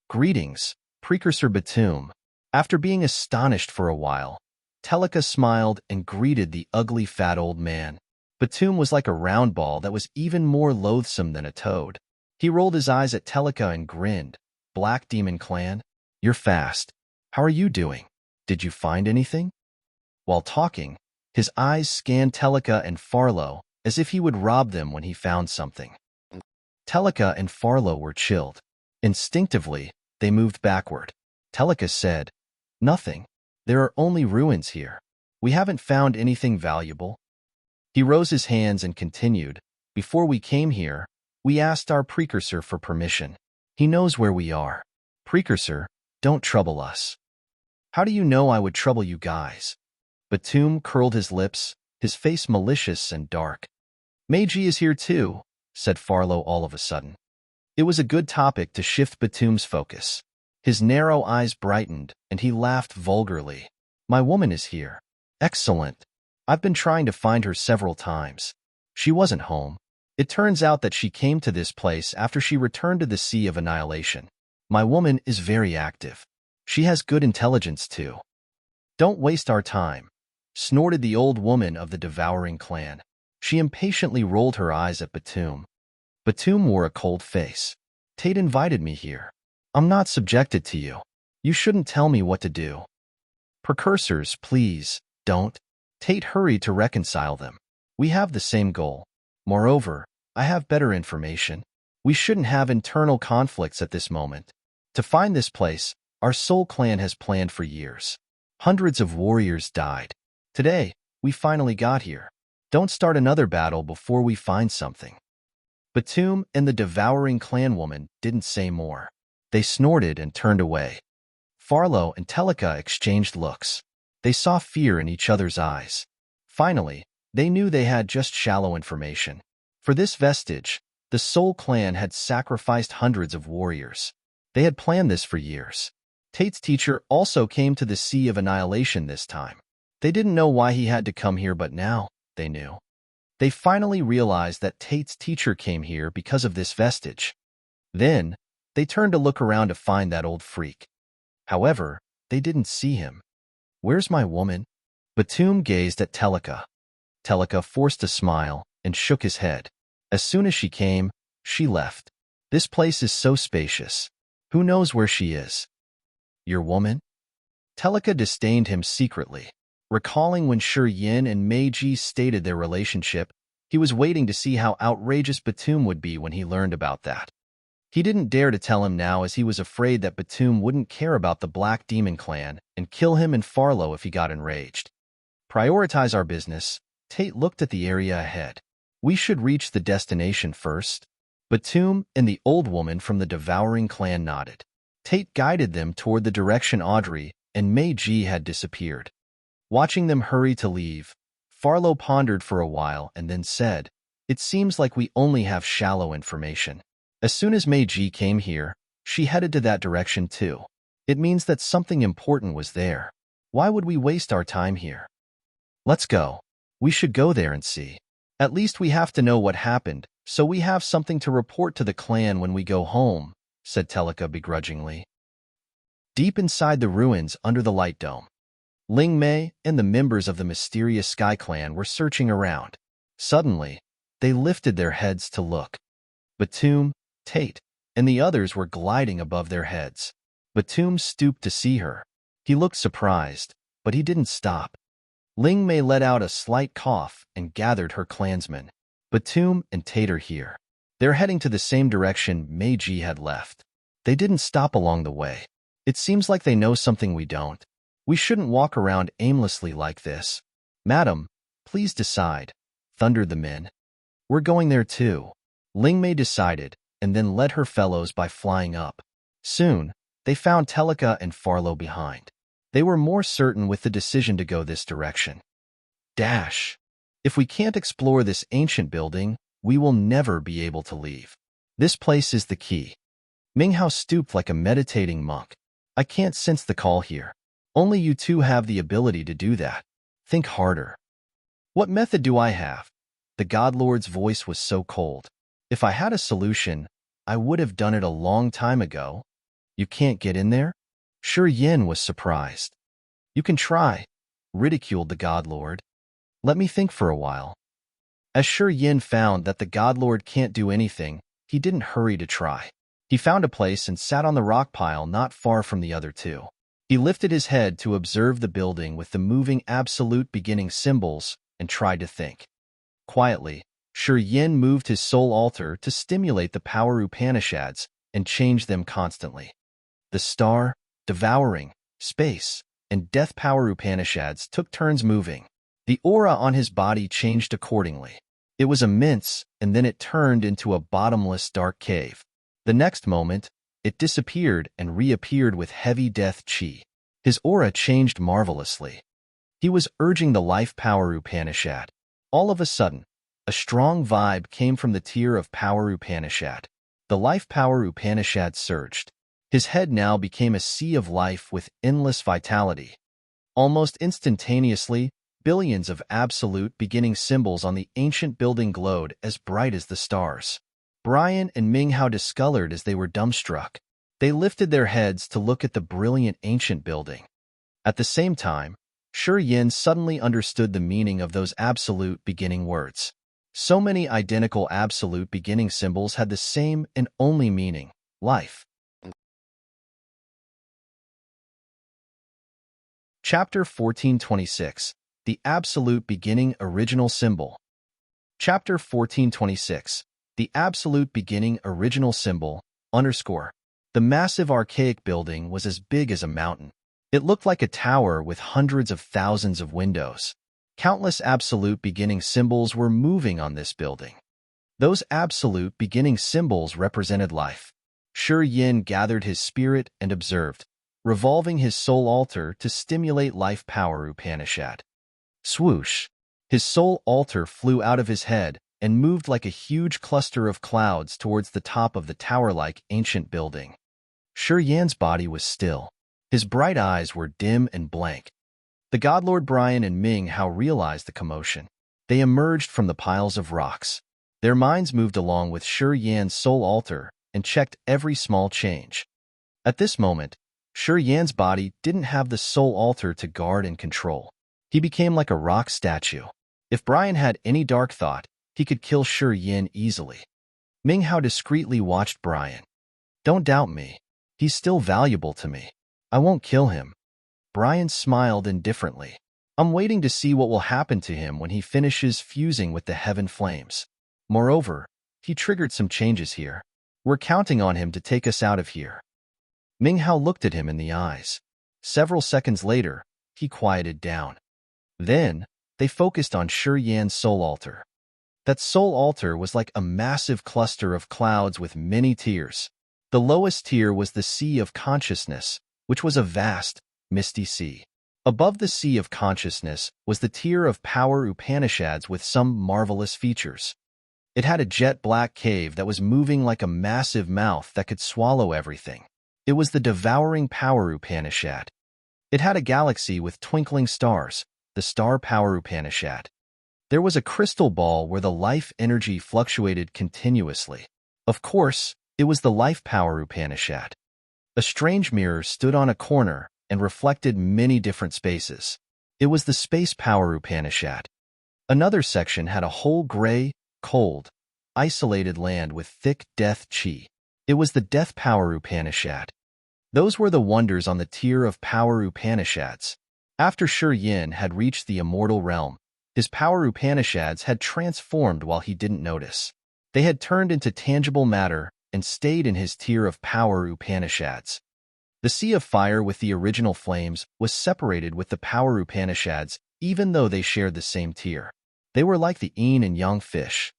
"Greetings, Precursor Batum," After being astonished for a while, Telika smiled and greeted the ugly fat old man. Batum was like a round ball that was even more loathsome than a toad. He rolled his eyes at Telika and grinned. Black Demon Clan, you're fast. How are you doing? Did you find anything? While talking, his eyes scanned Telika and Farlow as if he would rob them when he found something. Telika and Farlow were chilled. Instinctively, they moved backward. Telika said, "Nothing. There are only ruins here. We haven't found anything valuable." He rose his hands and continued, "Before we came here, we asked our precursor for permission. He knows where we are. Precursor, don't trouble us." "How do you know I would trouble you guys?" Batum curled his lips, his face malicious and dark. "Meiji is here too," said Farlow all of a sudden. It was a good topic to shift Batum's focus. His narrow eyes brightened, and he laughed vulgarly. "My woman is here." "Excellent. I've been trying to find her several times. She wasn't home. It turns out that she came to this place after she returned to the Sea of Annihilation. My woman is very active. She has good intelligence too." "Don't waste our time," snorted the old woman of the Devouring Clan. She impatiently rolled her eyes at Batum. Batum wore a cold face. "Tate invited me here. I'm not subjected to you. You shouldn't tell me what to do." "Precursors, please, don't." Tate hurried to reconcile them. "We have the same goal. Moreover, I have better information. We shouldn't have internal conflicts at this moment. To find this place, our Soul Clan has planned for years. Hundreds of warriors died. Today, we finally got here. Don't start another battle before we find something." Batum and the Devouring Clan woman didn't say more. They snorted and turned away. Farlow and Telika exchanged looks. They saw fear in each other's eyes. Finally, they knew they had just shallow information. For this vestige, the Soul Clan had sacrificed hundreds of warriors. They had planned this for years. Tate's teacher also came to the Sea of Annihilation this time. They didn't know why he had to come here, but now they knew. They finally realized that Tate's teacher came here because of this vestige. Then, they turned to look around to find that old freak. However, they didn't see him. "Where's my woman?" Batum gazed at Telika. Telika forced a smile and shook his head. "As soon as she came, she left. This place is so spacious. Who knows where she is?" "Your woman?" Telika disdained him secretly. Recalling when Shi Yin and Meiji stated their relationship, he was waiting to see how outrageous Batum would be when he learned about that. He didn't dare to tell him now as he was afraid that Batum wouldn't care about the Black Demon Clan and kill him and Farlow if he got enraged. "Prioritize our business." Tate looked at the area ahead. "We should reach the destination first." Batum and the old woman from the Devouring Clan nodded. Tate guided them toward the direction Audrey and Meiji had disappeared. Watching them hurry to leave, Farlow pondered for a while and then said, "It seems like we only have shallow information. As soon as Meiji came here, she headed to that direction too. It means that something important was there. Why would we waste our time here? Let's go. We should go there and see. At least we have to know what happened, so we have something to report to the clan when we go home," said Telika begrudgingly. Deep inside the ruins under the light dome, Ling Mei and the members of the mysterious Sky Clan were searching around. Suddenly, they lifted their heads to look. Batum, Tate, and the others were gliding above their heads. Batum stooped to see her. He looked surprised, but he didn't stop. Ling Mei let out a slight cough and gathered her clansmen. "Batum and Tate are here. They're heading to the same direction Meiji had left. They didn't stop along the way. It seems like they know something we don't. We shouldn't walk around aimlessly like this." "Madam, please decide," thundered the men. "We're going there too." Ling Mei decided, and then led her fellows by flying up. Soon, they found Telika and Farlow behind. They were more certain with the decision to go this direction. Dash. "If we can't explore this ancient building, we will never be able to leave. This place is the key." Minghao stooped like a meditating monk. "I can't sense the call here. Only you two have the ability to do that. Think harder." "What method do I have?" The Godlord's voice was so cold. "If I had a solution, I would have done it a long time ago." "You can't get in there?" Shi Yin was surprised. "You can try," ridiculed the God Lord. "Let me think for a while." As Shi Yin found that the God Lord can't do anything, he didn't hurry to try. He found a place and sat on the rock pile not far from the other two. He lifted his head to observe the building with the moving absolute beginning symbols and tried to think. Quietly, Shi Yin moved his soul altar to stimulate the power Upanishads and change them constantly. The star, devouring, space, and death power Upanishads took turns moving. The aura on his body changed accordingly. It was immense, and then it turned into a bottomless dark cave. The next moment, it disappeared and reappeared with heavy death chi. His aura changed marvelously. He was urging the life power Upanishad. All of a sudden, a strong vibe came from the tier of power Upanishad. The life power Upanishad surged. His head now became a sea of life with endless vitality. Almost instantaneously, billions of absolute beginning symbols on the ancient building glowed as bright as the stars. Brian and Ming Hao discolored as they were dumbstruck. They lifted their heads to look at the brilliant ancient building. At the same time, Shi Yin suddenly understood the meaning of those absolute beginning words. So many identical absolute beginning symbols had the same and only meaning: life. Chapter 1426. The Absolute Beginning Original Symbol. Chapter 1426. The Absolute Beginning Original Symbol, _. The massive archaic building was as big as a mountain. It looked like a tower with hundreds of thousands of windows. Countless absolute beginning symbols were moving on this building. Those absolute beginning symbols represented life. Shi Yin gathered his spirit and observed, revolving his soul altar to stimulate life power Upanishad. Swoosh! His soul altar flew out of his head and moved like a huge cluster of clouds towards the top of the tower-like ancient building. Shi Yin's body was still. His bright eyes were dim and blank. The Godlord Brian and Ming Hao realized the commotion. They emerged from the piles of rocks. Their minds moved along with Shi Yan's soul altar and checked every small change. At this moment, Shi Yan's body didn't have the soul altar to guard and control. He became like a rock statue. If Brian had any dark thought, he could kill Shi Yin easily. Ming Hao discreetly watched Brian. "Don't doubt me. He's still valuable to me. I won't kill him." Brian smiled indifferently. "I'm waiting to see what will happen to him when he finishes fusing with the heaven flames. Moreover, he triggered some changes here. We're counting on him to take us out of here." Ming Hao looked at him in the eyes. Several seconds later, he quieted down. Then, they focused on Shi Yan's soul altar. That soul altar was like a massive cluster of clouds with many tiers. The lowest tier was the Sea of Consciousness, which was a vast, misty sea. Above the Sea of Consciousness was the tier of power Upanishads with some marvelous features. It had a jet-black cave that was moving like a massive mouth that could swallow everything. It was the devouring power Upanishad. It had a galaxy with twinkling stars, the star power Upanishad. There was a crystal ball where the life energy fluctuated continuously. Of course, it was the life power Upanishad. A strange mirror stood on a corner and reflected many different spaces. It was the space power Upanishad. Another section had a whole gray, cold, isolated land with thick death chi. It was the death power Upanishad. Those were the wonders on the tier of power Upanishads. After Shi Yin had reached the immortal realm, his power Upanishads had transformed while he didn't notice. They had turned into tangible matter and stayed in his tier of power Upanishads. The Sea of Fire with the original flames was separated with the power Upanishads even though they shared the same tier. They were like the yin and yang fish.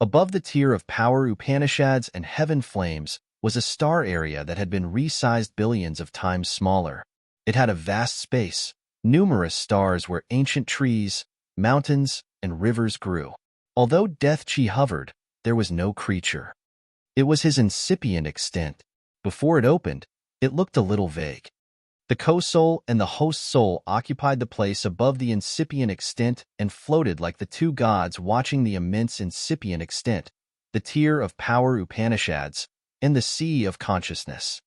Above the tier of power Upanishads and heaven flames was a star area that had been resized billions of times smaller. It had a vast space, numerous stars where ancient trees, mountains, and rivers grew. Although death chi hovered, there was no creature. It was his incipient extent. Before it opened, it looked a little vague. The co-soul and the host soul occupied the place above the incipient extent and floated like the two gods watching the immense incipient extent, the tier of power Upanishads, and the Sea of Consciousness.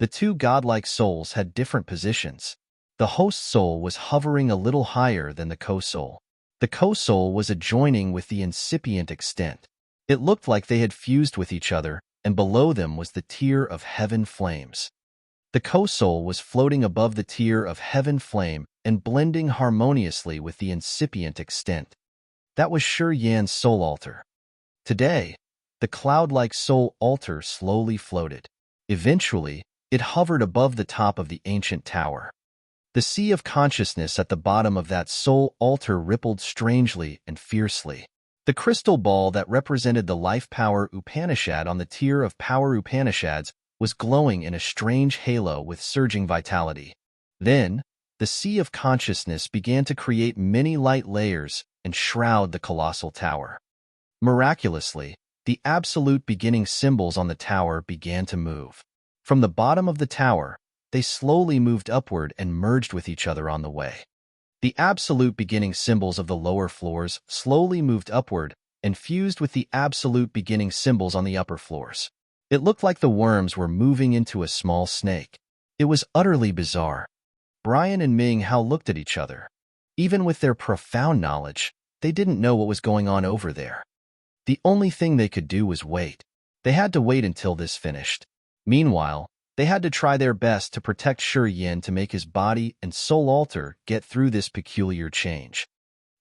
The two godlike souls had different positions. The host soul was hovering a little higher than the co-soul. The co-soul was adjoining with the incipient extent. It looked like they had fused with each other, and below them was the tier of heaven flames. The co-soul was floating above the tier of heaven flame and blending harmoniously with the incipient extent. That was Shi Yan's soul altar. Today, the cloud-like soul altar slowly floated. Eventually, it hovered above the top of the ancient tower. The sea of consciousness at the bottom of that soul altar rippled strangely and fiercely. The crystal ball that represented the life power Upanishad on the tier of power Upanishads was glowing in a strange halo with surging vitality. Then, the sea of consciousness began to create many light layers and shroud the colossal tower. Miraculously, the absolute beginning symbols on the tower began to move. From the bottom of the tower, they slowly moved upward and merged with each other on the way. The absolute beginning symbols of the lower floors slowly moved upward and fused with the absolute beginning symbols on the upper floors. It looked like the worms were moving into a small snake. It was utterly bizarre. Brian and Ming Hao looked at each other. Even with their profound knowledge, they didn't know what was going on over there. The only thing they could do was wait. They had to wait until this finished. Meanwhile, they had to try their best to protect Shi Yan to make his body and soul altar get through this peculiar change.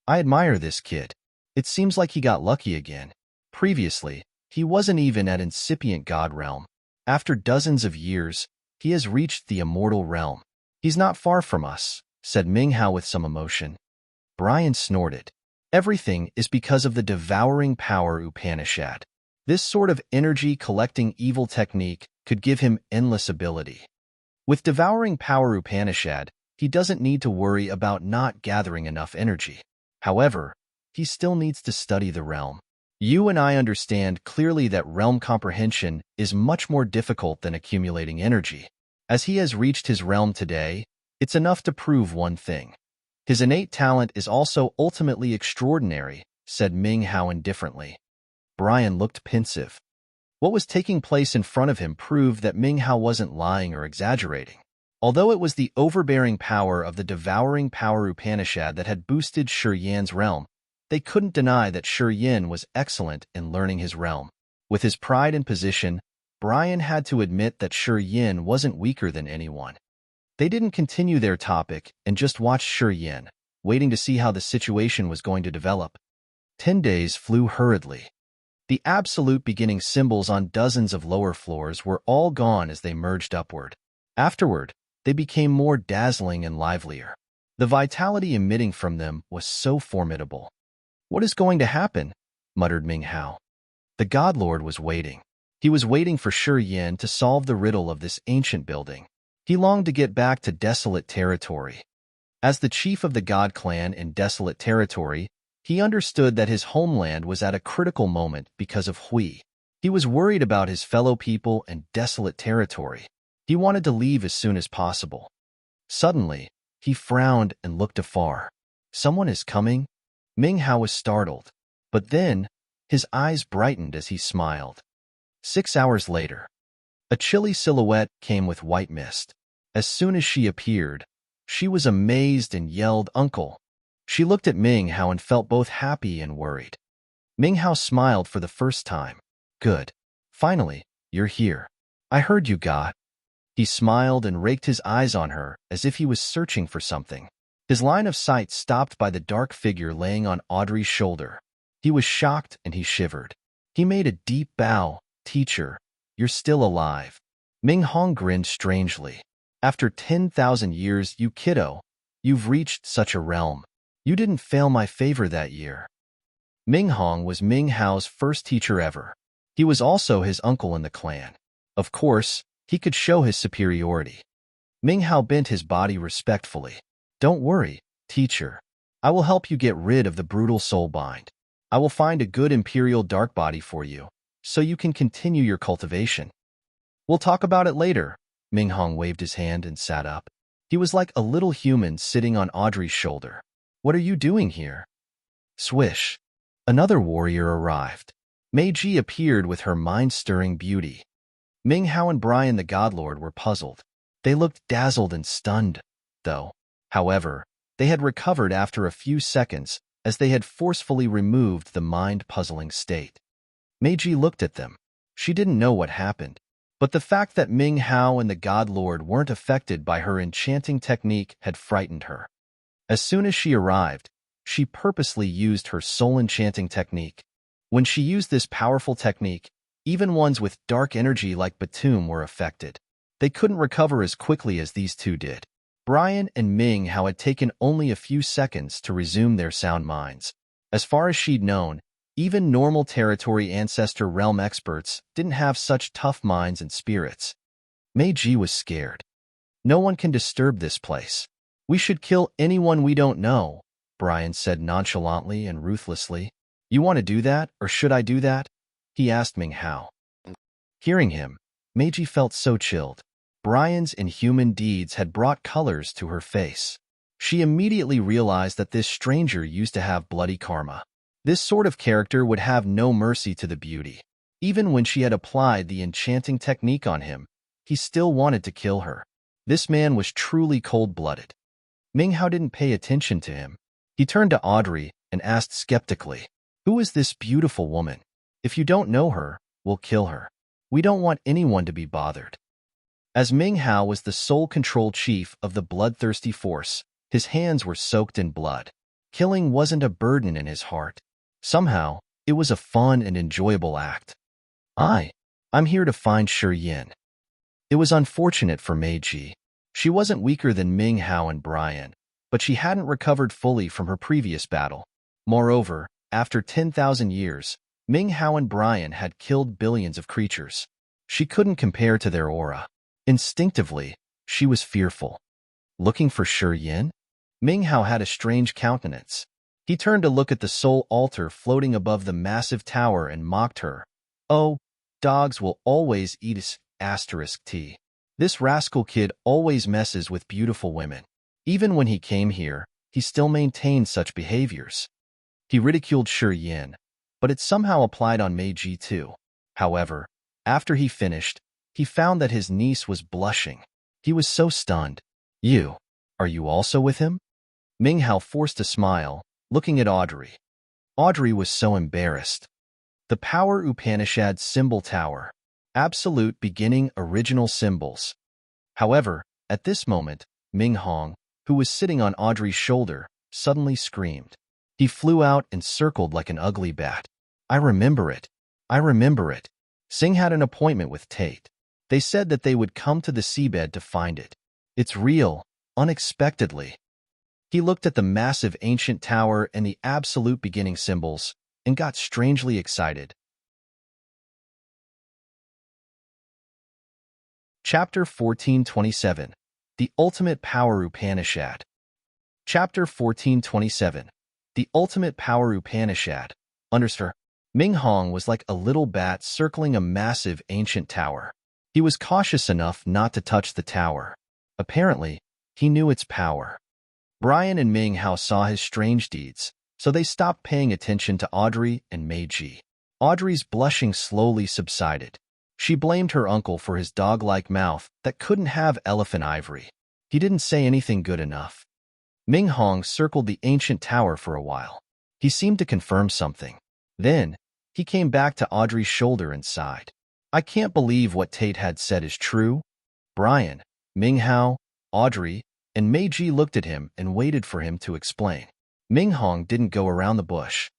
I admire this kid. It seems like he got lucky again. Previously, he wasn't even at incipient God realm. After dozens of years, he has reached the immortal realm. He's not far from us, said Ming Hao with some emotion. Brian snorted. Everything is because of the devouring power Upanishad. This sort of energy-collecting evil technique could give him endless ability. With devouring power Upanishad, he doesn't need to worry about not gathering enough energy. However, he still needs to study the realm. You and I understand clearly that realm comprehension is much more difficult than accumulating energy. As he has reached his realm today, it's enough to prove one thing. His innate talent is also ultimately extraordinary, said Ming Hao indifferently. Brian looked pensive. What was taking place in front of him proved that Ming Hao wasn't lying or exaggerating. Although it was the overbearing power of the devouring power Upanishad that had boosted Shi Yan's realm, they couldn't deny that Shi Yan was excellent in learning his realm. With his pride and position, Brian had to admit that Shi Yan wasn't weaker than anyone. They didn't continue their topic and just watched Shi Yan, waiting to see how the situation was going to develop. 10 days flew hurriedly. The absolute beginning symbols on dozens of lower floors were all gone as they merged upward. Afterward, they became more dazzling and livelier. The vitality emitting from them was so formidable. What is going to happen? Muttered Ming Hao. The Godlord was waiting. He was waiting for Shi Yan to solve the riddle of this ancient building. He longed to get back to desolate territory. As the chief of the God clan in desolate territory, he understood that his homeland was at a critical moment because of Hui. He was worried about his fellow people and desolate territory. He wanted to leave as soon as possible. Suddenly, he frowned and looked afar. Someone is coming? Ming Hao was startled, but then his eyes brightened as he smiled. 6 hours later, a chilly silhouette came with white mist. As soon as she appeared, she was amazed and yelled, "Uncle!" She looked at Ming Hao and felt both happy and worried. Ming Hao smiled for the first time. Good. Finally, you're here. I heard you got. He smiled and raked his eyes on her as if he was searching for something. His line of sight stopped by the dark figure laying on Audrey's shoulder. He was shocked and he shivered. He made a deep bow. Teacher, you're still alive. Ming Hong grinned strangely. After 10,000 years, you kiddo, you've reached such a realm. You didn't fail my favor that year. Ming Hong was Ming Hao's first teacher ever. He was also his uncle in the clan. Of course, he could show his superiority. Ming Hao bent his body respectfully. Don't worry, teacher. I will help you get rid of the brutal soul bind. I will find a good imperial dark body for you, so you can continue your cultivation. We'll talk about it later. Ming Hong waved his hand and sat up. He was like a little human sitting on Audrey's shoulder. What are you doing here? Swish. Another warrior arrived. Meiji appeared with her mind-stirring beauty. Ming Hao and Brian the Godlord were puzzled. They looked dazzled and stunned, though. However, they had recovered after a few seconds as they had forcefully removed the mind-puzzling state. Meiji looked at them. She didn't know what happened, but the fact that Ming Hao and the Godlord weren't affected by her enchanting technique had frightened her. As soon as she arrived, she purposely used her soul enchanting technique. When she used this powerful technique, even ones with dark energy like Batum were affected. They couldn't recover as quickly as these two did. Brian and Ming Hao had taken only a few seconds to resume their sound minds. As far as she'd known, even normal territory ancestor realm experts didn't have such tough minds and spirits. Meiji was scared. No one can disturb this place. We should kill anyone we don't know, Brian said nonchalantly and ruthlessly. You want to do that, or should I do that? He asked Ming Hao. Hearing him, Meiji felt so chilled. Brian's inhuman deeds had brought colors to her face. She immediately realized that this stranger used to have bloody karma. This sort of character would have no mercy to the beauty. Even when she had applied the enchanting technique on him, he still wanted to kill her. This man was truly cold-blooded. Ming Hao didn't pay attention to him. He turned to Audrey and asked skeptically, "Who is this beautiful woman? If you don't know her, we'll kill her. We don't want anyone to be bothered." As Ming Hao was the sole control chief of the bloodthirsty force, his hands were soaked in blood. Killing wasn't a burden in his heart. Somehow, it was a fun and enjoyable act. I'm here to find Shi Yin. It was unfortunate for Meiji. She wasn't weaker than Ming Hao and Brian, but she hadn't recovered fully from her previous battle. Moreover, after 10,000 years, Ming Hao and Brian had killed billions of creatures. She couldn't compare to their aura. Instinctively, she was fearful. Looking for Shi Yin? Ming Hao had a strange countenance. He turned to look at the soul altar floating above the massive tower and mocked her. "Oh, dogs will always eat us, *T. This rascal kid always messes with beautiful women. Even when he came here, he still maintained such behaviors." He ridiculed Shi Yin, but it somehow applied on Meiji too. However, after he finished, he found that his niece was blushing. He was so stunned. Are you also with him?" Ming Hao forced a smile, looking at Audrey. Audrey was so embarrassed. The Power Upanishad Symbol Tower. Absolute beginning original symbols. However, at this moment, Ming Hong, who was sitting on Audrey's shoulder, suddenly screamed. He flew out and circled like an ugly bat. I remember it. Singh had an appointment with Tate. They said that they would come to the Seabed to find it. It's real, unexpectedly. He looked at the massive ancient tower and the absolute beginning symbols, and got strangely excited. Chapter 1427. The Ultimate Power Upanishad. Chapter 1427. The Ultimate Power Upanishad. Understood. Ming Hong was like a little bat circling a massive ancient tower. He was cautious enough not to touch the tower. Apparently, he knew its power. Brian and Ming Hao saw his strange deeds, so they stopped paying attention to Audrey and Meiji. Audrey's blushing slowly subsided. She blamed her uncle for his dog-like mouth that couldn't have elephant ivory. He didn't say anything good enough. Ming Hong circled the ancient tower for a while. He seemed to confirm something. Then, he came back to Audrey's shoulder and sighed. I can't believe what Tate had said is true. Brian, Ming Hao, Audrey, and Meiji looked at him and waited for him to explain. Ming Hong didn't go around the bush.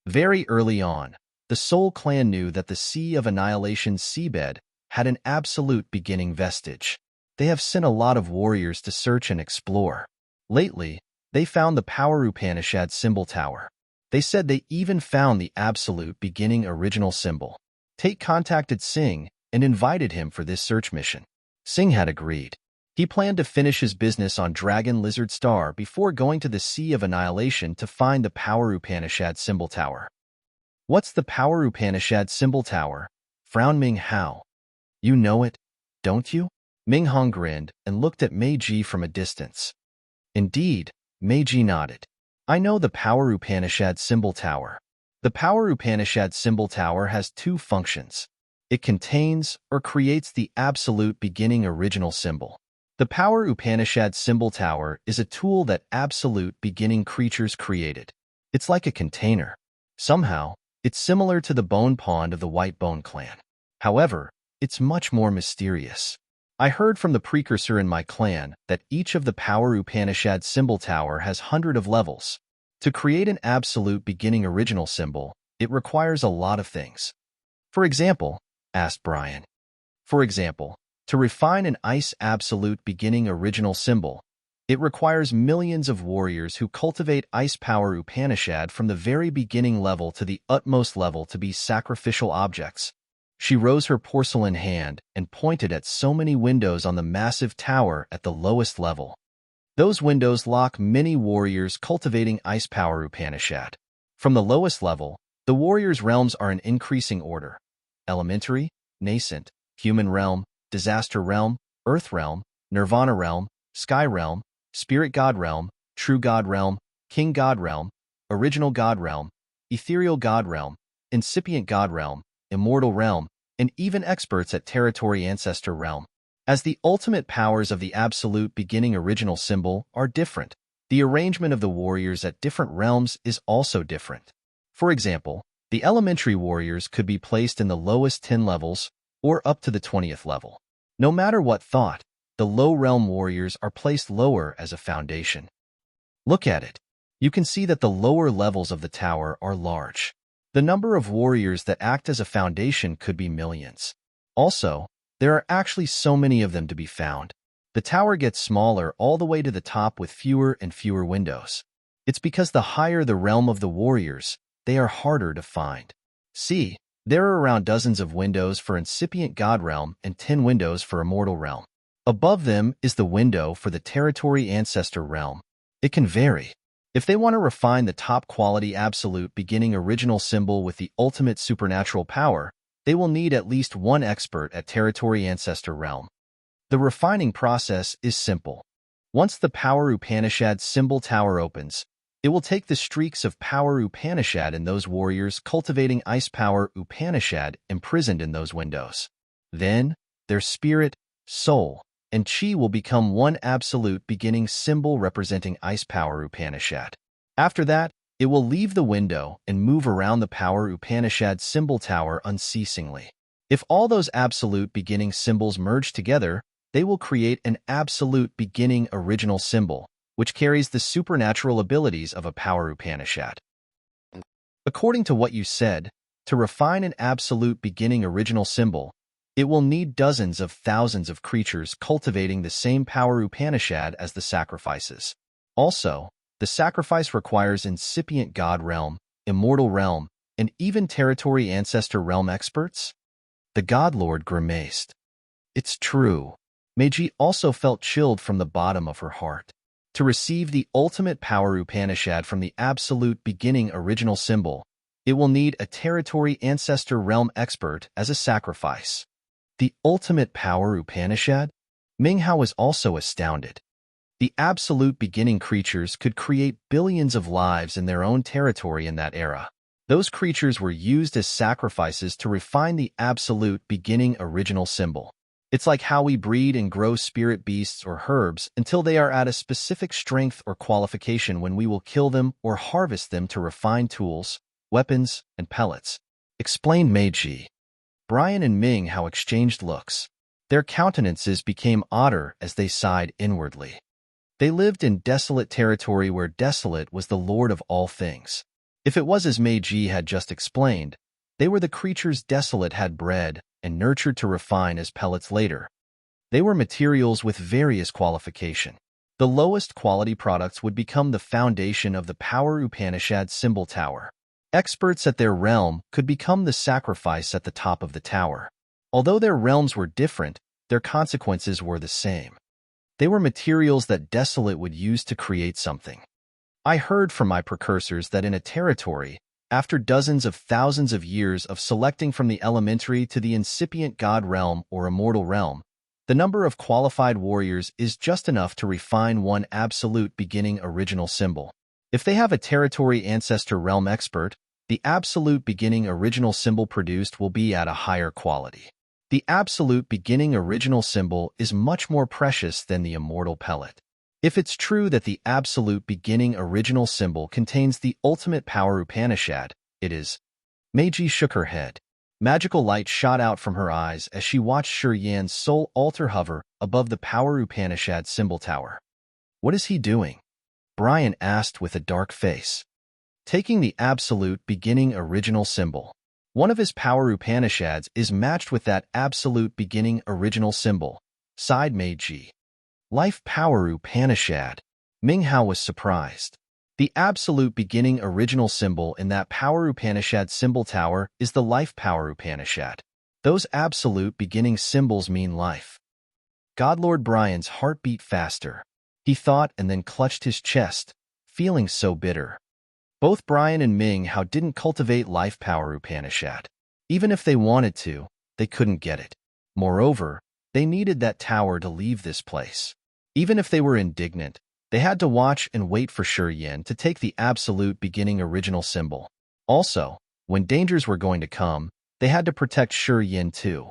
Very early on, the Soul Clan knew that the Sea of Annihilation's seabed had an absolute beginning vestige. They have sent a lot of warriors to search and explore. Lately, they found the Power Upanishad Symbol Tower. They said they even found the absolute beginning original symbol. Tate contacted Singh and invited him for this search mission. Singh had agreed. He planned to finish his business on Dragon Lizard Star before going to the Sea of Annihilation to find the Power Upanishad Symbol Tower. What's the Power Upanishad Symbol Tower? Frowned Ming Hao. You know it, don't you? Ming Hong grinned and looked at Meiji from a distance. Indeed, Meiji nodded. I know the Power Upanishad Symbol Tower. The Power Upanishad Symbol Tower has two functions. It contains or creates the absolute beginning original symbol. The Power Upanishad symbol tower is a tool that absolute beginning creatures created. It's like a container. Somehow, it's similar to the bone pond of the White Bone clan. However, it's much more mysterious. I heard from the precursor in my clan that each of the Power Upanishad symbol tower has hundreds of levels. To create an absolute beginning original symbol, it requires a lot of things. For example, asked Brian. For example, to refine an ice absolute beginning original symbol, it requires millions of warriors who cultivate ice power Upanishad from the very beginning level to the utmost level to be sacrificial objects. She rose her porcelain hand and pointed at so many windows on the massive tower at the lowest level. Those windows lock many warriors cultivating ice power Upanishad. From the lowest level, the warriors' realms are in increasing order: elementary, nascent, human realm, disaster realm, earth realm, nirvana realm, sky realm, spirit god realm, true god realm, king god realm, original god realm, ethereal god realm, incipient god realm, immortal realm, and even experts at territory ancestor realm. As the ultimate powers of the absolute beginning original symbol are different, the arrangement of the warriors at different realms is also different. For example, the elementary warriors could be placed in the lowest 10 levels or up to the 20th level. No matter what thought, the low realm warriors are placed lower as a foundation. Look at it. You can see that the lower levels of the tower are large. The number of warriors that act as a foundation could be millions. Also, there are actually so many of them to be found. The tower gets smaller all the way to the top with fewer and fewer windows. It's because the higher the realm of the warriors, they are harder to find. See, there are around dozens of windows for incipient god realm and 10 windows for immortal realm. Above them is the window for the territory ancestor realm. It can vary. If they want to refine the top quality absolute beginning original symbol with the ultimate supernatural power, they will need at least one expert at territory ancestor realm. The refining process is simple. Once the Power Upanishad symbol tower opens, it will take the streaks of Power Upanishad in those warriors cultivating ice power Upanishad imprisoned in those windows. Then, their spirit, soul, and chi will become one absolute beginning symbol representing ice power Upanishad. After that, it will leave the window and move around the Power Upanishad symbol tower unceasingly. If all those absolute beginning symbols merge together, they will create an absolute beginning original symbol, which carries the supernatural abilities of a Power Upanishad. According to what you said, to refine an absolute beginning original symbol, it will need dozens of thousands of creatures cultivating the same Power Upanishad as the sacrifices. Also, the sacrifice requires incipient god realm, immortal realm, and even territory ancestor realm experts? The God Lord grimaced. It's true. Meiji also felt chilled from the bottom of her heart. To receive the ultimate Power Upanishad from the absolute beginning original symbol, it will need a territory ancestor realm expert as a sacrifice. The ultimate Power Upanishad? Minghao was also astounded. The absolute beginning creatures could create billions of lives in their own territory in that era. Those creatures were used as sacrifices to refine the absolute beginning original symbol. It's like how we breed and grow spirit beasts or herbs until they are at a specific strength or qualification when we will kill them or harvest them to refine tools, weapons, and pellets. Explained Meiji. Brian and Minghao exchanged looks. Their countenances became odder as they sighed inwardly. They lived in desolate territory where desolate was the lord of all things. If it was as Meiji had just explained, they were the creatures desolate had bred and nurtured to refine as pellets later. They were materials with various qualification. The lowest quality products would become the foundation of the Power Upanishad symbol tower. Experts at their realm could become the sacrifice at the top of the tower. Although their realms were different, their consequences were the same. They were materials that desolate would use to create something. I heard from my precursors that in a territory, after dozens of thousands of years of selecting from the elementary to the incipient god realm or immortal realm, the number of qualified warriors is just enough to refine one absolute beginning original symbol. If they have a territory ancestor realm expert, The absolute beginning original symbol produced will be at a higher quality. The absolute beginning original symbol is much more precious than the immortal pellet. If it's true that the absolute beginning original symbol contains the ultimate power Upanishad, it is. Meiji shook her head. Magical light shot out from her eyes as she watched Shi Yan's soul altar hover above the power Upanishad symbol tower. What is he doing? Brian asked with a dark face. Taking the absolute beginning original symbol. One of his power Upanishads is matched with that absolute beginning original symbol, sighed Meiji. Life power Upanishad. Ming Hao was surprised. The absolute beginning original symbol in that power Upanishad symbol tower is the life power Upanishad. Those absolute beginning symbols mean life. Godlord Brian's heart beat faster. He thought and then clutched his chest, feeling so bitter. Both Brian and Ming Hao didn't cultivate life power Upanishad. Even if they wanted to, they couldn't get it. Moreover, they needed that tower to leave this place. Even if they were indignant, they had to watch and wait for Shi Yan to take the absolute beginning original symbol. Also, when dangers were going to come, they had to protect Shi Yan too.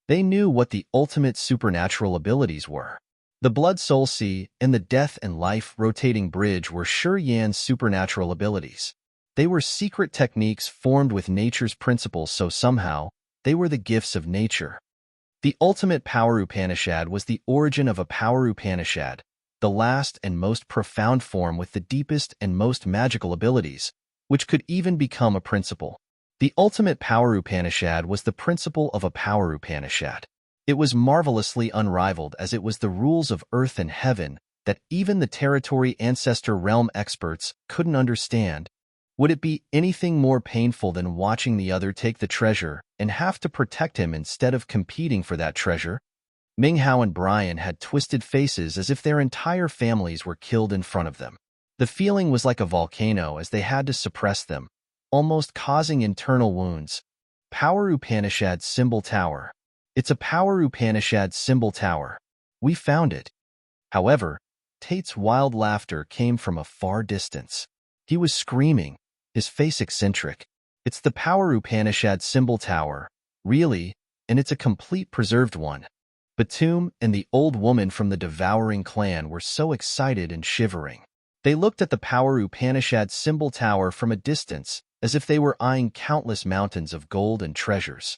They knew what the ultimate supernatural abilities were. The Blood Soul Sea and the Death and Life Rotating Bridge were Shi Yan's supernatural abilities. They were secret techniques formed with nature's principles, so somehow, they were the gifts of nature. The ultimate power Upanishad was the origin of a power Upanishad, the last and most profound form with the deepest and most magical abilities, which could even become a principle. The ultimate power Upanishad was the principle of a power Upanishad. It was marvelously unrivaled as it was the rules of earth and heaven that even the territory ancestor realm experts couldn't understand. Would it be anything more painful than watching the other take the treasure and have to protect him instead of competing for that treasure? Ming Hao and Brian had twisted faces as if their entire families were killed in front of them. The feeling was like a volcano as they had to suppress them, almost causing internal wounds. Power Upanishad Symbol Tower. It's a Power Upanishad Symbol Tower. We found it. However, Tate's wild laughter came from a far distance. He was screaming, his face eccentric. It's the Power Upanishad Symbol Tower. Really, and it's a complete preserved one. Batum and the old woman from the devouring clan were so excited and shivering. They looked at the Power Upanishad Symbol Tower from a distance, as if they were eyeing countless mountains of gold and treasures.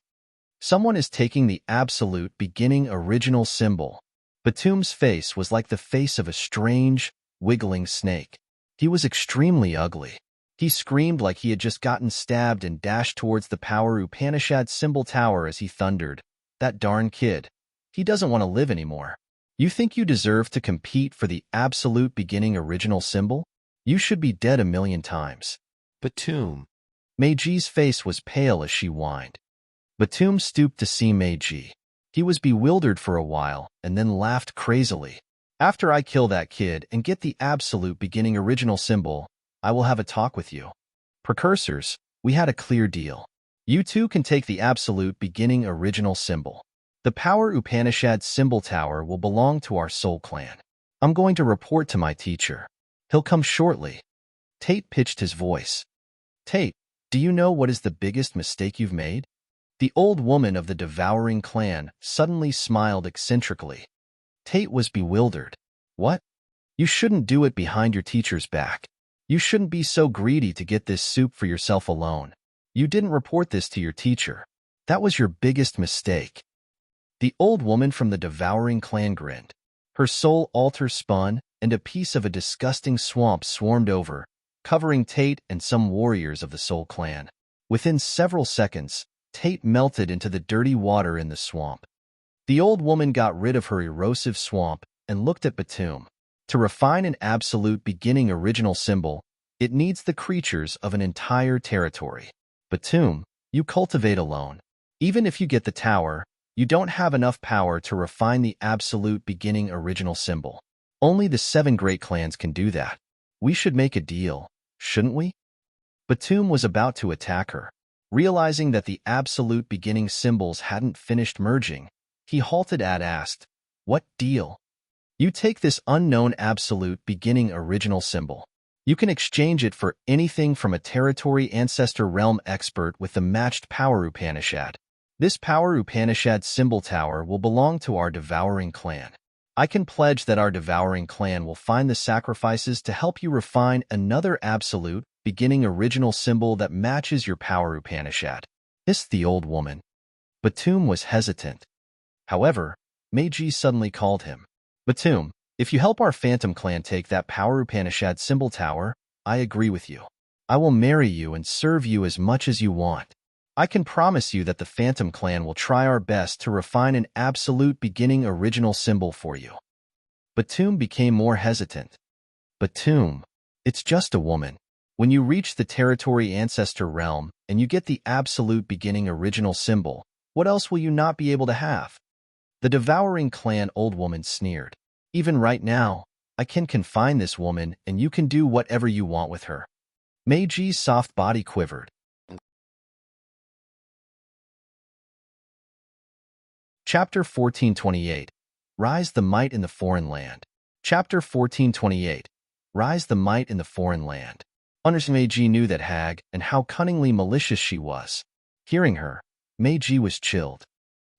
Someone is taking the absolute beginning original symbol. Batum's face was like the face of a strange, wiggling snake. He was extremely ugly. He screamed like he had just gotten stabbed and dashed towards the Power Upanishad Symbol Tower as he thundered, "That darn kid. He doesn't want to live anymore. You think you deserve to compete for the absolute beginning original symbol? You should be dead a million times." Batum. Meiji's face was pale as she whined. Batum stooped to see Meiji. He was bewildered for a while and then laughed crazily. "After I kill that kid and get the absolute beginning original symbol, I will have a talk with you. Precursors, we had a clear deal. You two can take the absolute beginning original symbol. The Power Upanishad Symbol Tower will belong to our soul clan. I'm going to report to my teacher. He'll come shortly." Tate pitched his voice. "Tate, do you know what is the biggest mistake you've made?" The old woman of the devouring clan suddenly smiled eccentrically. Tate was bewildered. "What? You shouldn't do it behind your teacher's back. You shouldn't be so greedy to get this soup for yourself alone. You didn't report this to your teacher. That was your biggest mistake." The old woman from the devouring clan grinned. Her soul altar spun, and a piece of a disgusting swamp swarmed over, covering Tate and some warriors of the soul clan. Within several seconds, Tate melted into the dirty water in the swamp. The old woman got rid of her erosive swamp and looked at Batum. To refine an absolute beginning original symbol, it needs the creatures of an entire territory. Batum, you cultivate alone. Even if you get the tower, you don't have enough power to refine the absolute beginning original symbol. Only the 7 great clans can do that. We should make a deal, shouldn't we? Batum was about to attack her. Realizing that the absolute beginning symbols hadn't finished merging, he halted and asked, "What deal?" "You take this unknown absolute beginning original symbol. You can exchange it for anything from a territory ancestor realm expert with the matched power Upanishad. This power Upanishad symbol tower will belong to our devouring clan. I can pledge that our devouring clan will find the sacrifices to help you refine another absolute, beginning original symbol that matches your power Upanishad. Hissed the old woman. Batum was hesitant. However, Meiji suddenly called him. Batum, if you help our Phantom clan take that power Upanishad symbol tower, I agree with you. I will marry you and serve you as much as you want. I can promise you that the Phantom clan will try our best to refine an absolute beginning original symbol for you. Batum became more hesitant. Batum, it's just a woman. When you reach the territory ancestor realm and you get the absolute beginning original symbol, what else will you not be able to have? The devouring clan old woman sneered. Even right now, I can confine this woman and you can do whatever you want with her. Meiji's soft body quivered. Chapter 1428. Rise the Might in the Foreign Land. Chapter 1428. Rise the Might in the Foreign Land. Meiji knew that hag and how cunningly malicious she was. Hearing her, Meiji was chilled.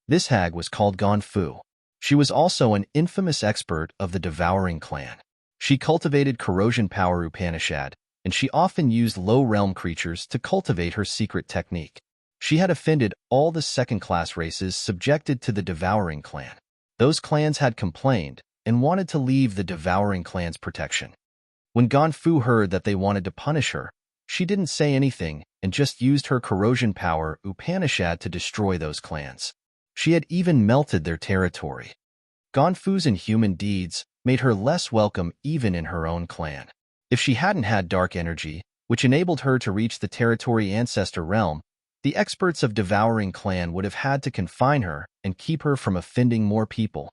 This hag was called Gonfu. She was also an infamous expert of the devouring clan. She cultivated corrosion power Upanishad, and she often used low-realm creatures to cultivate her secret technique. She had offended all the second-class races subjected to the devouring clan. Those clans had complained and wanted to leave the devouring clan's protection. When Gonfu heard that they wanted to punish her, she didn't say anything and just used her corrosion power Upanishad to destroy those clans. She had even melted their territory. Gonfu's inhuman deeds made her less welcome even in her own clan. If she hadn't had dark energy, which enabled her to reach the territory ancestor realm, the experts of devouring clan would have had to confine her and keep her from offending more people.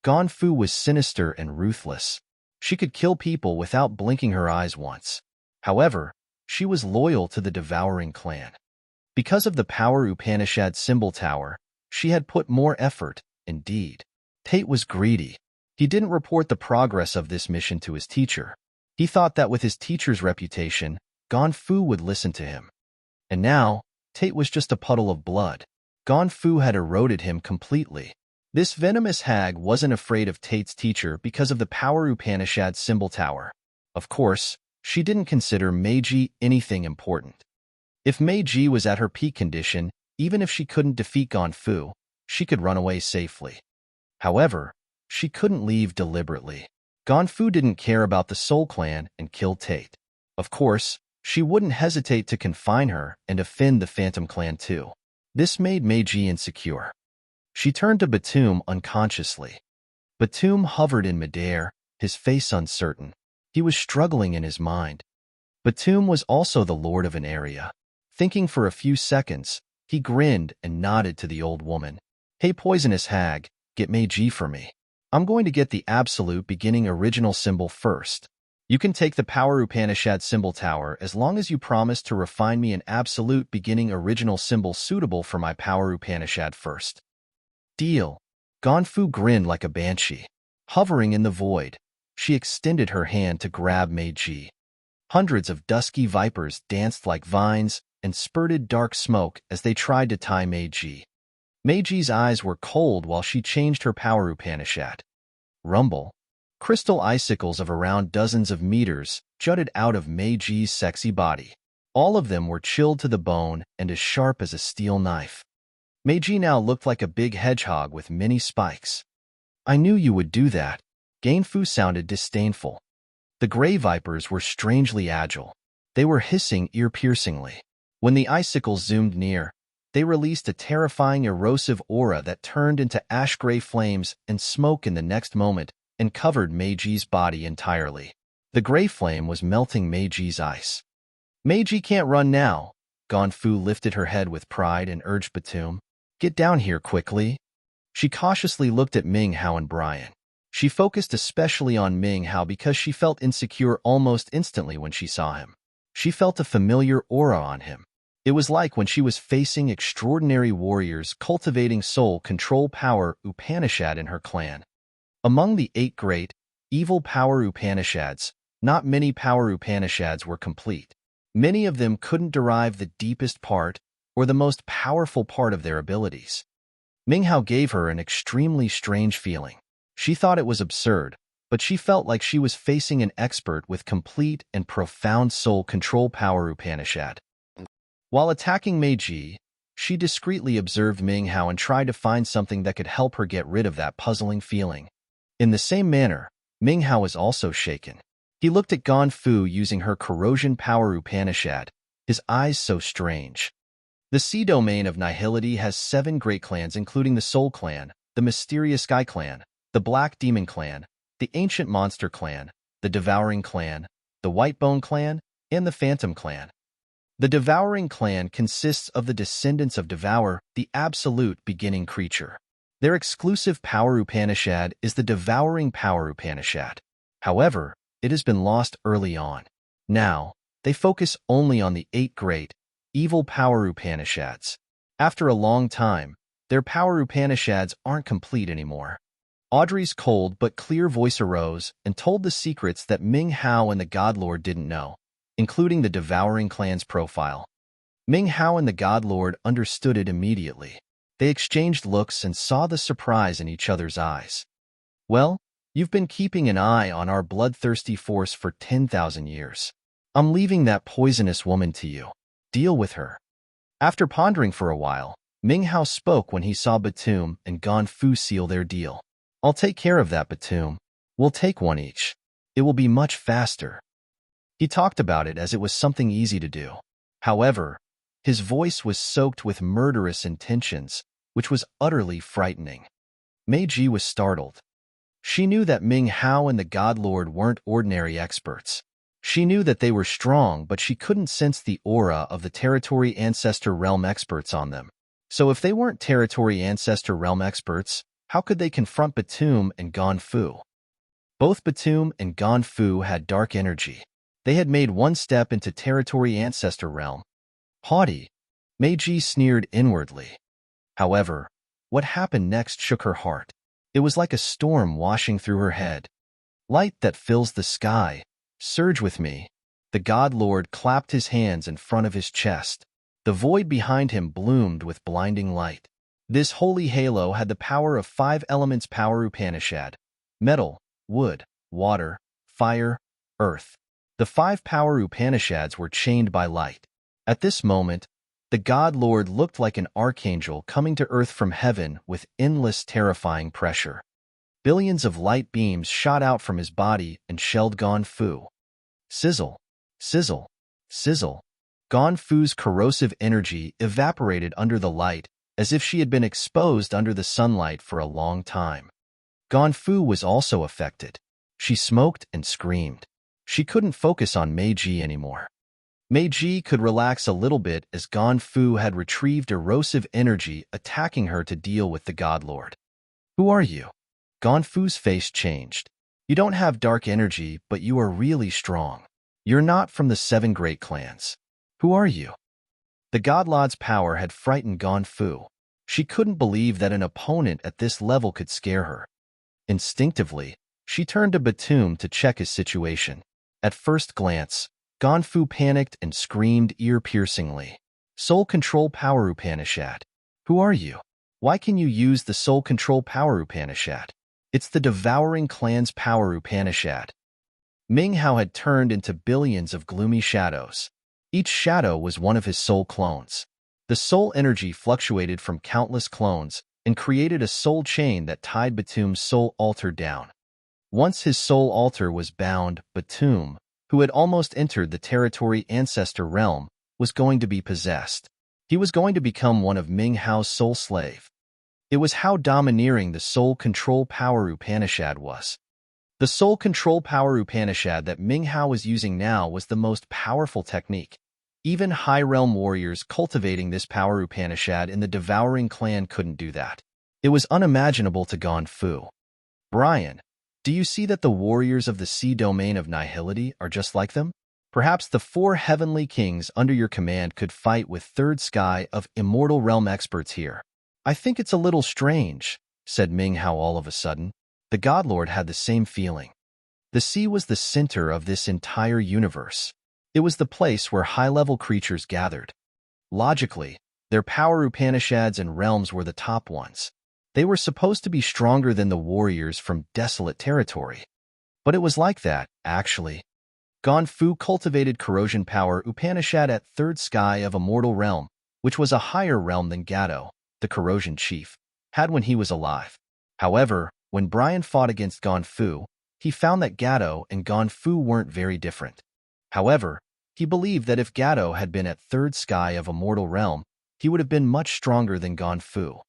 Gonfu was sinister and ruthless. She could kill people without blinking her eyes once. However, she was loyal to the devouring clan. Because of the power Upanishad symbol tower, she had put more effort, indeed. Tate was greedy. He didn't report the progress of this mission to his teacher. He thought that with his teacher's reputation, Gonfu would listen to him. And now, Tate was just a puddle of blood. Gonfu had eroded him completely. This venomous hag wasn't afraid of Tate's teacher because of the power Upanishad symbol tower. Of course, she didn't consider Meiji anything important. If Meiji was at her peak condition, even if she couldn't defeat Gonfu, she could run away safely. However, she couldn't leave deliberately. Gonfu didn't care about the Soul Clan and killed Tate. Of course, she wouldn't hesitate to confine her and offend the Phantom Clan too. This made Meiji insecure. She turned to Batum unconsciously. Batum hovered in midair, his face uncertain. He was struggling in his mind. Batum was also the lord of an area. Thinking for a few seconds, he grinned and nodded to the old woman. Hey, poisonous hag, get Meiji for me. I'm going to get the absolute beginning original symbol first. You can take the power Upanishad symbol tower as long as you promise to refine me an absolute beginning original symbol suitable for my power Upanishad first. Deal. Gonfu grinned like a banshee. Hovering in the void, she extended her hand to grab Meiji. Hundreds of dusky vipers danced like vines and spurted dark smoke as they tried to tie Meiji. Meiji's eyes were cold while she changed her power Upanishad. Rumble. Crystal icicles of around dozens of meters jutted out of Meiji's sexy body. All of them were chilled to the bone and as sharp as a steel knife. Meiji now looked like a big hedgehog with many spikes. I knew you would do that. Gainfu sounded disdainful. The gray vipers were strangely agile. They were hissing ear-piercingly. When the icicles zoomed near, they released a terrifying erosive aura that turned into ash-gray flames and smoke in the next moment and covered Meiji's body entirely. The gray flame was melting Meiji's ice. Meiji can't run now. Gonfu lifted her head with pride and urged Batum. Get down here quickly. She cautiously looked at Ming Hao and Brian. She focused especially on Ming Hao because she felt insecure almost instantly when she saw him. She felt a familiar aura on him. It was like when she was facing extraordinary warriors cultivating soul control power Upanishad in her clan. Among the 8 great, evil power Upanishads, Not many power Upanishads were complete. Many of them couldn't derive the deepest part or the most powerful part of their abilities. Minghao gave her an extremely strange feeling. She thought it was absurd, but she felt like she was facing an expert with complete and profound soul control power Upanishad. While attacking Meiji, she discreetly observed Minghao and tried to find something that could help her get rid of that puzzling feeling. In the same manner, Minghao was also shaken. He looked at Ganfu using her corrosion power Upanishad, his eyes so strange. The sea domain of nihility has 7 great clans including the Soul Clan, the Mysterious Sky Clan, the Black Demon Clan, the Ancient Monster Clan, the Devouring Clan, the Whitebone Clan, and the Phantom Clan. The Devouring Clan consists of the descendants of Devour, the absolute beginning creature. Their exclusive power Upanishad is the Devouring Power Upanishad. However, it has been lost early on. Now, they focus only on the 8 great, evil power Upanishads. After a long time, their power Upanishads aren't complete anymore. Audrey's cold but clear voice arose and told the secrets that Ming Hao and the God Lord didn't know, including the Devouring Clan's profile. Ming Hao and the God Lord understood it immediately. They exchanged looks and saw the surprise in each other's eyes. Well, you've been keeping an eye on our bloodthirsty force for 10,000 years. I'm leaving that poisonous woman to you. Deal with her. After pondering for a while, Ming Hao spoke when he saw Batum and Ganfu seal their deal. I'll take care of that, Batum. We'll take one each. It will be much faster. He talked about it as it was something easy to do. However, his voice was soaked with murderous intentions, which was utterly frightening. Meiji was startled. She knew that Ming Hao and the God Lord weren't ordinary experts. She knew that they were strong, but she couldn't sense the aura of the Territory Ancestor Realm experts on them. So if they weren't Territory Ancestor Realm experts, how could they confront Batum and Ganfu? Both Batum and Ganfu had dark energy. They had made one step into Territory Ancestor Realm. Haughty, Meiji sneered inwardly. However, what happened next shook her heart. It was like a storm washing through her head. Light that fills the sky, surge with me. The God Lord clapped his hands in front of his chest. The void behind him bloomed with blinding light. This holy halo had the power of 5 elements power Upanishad: metal, wood, water, fire, earth. The 5 power Upanishads were chained by light. At this moment, the God Lord looked like an archangel coming to earth from heaven with endless terrifying pressure. Billions of light beams shot out from his body and shelled Ganfu. Sizzle, sizzle, sizzle. Ganfu's corrosive energy evaporated under the light as if she had been exposed under the sunlight for a long time. Ganfu was also affected. She smoked and screamed. She couldn't focus on Meiji anymore. Meiji could relax a little bit as Ganfu had retrieved erosive energy attacking her to deal with the God Lord. Who are you? Ganfu's face changed. You don't have dark energy, but you are really strong. You're not from the 7 great clans. Who are you? The God Lord's power had frightened Ganfu. She couldn't believe that an opponent at this level could scare her. Instinctively, she turned to Batum to check his situation. At first glance, Ganfu panicked and screamed ear-piercingly. Soul Control Power Upanishad. Who are you? Why can you use the Soul Control Power Upanishad? It's the Devouring Clan's Power Upanishad. Ming Hao had turned into billions of gloomy shadows. Each shadow was one of his soul clones. The soul energy fluctuated from countless clones and created a soul chain that tied Batum's soul altar down. Once his soul altar was bound, Batum, who had almost entered the Territory Ancestor Realm, was going to be possessed. He was going to become one of Ming Hao's soul slave. It was how domineering the Soul Control Power Upanishad was. The Soul Control Power Upanishad that Ming Hao was using now was the most powerful technique. Even High Realm warriors cultivating this power Upanishad in the Devouring Clan couldn't do that. It was unimaginable to Ganfu. Brian, do you see that the warriors of the sea domain of nihility are just like them? Perhaps the 4 heavenly kings under your command could fight with third sky of immortal realm experts here. I think it's a little strange, said Ming Hao all of a sudden. The God Lord had the same feeling. The sea was the center of this entire universe. It was the place where high-level creatures gathered. Logically, their power Upanishads and realms were the top ones. They were supposed to be stronger than the warriors from desolate territory. But it was like that, actually. Fu cultivated corrosion power Upanishad at third sky of a mortal realm, which was a higher realm than Gato, the corrosion chief, had when he was alive. However, when Brian fought against Fu, he found that Gato and Fu weren't very different. However, he believed that if Gato had been at third sky of a mortal realm, he would have been much stronger than Fu.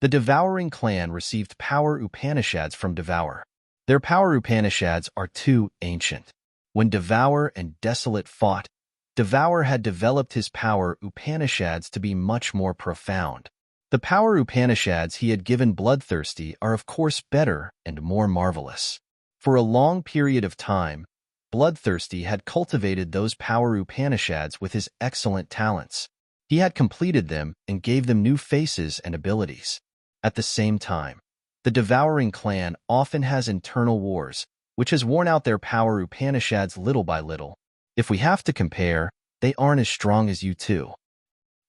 The Devouring clan received power Upanishads from Devour. Their power Upanishads are too ancient. When Devour and Desolate fought, Devour had developed his power Upanishads to be much more profound. The power Upanishads he had given Bloodthirsty are of course better and more marvelous. For a long period of time, Bloodthirsty had cultivated those power Upanishads with his excellent talents. He had completed them and gave them new faces and abilities. At the same time, the Devouring clan often has internal wars, which has worn out their power Upanishads little by little. If we have to compare, they aren't as strong as you two.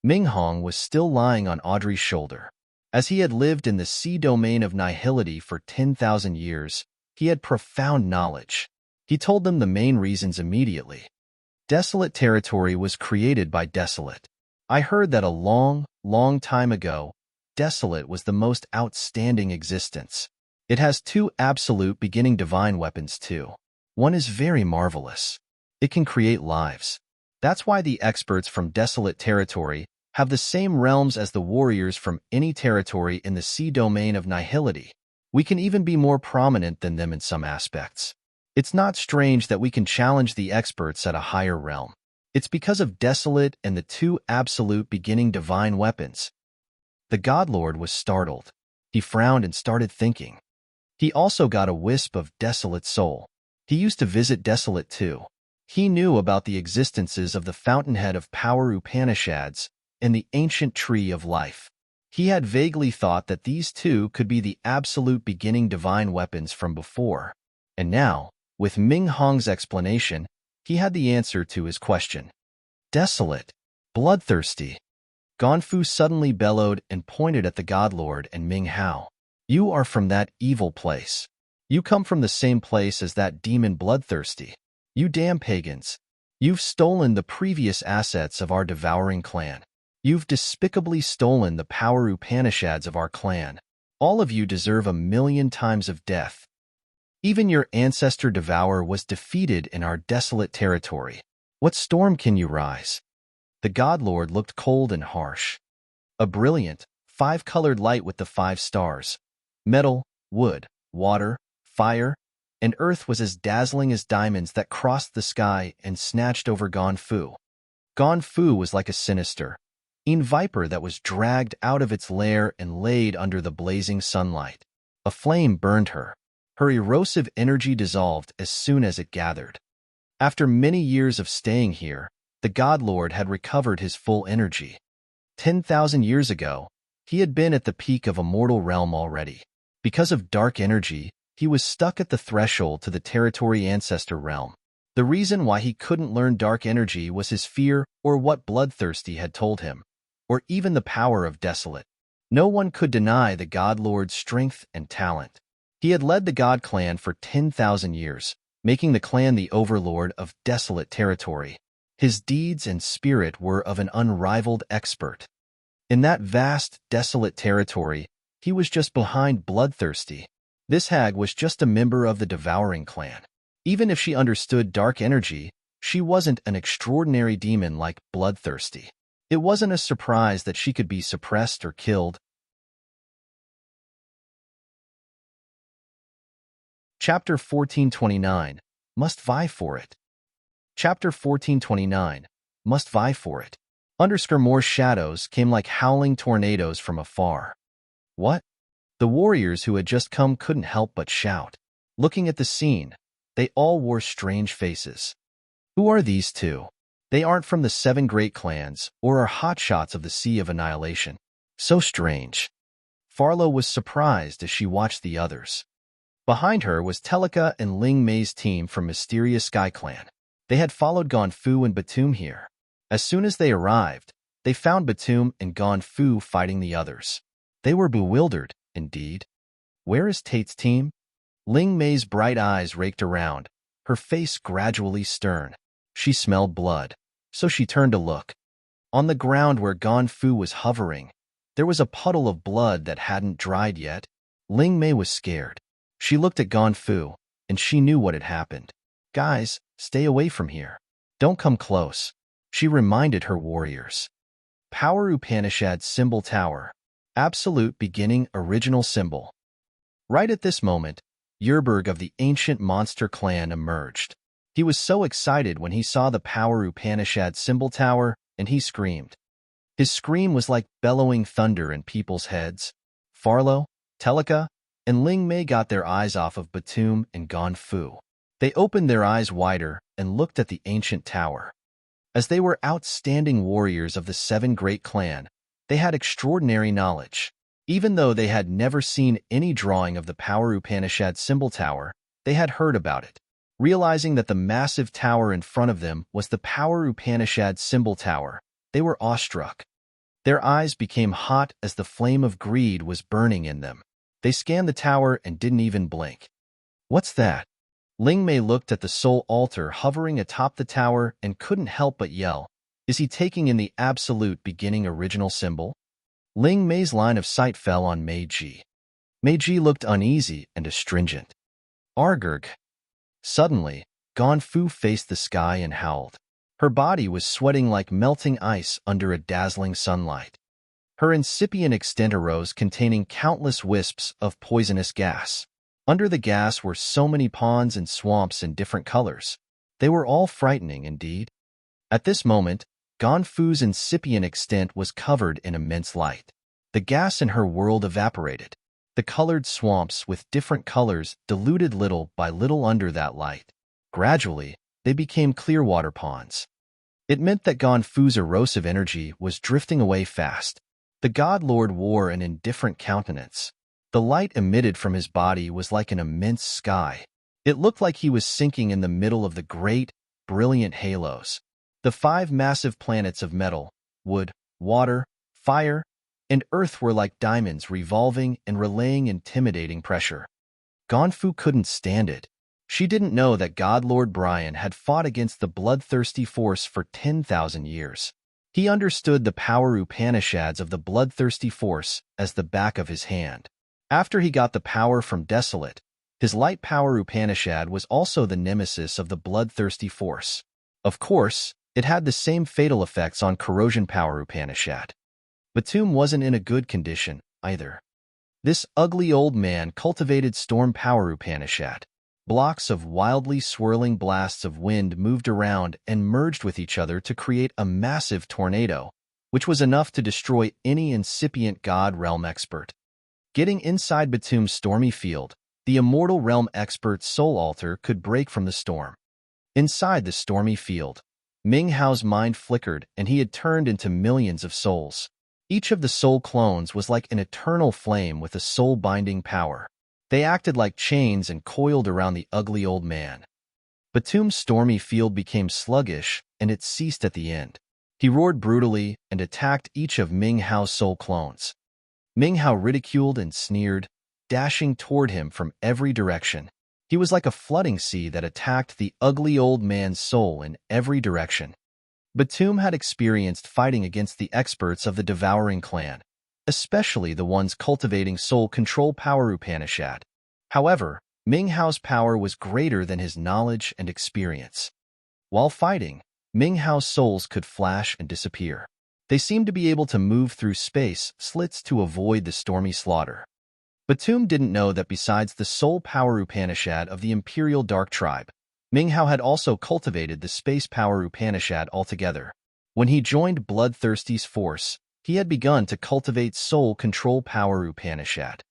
Minghong was still lying on Audrey's shoulder. As he had lived in the sea domain of nihility for 10,000 years, he had profound knowledge. He told them the main reasons immediately. Desolate territory was created by Desolate. I heard that a long, long time ago, Desolate was the most outstanding existence. It has two absolute beginning divine weapons too. One is very marvelous. It can create lives. That's why the experts from Desolate territory have the same realms as the warriors from any territory in the sea domain of nihility. We can even be more prominent than them in some aspects. It's not strange that we can challenge the experts at a higher realm. It's because of Desolate and the two absolute beginning divine weapons. The Godlord was startled. He frowned and started thinking. He also got a wisp of Desolate soul. He used to visit Desolate too. He knew about the existences of the fountainhead of power Upanishads and the ancient tree of life. He had vaguely thought that these two could be the absolute beginning divine weapons from before. And now, with Ming Hong's explanation, he had the answer to his question. Desolate, bloodthirsty. Fu suddenly bellowed and pointed at the Godlord and Ming Hao. You are from that evil place. You come from the same place as that demon Bloodthirsty. You damn pagans. You've stolen the previous assets of our Devouring clan. You've despicably stolen the power Upanishads of our clan. All of you deserve 1,000,000 times of death. Even your ancestor Devour was defeated in our desolate territory. What storm can you rise? The Godlord looked cold and harsh. A brilliant, 5-colored light with the 5 stars. Metal, wood, water, fire, and earth was as dazzling as diamonds that crossed the sky and snatched over Fu. Fu was like a sinister, viper that was dragged out of its lair and laid under the blazing sunlight. A flame burned her. Her erosive energy dissolved as soon as it gathered. After many years of staying here, the Godlord had recovered his full energy. 10,000 years ago, he had been at the peak of a mortal realm already. Because of dark energy, he was stuck at the threshold to the territory ancestor realm. The reason why he couldn't learn dark energy was his fear or what Bloodthirsty had told him, or even the power of Desolate. No one could deny the Godlord's strength and talent. He had led the God clan for 10,000 years, making the clan the overlord of desolate territory. His deeds and spirit were of an unrivaled expert. In that vast, desolate territory, he was just behind Bloodthirsty. This hag was just a member of the Devouring clan. Even if she understood dark energy, she wasn't an extraordinary demon like Bloodthirsty. It wasn't a surprise that she could be suppressed or killed. Chapter 1429, Must Vie For It. Chapter 1429, Must Vie For It. More shadows came like howling tornadoes from afar. What? The warriors who had just come couldn't help but shout. Looking at the scene, they all wore strange faces. Who are these two? They aren't from the 7 great clans or are hotshots of the Sea of Annihilation. So strange. Farlow was surprised as she watched the others. Behind her was Telika and Ling Mei's team from Mysterious Sky Clan. They had followed Fu and Batum here. As soon as they arrived, they found Batum and Fu fighting the others. They were bewildered, indeed. Where is Tate's team? Ling Mei's bright eyes raked around, her face gradually stern. She smelled blood, so she turned to look. On the ground where Fu was hovering, there was a puddle of blood that hadn't dried yet. Ling Mei was scared. She looked at Fu, and she knew what had happened. Guys, stay away from here. Don't come close, she reminded her warriors. Power Upanishad Symbol Tower. Absolute beginning original symbol. Right at this moment, Yerberg of the ancient monster clan emerged. He was so excited when he saw the Power Upanishad Symbol Tower, and he screamed. His scream was like bellowing thunder in people's heads. Farlo, Telika, and Ling Mei got their eyes off of Batum and Fu. They opened their eyes wider and looked at the ancient tower. As they were outstanding warriors of the Seven Great Clan, they had extraordinary knowledge. Even though they had never seen any drawing of the Power Upanishad Symbol Tower, they had heard about it. Realizing that the massive tower in front of them was the Power Upanishad Symbol Tower, they were awestruck. Their eyes became hot as the flame of greed was burning in them. They scanned the tower and didn't even blink. What's that? Ling Mei looked at the soul altar hovering atop the tower and couldn't help but yell. Is he taking in the absolute beginning original symbol? Ling Mei's line of sight fell on Mei Ji. Mei Ji looked uneasy and astringent. Argurg. Suddenly, Fu faced the sky and howled. Her body was sweating like melting ice under a dazzling sunlight. Her incipient extent arose containing countless wisps of poisonous gas. Under the gas were so many ponds and swamps in different colors. They were all frightening indeed. At this moment, Fu's incipient extent was covered in immense light. The gas in her world evaporated. The colored swamps with different colors diluted little by little under that light. Gradually, they became clear water ponds. It meant that Fu's erosive energy was drifting away fast. The God Lord wore an indifferent countenance. The light emitted from his body was like an immense sky. It looked like he was sinking in the middle of the great, brilliant halos. The 5 massive planets of metal, wood, water, fire, and earth were like diamonds revolving and relaying intimidating pressure. Fu couldn't stand it. She didn't know that God Lord Brian had fought against the bloodthirsty force for 10,000 years. He understood the power Upanishads of the bloodthirsty force as the back of his hand. After he got the power from Desolate, his light power Upanishad was also the nemesis of the bloodthirsty force. Of course, it had the same fatal effects on corrosion power Upanishad. Batum wasn't in a good condition, either. This ugly old man cultivated storm power Upanishad. Blocks of wildly swirling blasts of wind moved around and merged with each other to create a massive tornado, which was enough to destroy any incipient God Realm expert. Getting inside Batum's stormy field, the immortal realm expert's soul altar could break from the storm. Inside the stormy field, Ming Hao's mind flickered and he had turned into millions of souls. Each of the soul clones was like an eternal flame with a soul-binding power. They acted like chains and coiled around the ugly old man. Batum's stormy field became sluggish, and it ceased at the end. He roared brutally and attacked each of Ming Hao's soul clones. Ming Hao ridiculed and sneered, dashing toward him from every direction. He was like a flooding sea that attacked the ugly old man's soul in every direction. Batum had experienced fighting against the experts of the Devouring Clan, especially the ones cultivating soul control power Upanishad. However, Ming Hao's power was greater than his knowledge and experience. While fighting, Ming Hao's souls could flash and disappear. They seemed to be able to move through space slits to avoid the stormy slaughter. Batum didn't know that besides the soul power Upanishad of the Imperial Dark Tribe, Ming Hao had also cultivated the space power Upanishad altogether. When he joined Bloodthirsty's force, he had begun to cultivate soul control power Upanishad.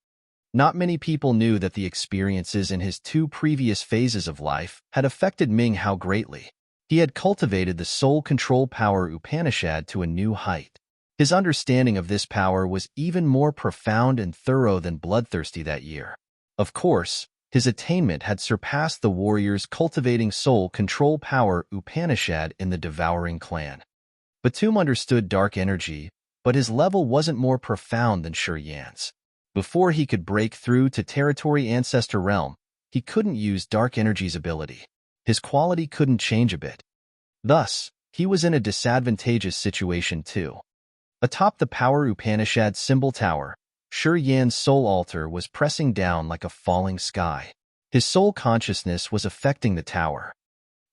Not many people knew that the experiences in his 2 previous phases of life had affected Ming Hao greatly. He had cultivated the soul control power Upanishad to a new height. His understanding of this power was even more profound and thorough than Bloodthirsty that year. Of course, His attainment had surpassed the warrior's cultivating soul control power Upanishad in the devouring clan. Batum understood dark energy, but his level wasn't more profound than Yan's. Before he could break through to territory ancestor realm, he couldn't use dark energy's ability. His quality couldn't change a bit. Thus, he was in a disadvantageous situation too. Atop the power Upanishad symbol tower, Yan's soul altar was pressing down like a falling sky. His soul consciousness was affecting the tower.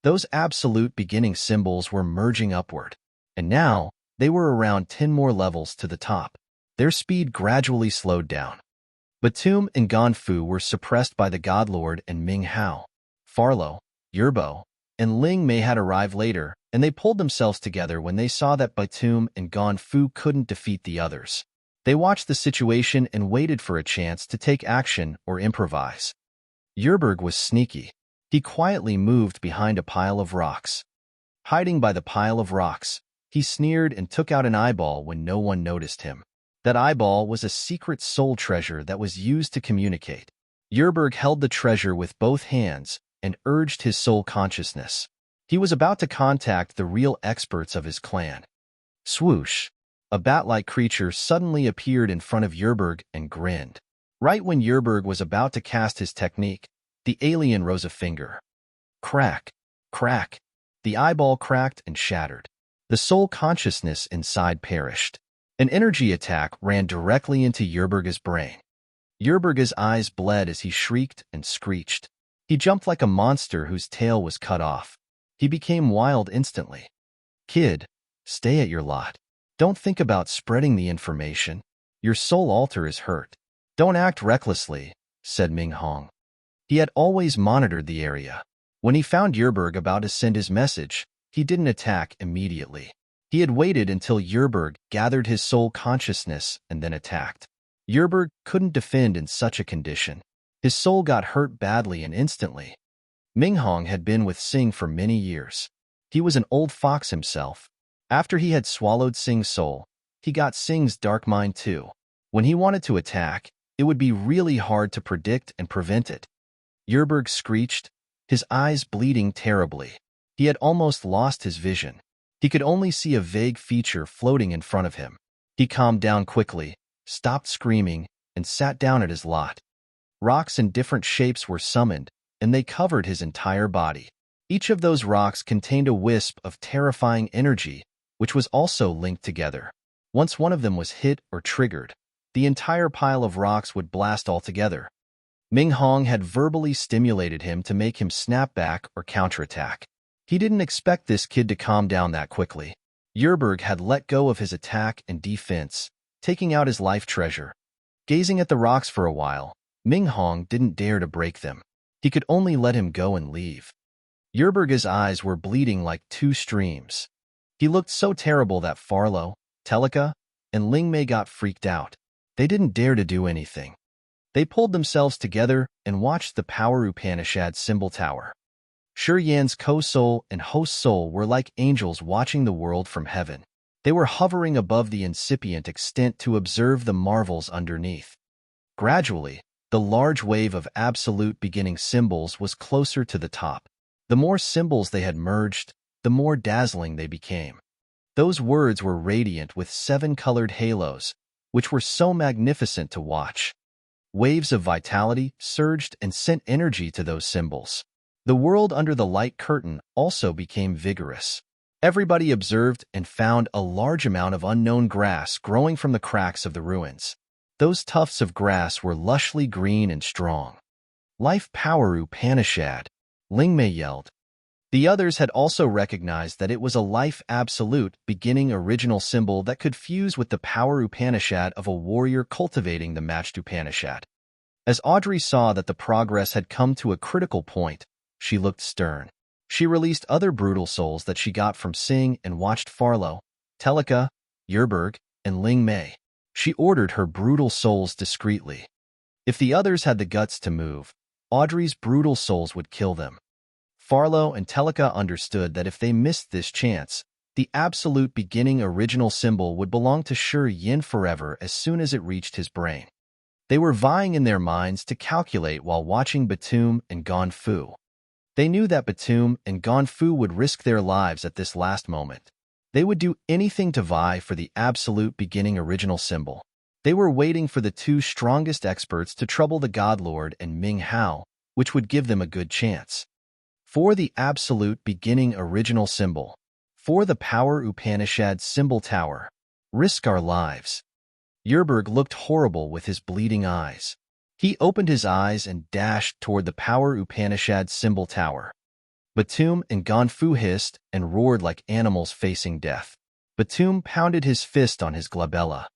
Those absolute beginning symbols were merging upward, and now they were around 10 more levels to the top. Their speed gradually slowed down. Batum and Ganfu were suppressed by the Godlord and Ming Hao. Farlo, Yerbo, and Ling Mei had arrived later, and they pulled themselves together when they saw that Batum and Ganfu couldn't defeat the others. They watched the situation and waited for a chance to take action or improvise. Yerberg was sneaky. He quietly moved behind a pile of rocks. Hiding by the pile of rocks, he sneered and took out an eyeball when no one noticed him. That eyeball was a secret soul treasure that was used to communicate. Yerberg held the treasure with both hands and urged his soul consciousness. He was about to contact the real experts of his clan. Swoosh! A bat-like creature suddenly appeared in front of Yerberg and grinned. Right when Yerberg was about to cast his technique, the alien rose a finger. Crack! Crack! The eyeball cracked and shattered. The soul consciousness inside perished. An energy attack ran directly into Yerberg's brain. Yerberg's eyes bled as he shrieked and screeched. He jumped like a monster whose tail was cut off. He became wild instantly. Kid, stay at your lot. Don't think about spreading the information. Your soul altar is hurt. Don't act recklessly, said Ming Hong. He had always monitored the area. When he found Yerberg about to send his message, he didn't attack immediately. He had waited until Yerberg gathered his soul consciousness and then attacked. Yerberg couldn't defend in such a condition. His soul got hurt badly and instantly. Ming Hong had been with Sing for many years. He was an old fox himself. After he had swallowed Sing's soul, he got Sing's dark mind too. When he wanted to attack, it would be really hard to predict and prevent it. Yerberg screeched, his eyes bleeding terribly. He had almost lost his vision. He could only see a vague feature floating in front of him. He calmed down quickly, stopped screaming, and sat down at his lot. Rocks in different shapes were summoned, and they covered his entire body. Each of those rocks contained a wisp of terrifying energy, which was also linked together. Once one of them was hit or triggered, the entire pile of rocks would blast altogether. Ming Hong had verbally stimulated him to make him snap back or counterattack. He didn't expect this kid to calm down that quickly. Yerberg had let go of his attack and defense, taking out his life treasure. Gazing at the rocks for a while, Ming Hong didn't dare to break them. He could only let him go and leave. Yerberg's eyes were bleeding like two streams. He looked so terrible that Farlo, Telika, and Ling Mei got freaked out. They didn't dare to do anything. They pulled themselves together and watched the power Upanishad symbol tower. Yan's co-soul and host soul were like angels watching the world from heaven. They were hovering above the incipient extent to observe the marvels underneath. Gradually, the large wave of absolute beginning symbols was closer to the top. The more symbols they had merged, the more dazzling they became. Those words were radiant with 7-colored halos, which were so magnificent to watch. Waves of vitality surged and sent energy to those symbols. The world under the light curtain also became vigorous. Everybody observed and found a large amount of unknown grass growing from the cracks of the ruins. Those tufts of grass were lushly green and strong. Life power Upanishad, Ling Mei yelled. The others had also recognized that it was a life absolute beginning original symbol that could fuse with the power Upanishad of a warrior cultivating the matched Upanishad. As Audrey saw that the progress had come to a critical point, she looked stern. She released other brutal souls that she got from Sing and watched Farlo, Telika, Yerberg, and Ling Mei. She ordered her brutal souls discreetly. If the others had the guts to move, Audrey's brutal souls would kill them. Farlo and Telika understood that if they missed this chance, the absolute beginning original symbol would belong to Yin forever as soon as it reached his brain. They were vying in their minds to calculate while watching Batum and Gonfu. They knew that Batum and Gonfu would risk their lives at this last moment. They would do anything to vie for the absolute beginning original symbol. They were waiting for the two strongest experts to trouble the God Lord and Ming Hao, which would give them a good chance. For the absolute beginning original symbol. For the power Upanishad symbol tower. Risk our lives. Yerberg looked horrible with his bleeding eyes. He opened his eyes and dashed toward the power Upanishad symbol tower. Batum and Gonfu hissed and roared like animals facing death. Batum pounded his fist on his glabella.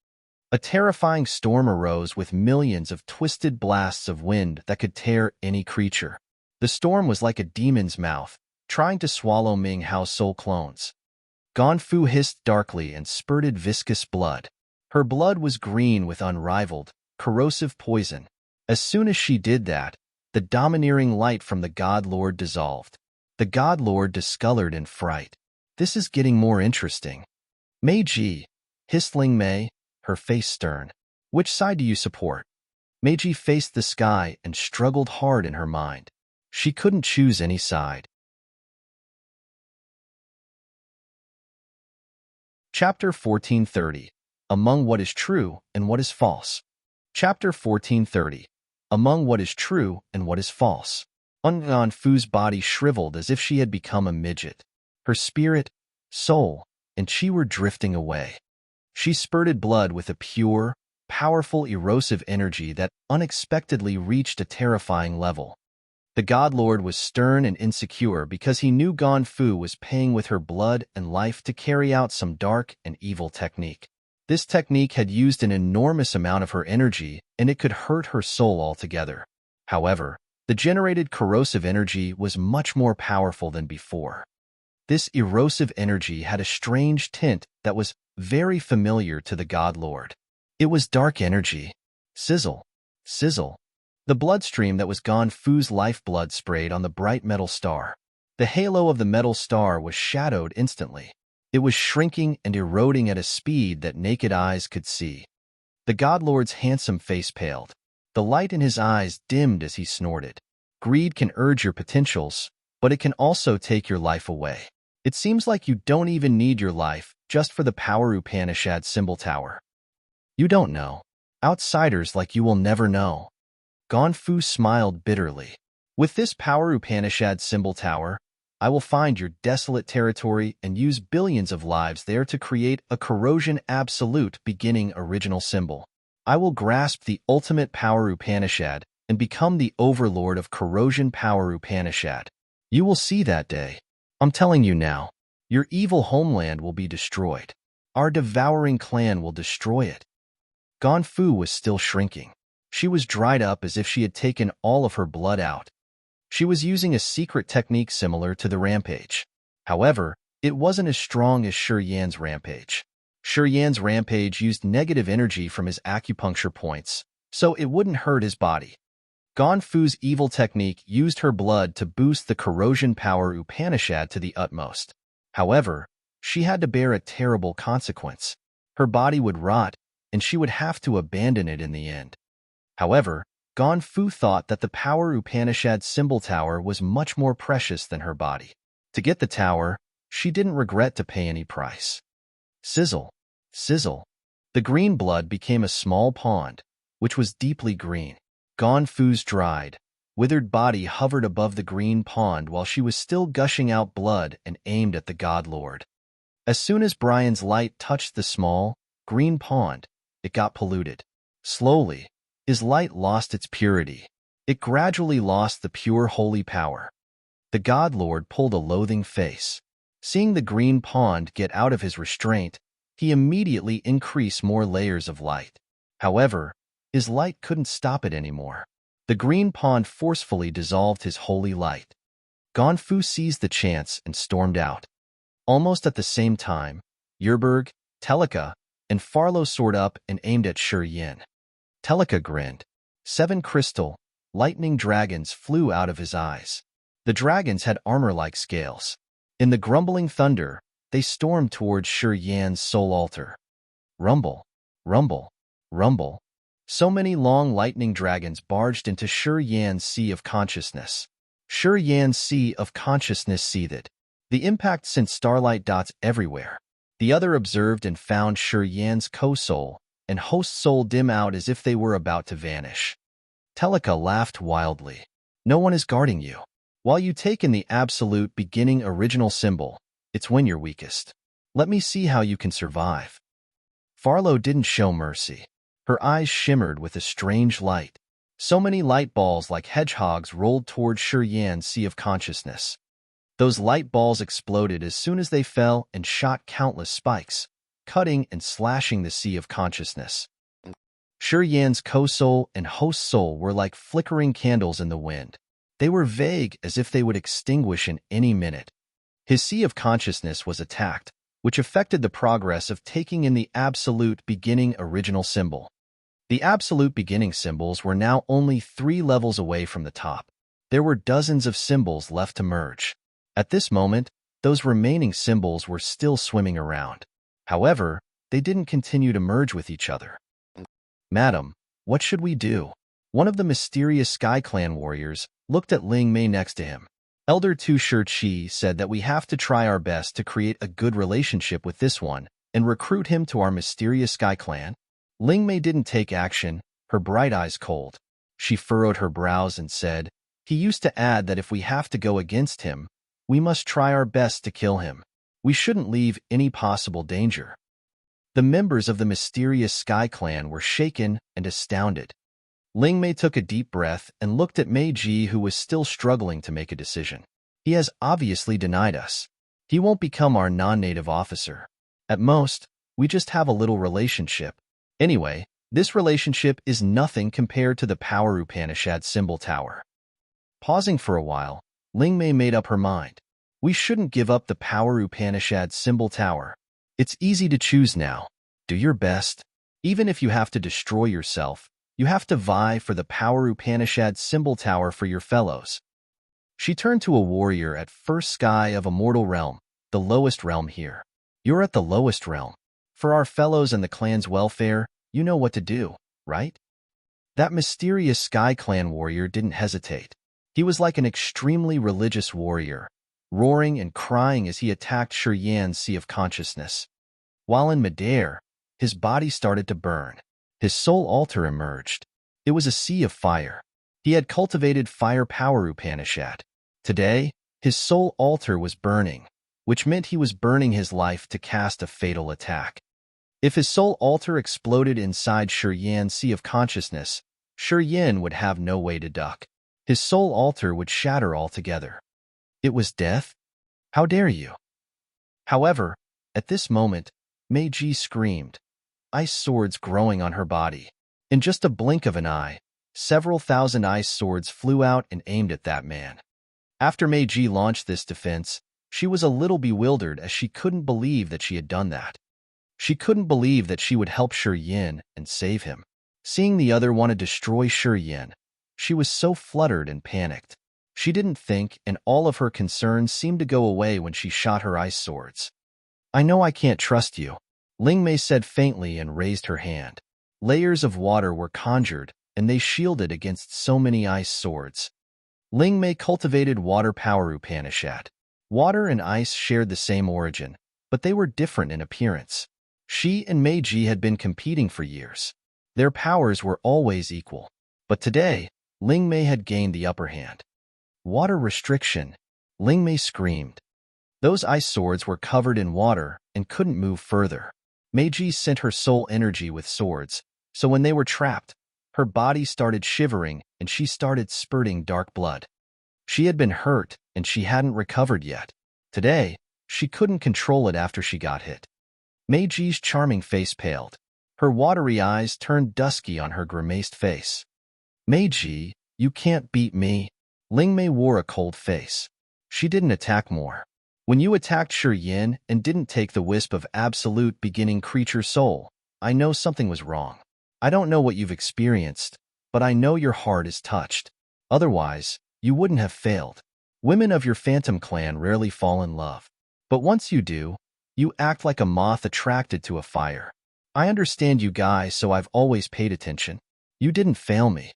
A terrifying storm arose with millions of twisted blasts of wind that could tear any creature. The storm was like a demon's mouth, trying to swallow Ming Hao's soul clones. Gonfu hissed darkly and spurted viscous blood. Her blood was green with unrivaled, corrosive poison. As soon as she did that, the domineering light from the God Lord dissolved. The God Lord discolored in fright. This is getting more interesting. Meiji, hissed Ling Mei, her face stern. Which side do you support? Meiji faced the sky and struggled hard in her mind. She couldn't choose any side. Chapter 1430. Among what is true and what is false. Chapter 1430. Among what is true and what is false. Gonfu's body shriveled as if she had become a midget. Her spirit, soul, and chi were drifting away. She spurted blood with a pure, powerful erosive energy that unexpectedly reached a terrifying level. The God Lord was stern and insecure because he knew Gonfu was paying with her blood and life to carry out some dark and evil technique. This technique had used an enormous amount of her energy, and it could hurt her soul altogether. However, the generated corrosive energy was much more powerful than before. This erosive energy had a strange tint that was very familiar to the God Lord. It was dark energy. Sizzle, sizzle. The bloodstream that was Gonfu's lifeblood sprayed on the bright metal star. The halo of the metal star was shadowed instantly. It was shrinking and eroding at a speed that naked eyes could see. The God Lord's handsome face paled. The light in his eyes dimmed as he snorted. Greed can urge your potentials, but it can also take your life away. It seems like you don't even need your life just for the power Upanishad symbol tower. You don't know. Outsiders like you will never know. Gonfu smiled bitterly. With this power Upanishad symbol tower, I will find your desolate territory and use billions of lives there to create a corrosion absolute beginning original symbol. I will grasp the ultimate power Upanishad and become the overlord of corrosion power Upanishad. You will see that day. I'm telling you now, your evil homeland will be destroyed. Our devouring clan will destroy it. Gonfu was still shrinking. She was dried up as if she had taken all of her blood out. She was using a secret technique similar to the rampage. However, it wasn't as strong as Shi Yan's rampage. Shi Yan's rampage used negative energy from his acupuncture points, so it wouldn't hurt his body. Gonfu's evil technique used her blood to boost the corrosion power Upanishad to the utmost. However, she had to bear a terrible consequence. Her body would rot, and she would have to abandon it in the end. However, Gonfu thought that the power Upanishad symbol tower was much more precious than her body. To get the tower, she didn't regret to pay any price. Sizzle, sizzle. The green blood became a small pond, which was deeply green. Gonfu's dried, withered body hovered above the green pond while she was still gushing out blood and aimed at the God Lord. As soon as Brian's light touched the small, green pond, it got polluted. Slowly, his light lost its purity. It gradually lost the pure holy power. The God Lord pulled a loathing face. Seeing the green pond get out of his restraint, he immediately increased more layers of light. However, his light couldn't stop it anymore. The green pond forcefully dissolved his holy light. Gonfu seized the chance and stormed out. Almost at the same time, Yerberg, Telika, and Farlow soared up and aimed at Shi Yan. Telika grinned. 7 crystal, lightning dragons flew out of his eyes. The dragons had armor-like scales. In the grumbling thunder, they stormed towards Shi Yan's soul altar. Rumble, rumble, rumble. So many long lightning dragons barged into Shi Yan's sea of consciousness. Shi Yan's sea of consciousness seethed. The impact sent starlight dots everywhere. The other observed and found Shi Yan's co-soul and host soul dim out as if they were about to vanish. Telika laughed wildly. No one is guarding you. While you take in the absolute beginning original symbol, it's when you're weakest. Let me see how you can survive. Farlow didn't show mercy. Her eyes shimmered with a strange light. So many light balls like hedgehogs rolled toward Shi Yan's sea of consciousness. Those light balls exploded as soon as they fell and shot countless spikes, cutting and slashing the sea of consciousness. Shi Yan's co-soul and host soul were like flickering candles in the wind. They were vague as if they would extinguish in any minute. His sea of consciousness was attacked, which affected the progress of taking in the absolute beginning original symbol. The absolute beginning symbols were now only 3 levels away from the top. There were dozens of symbols left to merge. At this moment, those remaining symbols were still swimming around. However, they didn't continue to merge with each other. Madam, what should we do? One of the mysterious Sky Clan warriors looked at Ling Mei next to him. Elder Tu Shi said that we have to try our best to create a good relationship with this one and recruit him to our mysterious Sky Clan. Ling Mei didn't take action, her bright eyes cold. She furrowed her brows and said, he used to add that if we have to go against him, we must try our best to kill him. We shouldn't leave any possible danger. The members of the mysterious Sky Clan were shaken and astounded. Ling Mei took a deep breath and looked at Meiji, who was still struggling to make a decision. He has obviously denied us. He won't become our non-native officer. At most, we just have a little relationship. Anyway, this relationship is nothing compared to the Power Upanishad symbol tower. Pausing for a while, Ling Mei made up her mind. We shouldn't give up the Power Upanishad symbol tower. It's easy to choose now. Do your best. Even if you have to destroy yourself, you have to vie for the Power Upanishad symbol tower for your fellows. She turned to a warrior at first sky of a mortal realm, the lowest realm here. You're at the lowest realm. For our fellows and the clan's welfare, you know what to do, right? That mysterious Sky Clan warrior didn't hesitate. He was like an extremely religious warrior, roaring and crying as he attacked Shi Yan's sea of consciousness. While in midair, his body started to burn. His soul altar emerged. It was a sea of fire. He had cultivated fire power Upanishad. Today, his soul altar was burning, which meant he was burning his life to cast a fatal attack. If his soul altar exploded inside Shi Yan's sea of consciousness, Shi Yan would have no way to duck. His soul altar would shatter altogether. It was death? How dare you? However, at this moment, Meiji screamed, ice swords growing on her body. In just a blink of an eye, several thousand ice swords flew out and aimed at that man. After Meiji launched this defense, she was a little bewildered as she couldn't believe that she had done that. She couldn't believe that she would help Shi Yan and save him. Seeing the other want to destroy Shi Yan, she was so fluttered and panicked. She didn't think, and all of her concerns seemed to go away when she shot her ice swords. I know I can't trust you, Ling Mei said faintly and raised her hand. Layers of water were conjured, and they shielded against so many ice swords. Ling Mei cultivated water power Upanishad. Water and ice shared the same origin, but they were different in appearance. She and Meiji had been competing for years. Their powers were always equal. But today, Ling Mei had gained the upper hand. Water restriction, Ling Mei screamed. Those ice swords were covered in water and couldn't move further. Meiji sent her soul energy with swords, so when they were trapped, her body started shivering and she started spurting dark blood. She had been hurt and she hadn't recovered yet. Today, she couldn't control it after she got hit. Meiji's charming face paled. Her watery eyes turned dusky on her grimaced face. Meiji, you can't beat me. Ling Mei wore a cold face. She didn't attack more. When you attacked Shi Yan and didn't take the wisp of absolute beginning creature soul, I know something was wrong. I don't know what you've experienced, but I know your heart is touched. Otherwise, you wouldn't have failed. Women of your phantom clan rarely fall in love. But once you do, you act like a moth attracted to a fire. I understand you guys, so I've always paid attention. You didn't fail me.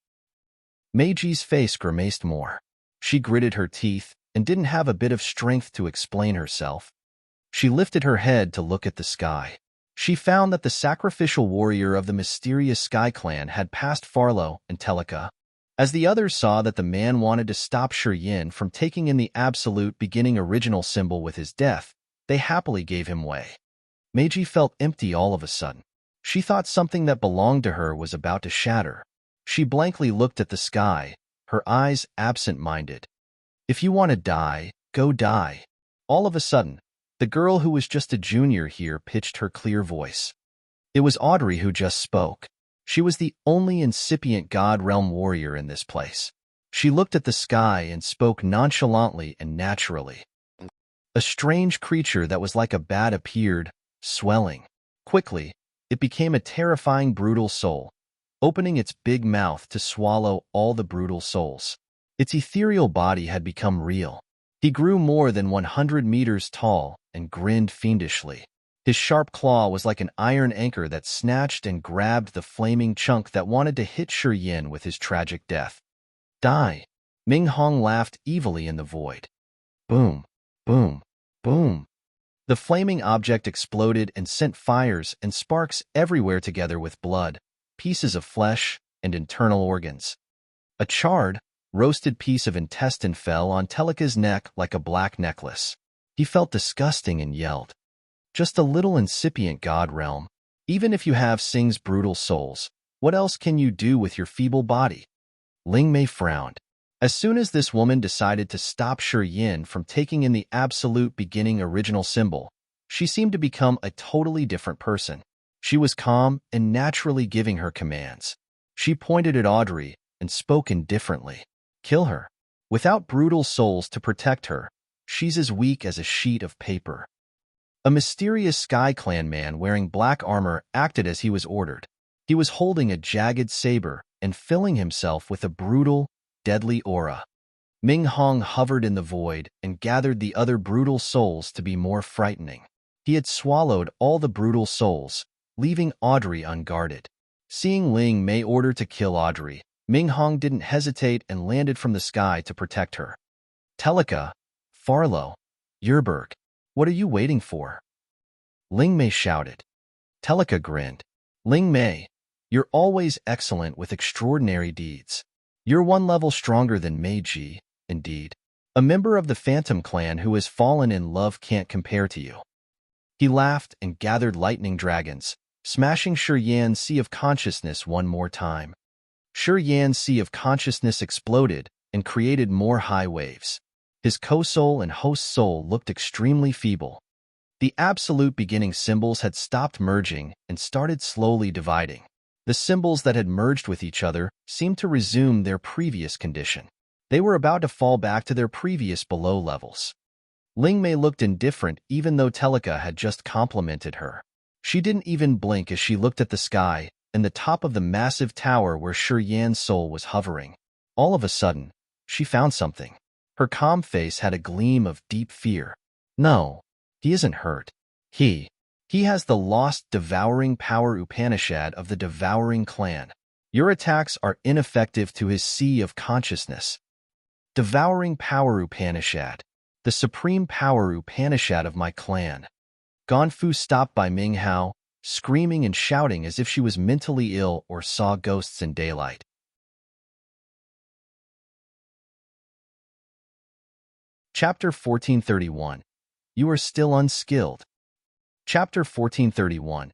Meiji's face grimaced more. She gritted her teeth and didn't have a bit of strength to explain herself. She lifted her head to look at the sky. She found that the sacrificial warrior of the mysterious Sky Clan had passed Farlo and Telika. As the others saw that the man wanted to stop Yin from taking in the absolute beginning original symbol with his death, they happily gave him way. Meiji felt empty all of a sudden. She thought something that belonged to her was about to shatter. She blankly looked at the sky, her eyes absent-minded. If you want to die, go die. All of a sudden, the girl who was just a junior here pitched her clear voice. It was Audrey who just spoke. She was the only incipient God Realm warrior in this place. She looked at the sky and spoke nonchalantly and naturally. A strange creature that was like a bat appeared, swelling. Quickly, it became a terrifying brutal soul, opening its big mouth to swallow all the brutal souls. Its ethereal body had become real. He grew more than 100 meters tall and grinned fiendishly. His sharp claw was like an iron anchor that snatched and grabbed the flaming chunk that wanted to hit Yin with his tragic death. Die! Ming Hong laughed evilly in the void. Boom, boom, boom. The flaming object exploded and sent fires and sparks everywhere together with blood, pieces of flesh, and internal organs. A charred, roasted piece of intestine fell on Telika's neck like a black necklace. He felt disgusting and yelled. Just a little incipient God Realm. Even if you have Sing's brutal souls, what else can you do with your feeble body? Ling Mei frowned. As soon as this woman decided to stop Yin from taking in the absolute beginning original symbol, she seemed to become a totally different person. She was calm and naturally giving her commands. She pointed at Audrey and spoke indifferently. Kill her. Without brutal souls to protect her, she's as weak as a sheet of paper. A mysterious Sky Clan man wearing black armor acted as he was ordered. He was holding a jagged saber and filling himself with a brutal, deadly aura. Ming Hong hovered in the void and gathered the other brutal souls to be more frightening. He had swallowed all the brutal souls, leaving Audrey unguarded. Seeing Ling Mei order to kill Audrey, Ming Hong didn't hesitate and landed from the sky to protect her. Telika, Farlo, Yerberg, what are you waiting for? Ling Mei shouted. Telika grinned. Ling Mei, you're always excellent with extraordinary deeds. You're one level stronger than Meiji, indeed. A member of the Phantom Clan who has fallen in love can't compare to you. He laughed and gathered lightning dragons, smashing Yan's Sea of Consciousness one more time. Yan's Sea of Consciousness exploded and created more high waves. His co-soul and host soul looked extremely feeble. The absolute beginning symbols had stopped merging and started slowly dividing. The symbols that had merged with each other seemed to resume their previous condition. They were about to fall back to their previous below levels. Ling Mei looked indifferent even though Telika had just complimented her. She didn't even blink as she looked at the sky and the top of the massive tower where Yan's soul was hovering. All of a sudden, she found something. Her calm face had a gleam of deep fear. No, he isn't hurt. He has the lost devouring power Upanishad of the devouring clan. Your attacks are ineffective to his Sea of Consciousness. Devouring power Upanishad. The supreme power Upanishad of my clan. Gonfu stopped by Ming Hao, screaming and shouting as if she was mentally ill or saw ghosts in daylight. Chapter 1431. You are still unskilled. Chapter 1431.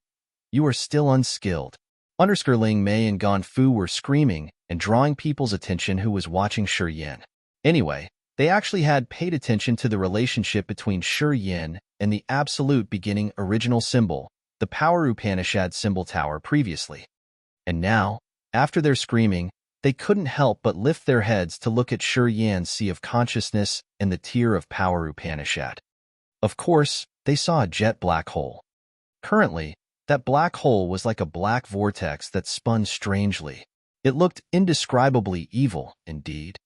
You are still unskilled. Ling Mei and Gonfu were screaming and drawing people's attention who was watching Yin. Anyway, they actually had paid attention to the relationship between Yin and the absolute beginning original symbol, the power Upanishad symbol tower previously. And now, after their screaming, they couldn't help but lift their heads to look at Yan's Sea of Consciousness and the tier of power Upanishad. Of course, they saw a jet black hole. Currently, that black hole was like a black vortex that spun strangely. It looked indescribably evil, indeed.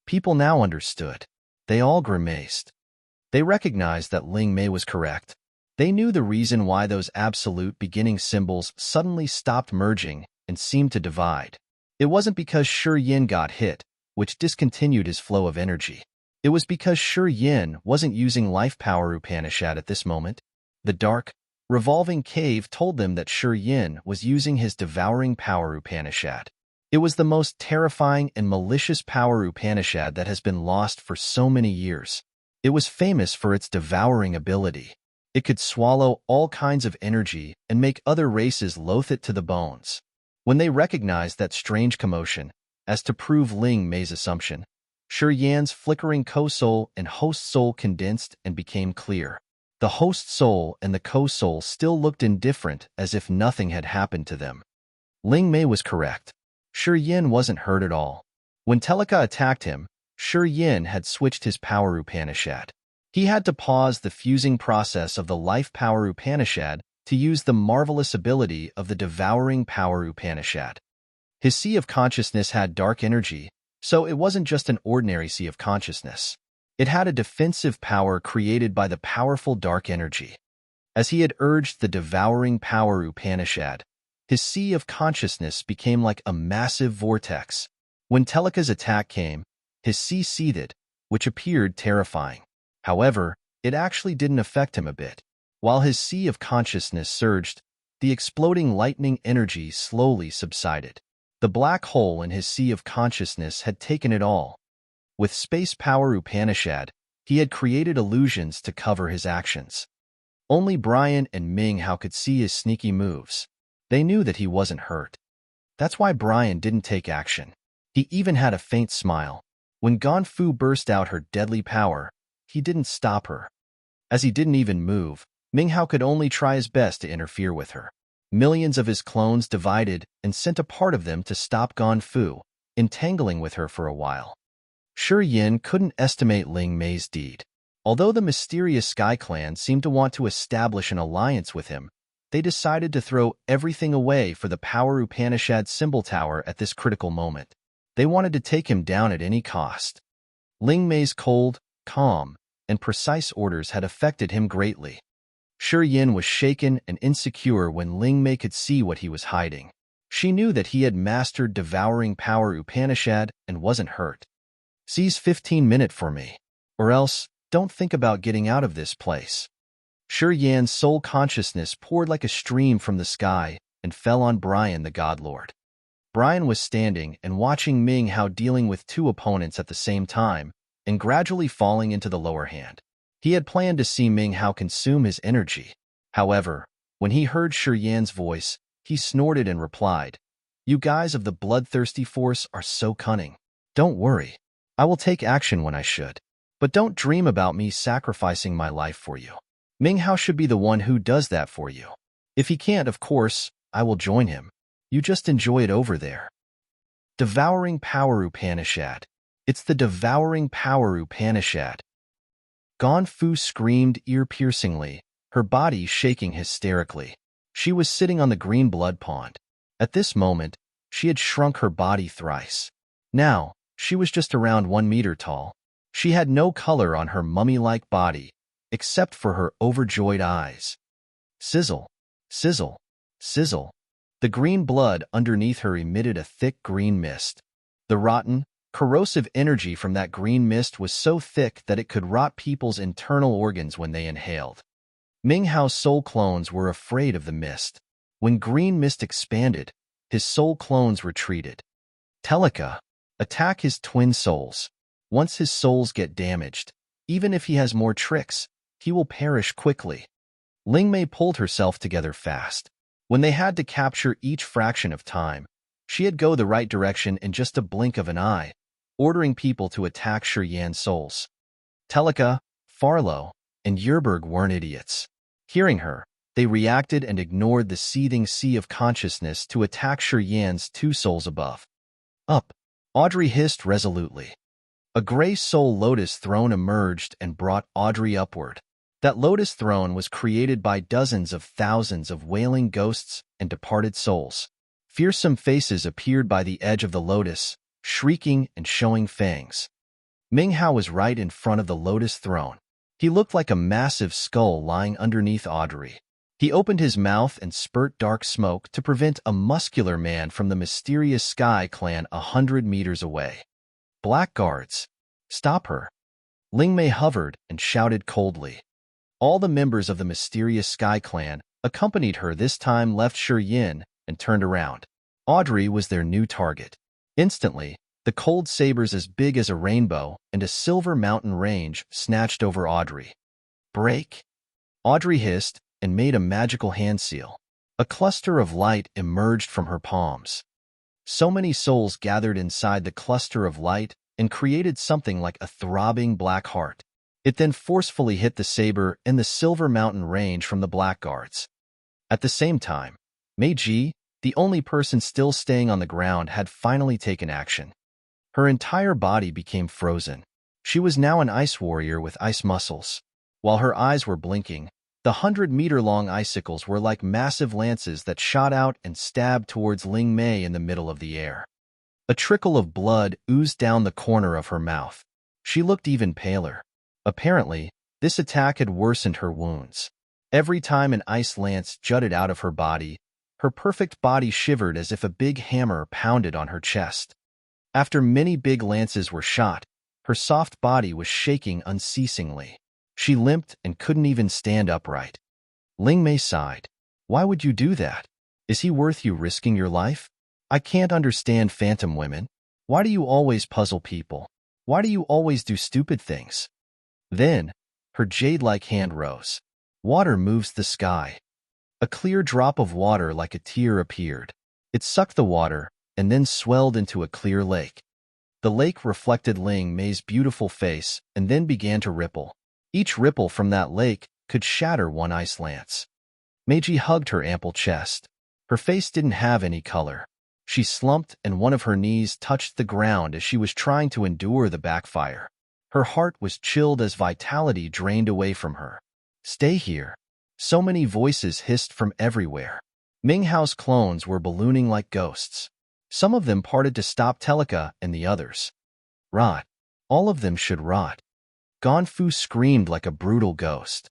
People now understood. They all grimaced. They recognized that Ling Mei was correct. They knew the reason why those absolute beginning symbols suddenly stopped merging and seemed to divide. It wasn't because Shi Yin got hit, which discontinued his flow of energy. It was because Shi Yin wasn't using life power Upanishad at this moment. The dark, revolving cave told them that Shi Yin was using his devouring power Upanishad. It was the most terrifying and malicious power Upanishad that has been lost for so many years. It was famous for its devouring ability. It could swallow all kinds of energy and make other races loathe it to the bones. When they recognized that strange commotion, as to prove Ling Mei's assumption, Shi Yan's flickering co-soul and host soul condensed and became clear. The host soul and the co-soul still looked indifferent, as if nothing had happened to them. Ling Mei was correct. Shi Yin wasn't hurt at all. When Telika attacked him, Shi Yin had switched his power Upanishad. He had to pause the fusing process of the life power Upanishad to use the marvelous ability of the devouring power Upanishad. His sea of consciousness had dark energy, so it wasn't just an ordinary sea of consciousness. It had a defensive power created by the powerful dark energy. As he had urged the devouring power Upanishad, his sea of consciousness became like a massive vortex. When Telika's attack came, his sea seethed, which appeared terrifying. However, it actually didn't affect him a bit. While his sea of consciousness surged, the exploding lightning energy slowly subsided. The black hole in his sea of consciousness had taken it all. With space power Upanishad, he had created illusions to cover his actions. Only Brian and Ming Hao could see his sneaky moves. They knew that he wasn't hurt. That's why Brian didn't take action. He even had a faint smile. When Ganfu burst out her deadly power, he didn't stop her. As he didn't even move, Ming Hao could only try his best to interfere with her. Millions of his clones divided and sent a part of them to stop Ganfu, entangling with her for a while. Shi Yin couldn't estimate Ling Mei's deed. Although the mysterious Sky Clan seemed to want to establish an alliance with him, they decided to throw everything away for the Power Upanishad symbol tower at this critical moment. They wanted to take him down at any cost. Ling Mei's cold, calm, and precise orders had affected him greatly. Shi Yin was shaken and insecure when Ling Mei could see what he was hiding. She knew that he had mastered devouring power Upanishad and wasn't hurt. Seize 15-minute for me, or else don't think about getting out of this place. Shi Yan's soul consciousness poured like a stream from the sky and fell on Brian the God Lord. Brian was standing and watching Ming Hao dealing with two opponents at the same time and gradually falling into the lower hand. He had planned to see Ming Hao consume his energy. However, when he heard Shi Yan's voice, he snorted and replied, "You guys of the bloodthirsty force are so cunning. Don't worry. I will take action when I should. But don't dream about me sacrificing my life for you. Ming Hao should be the one who does that for you. If he can't, of course, I will join him. You just enjoy it over there." Devouring Power Upanishad. It's the devouring power Upanishad. Ganfu screamed ear-piercingly, her body shaking hysterically. She was sitting on the green blood pond. At this moment, she had shrunk her body thrice. Now, she was just around 1 meter tall. She had no color on her mummy-like body, except for her overjoyed eyes. Sizzle, sizzle, sizzle. The green blood underneath her emitted a thick green mist. The rotten, corrosive energy from that green mist was so thick that it could rot people's internal organs when they inhaled. Ming Hao's soul clones were afraid of the mist. When green mist expanded, his soul clones retreated. Telika, attack his twin souls. Once his souls get damaged, even if he has more tricks, he will perish quickly. Ling Mei pulled herself together fast. When they had to capture each fraction of time, she'd go the right direction in just a blink of an eye, ordering people to attack Shi Yan's souls. Telika, Farlow, and Yerberg weren't idiots. Hearing her, they reacted and ignored the seething sea of consciousness to attack Shi Yan's two souls above. Up, Audrey hissed resolutely. A gray soul lotus throne emerged and brought Audrey upward. That lotus throne was created by dozens of thousands of wailing ghosts and departed souls. Fearsome faces appeared by the edge of the lotus, shrieking and showing fangs. Ming Hao was right in front of the lotus throne. He looked like a massive skull lying underneath Audrey. He opened his mouth and spurt dark smoke to prevent a muscular man from the mysterious Sky clan 100 meters away. Blackguards! Stop her! Ling Mei hovered and shouted coldly. All the members of the mysterious Sky clan accompanied her this time left Shi Yin and turned around. Audrey was their new target. Instantly, the cold sabers as big as a rainbow and a silver mountain range snatched over Audrey. Break! Audrey hissed and made a magical hand seal. A cluster of light emerged from her palms. So many souls gathered inside the cluster of light and created something like a throbbing black heart. It then forcefully hit the saber and the silver mountain range from the blackguards. At the same time, Meiji, the only person still staying on the ground, had finally taken action. Her entire body became frozen. She was now an ice warrior with ice muscles. While her eyes were blinking, the 100-meter-long icicles were like massive lances that shot out and stabbed towards Ling Mei in the middle of the air. A trickle of blood oozed down the corner of her mouth. She looked even paler. Apparently, this attack had worsened her wounds. Every time an ice lance jutted out of her body, her perfect body shivered as if a big hammer pounded on her chest. After many big lances were shot, her soft body was shaking unceasingly. She limped and couldn't even stand upright. Ling Mei sighed. Why would you do that? Is he worth you risking your life? I can't understand phantom women. Why do you always puzzle people? Why do you always do stupid things? Then, her jade-like hand rose. Water moves the sky. A clear drop of water like a tear appeared. It sucked the water and then swelled into a clear lake. The lake reflected Ling Mei's beautiful face and then began to ripple. Each ripple from that lake could shatter one ice lance. Meiji hugged her ample chest. Her face didn't have any color. She slumped and one of her knees touched the ground as she was trying to endure the backfire. Her heart was chilled as vitality drained away from her. Stay here. So many voices hissed from everywhere. Ming Hao's clones were ballooning like ghosts. Some of them parted to stop Telika and the others. Rot. All of them should rot. Ganfu screamed like a brutal ghost.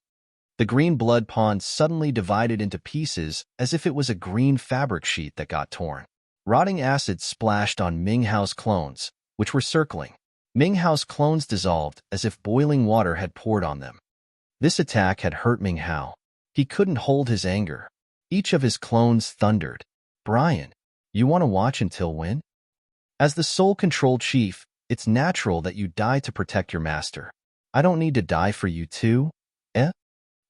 The green blood pond suddenly divided into pieces as if it was a green fabric sheet that got torn. Rotting acid splashed on Ming Hao's clones, which were circling. Ming Hao's clones dissolved as if boiling water had poured on them. This attack had hurt Ming Hao. He couldn't hold his anger. Each of his clones thundered. Brian, you want to watch until when? As the soul-controlled chief, it's natural that you die to protect your master. I don't need to die for you too, eh?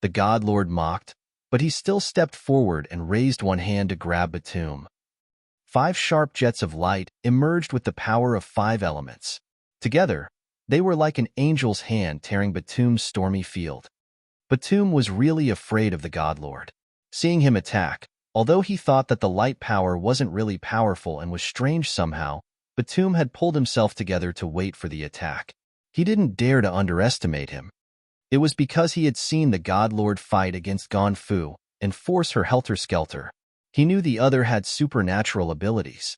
The God Lord mocked, but he still stepped forward and raised one hand to grab Batum. 5 sharp jets of light emerged with the power of 5 elements. Together, they were like an angel's hand tearing Batum's stormy field. Batum was really afraid of the God Lord. Seeing him attack, although he thought that the light power wasn't really powerful and was strange somehow, Batum had pulled himself together to wait for the attack. He didn't dare to underestimate him. It was because he had seen the God Lord fight against Ganfu and force her helter-skelter. He knew the other had supernatural abilities.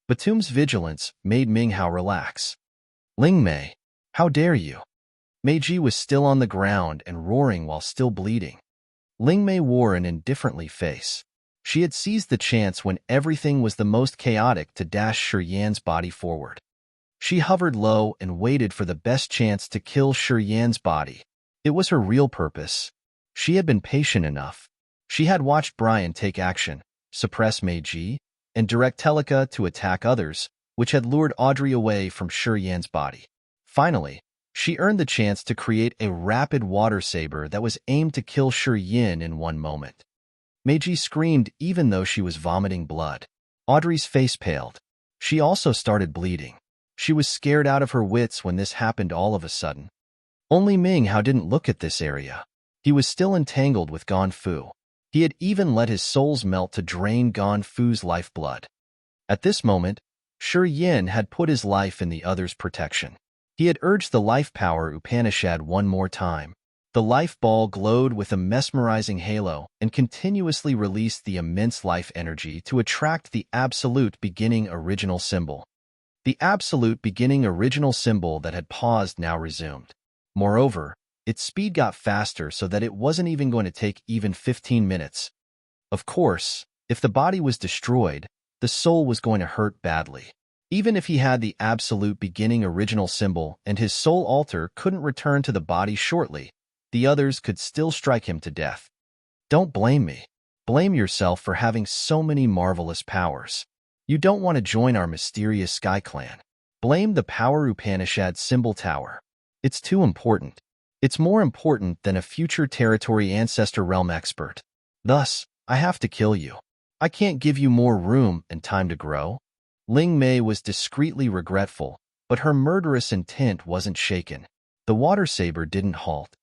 Batum's vigilance made Ming Hao relax. Ling Mei, how dare you? Meiji was still on the ground and roaring while still bleeding. Ling Mei wore an indifferently face. She had seized the chance when everything was the most chaotic to dash Shi Yan's body forward. She hovered low and waited for the best chance to kill Shi Yan's body. It was her real purpose. She had been patient enough. She had watched Brian take action, suppress Meiji, and direct Telika to attack others, which had lured Audrey away from Shi Yan's body. Finally, she earned the chance to create a rapid water saber that was aimed to kill Shi Yan in one moment. Meiji screamed even though she was vomiting blood. Audrey's face paled. She also started bleeding. She was scared out of her wits when this happened all of a sudden. Only Ming Hao didn't look at this area. He was still entangled with Ganfu. He had even let his souls melt to drain Ganfu's lifeblood. At this moment, Shi Yan had put his life in the other's protection. He had urged the life power Upanishad one more time. The life ball glowed with a mesmerizing halo and continuously released the immense life energy to attract the absolute beginning original symbol. The absolute beginning original symbol that had paused now resumed. Moreover, Its speed got faster so that it wasn't even going to take even 15 minutes. Of course, if the body was destroyed, the soul was going to hurt badly. Even if he had the absolute beginning original symbol and his soul altar couldn't return to the body shortly, the others could still strike him to death. Don't blame me. Blame yourself for having so many marvelous powers. You don't want to join our mysterious Sky Clan. Blame the Power Upanishad symbol tower. It's too important. It's more important than a future territory ancestor realm expert. Thus, I have to kill you. I can't give you more room and time to grow. Ling Mei was discreetly regretful, but her murderous intent wasn't shaken. The water saber didn't halt.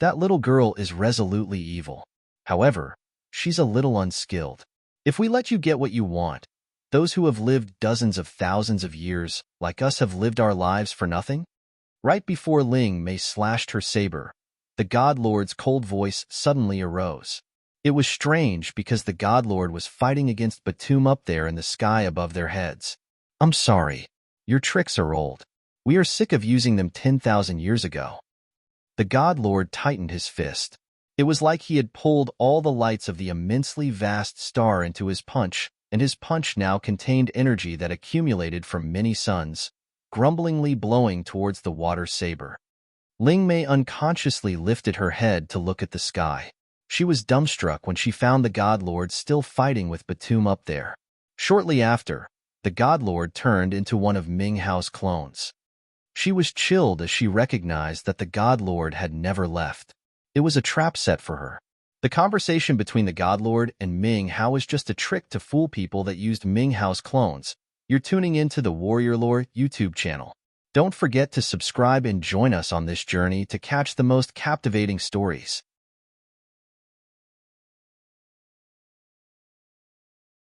That little girl is resolutely evil. However, she's a little unskilled. If we let you get what you want, those who have lived dozens of thousands of years, like us, have lived our lives for nothing? Right before Ling Mei slashed her saber, the God Lord's cold voice suddenly arose. It was strange because the God Lord was fighting against Batum up there in the sky above their heads. I'm sorry. Your tricks are old. We are sick of using them 10,000 years ago. The God Lord tightened his fist. It was like he had pulled all the lights of the immensely vast star into his punch, and his punch now contained energy that accumulated from many suns, grumblingly blowing towards the water saber. Ling Mei unconsciously lifted her head to look at the sky. She was dumbstruck when she found the God Lord still fighting with Batum up there. Shortly after, the God Lord turned into one of Ming Hao's clones. She was chilled as she recognized that the God Lord had never left. It was a trap set for her. The conversation between the God Lord and Ming Hao was just a trick to fool people that used Ming Hao's clones. You're tuning into the Warrior Lore YouTube channel. Don't forget to subscribe and join us on this journey to catch the most captivating stories.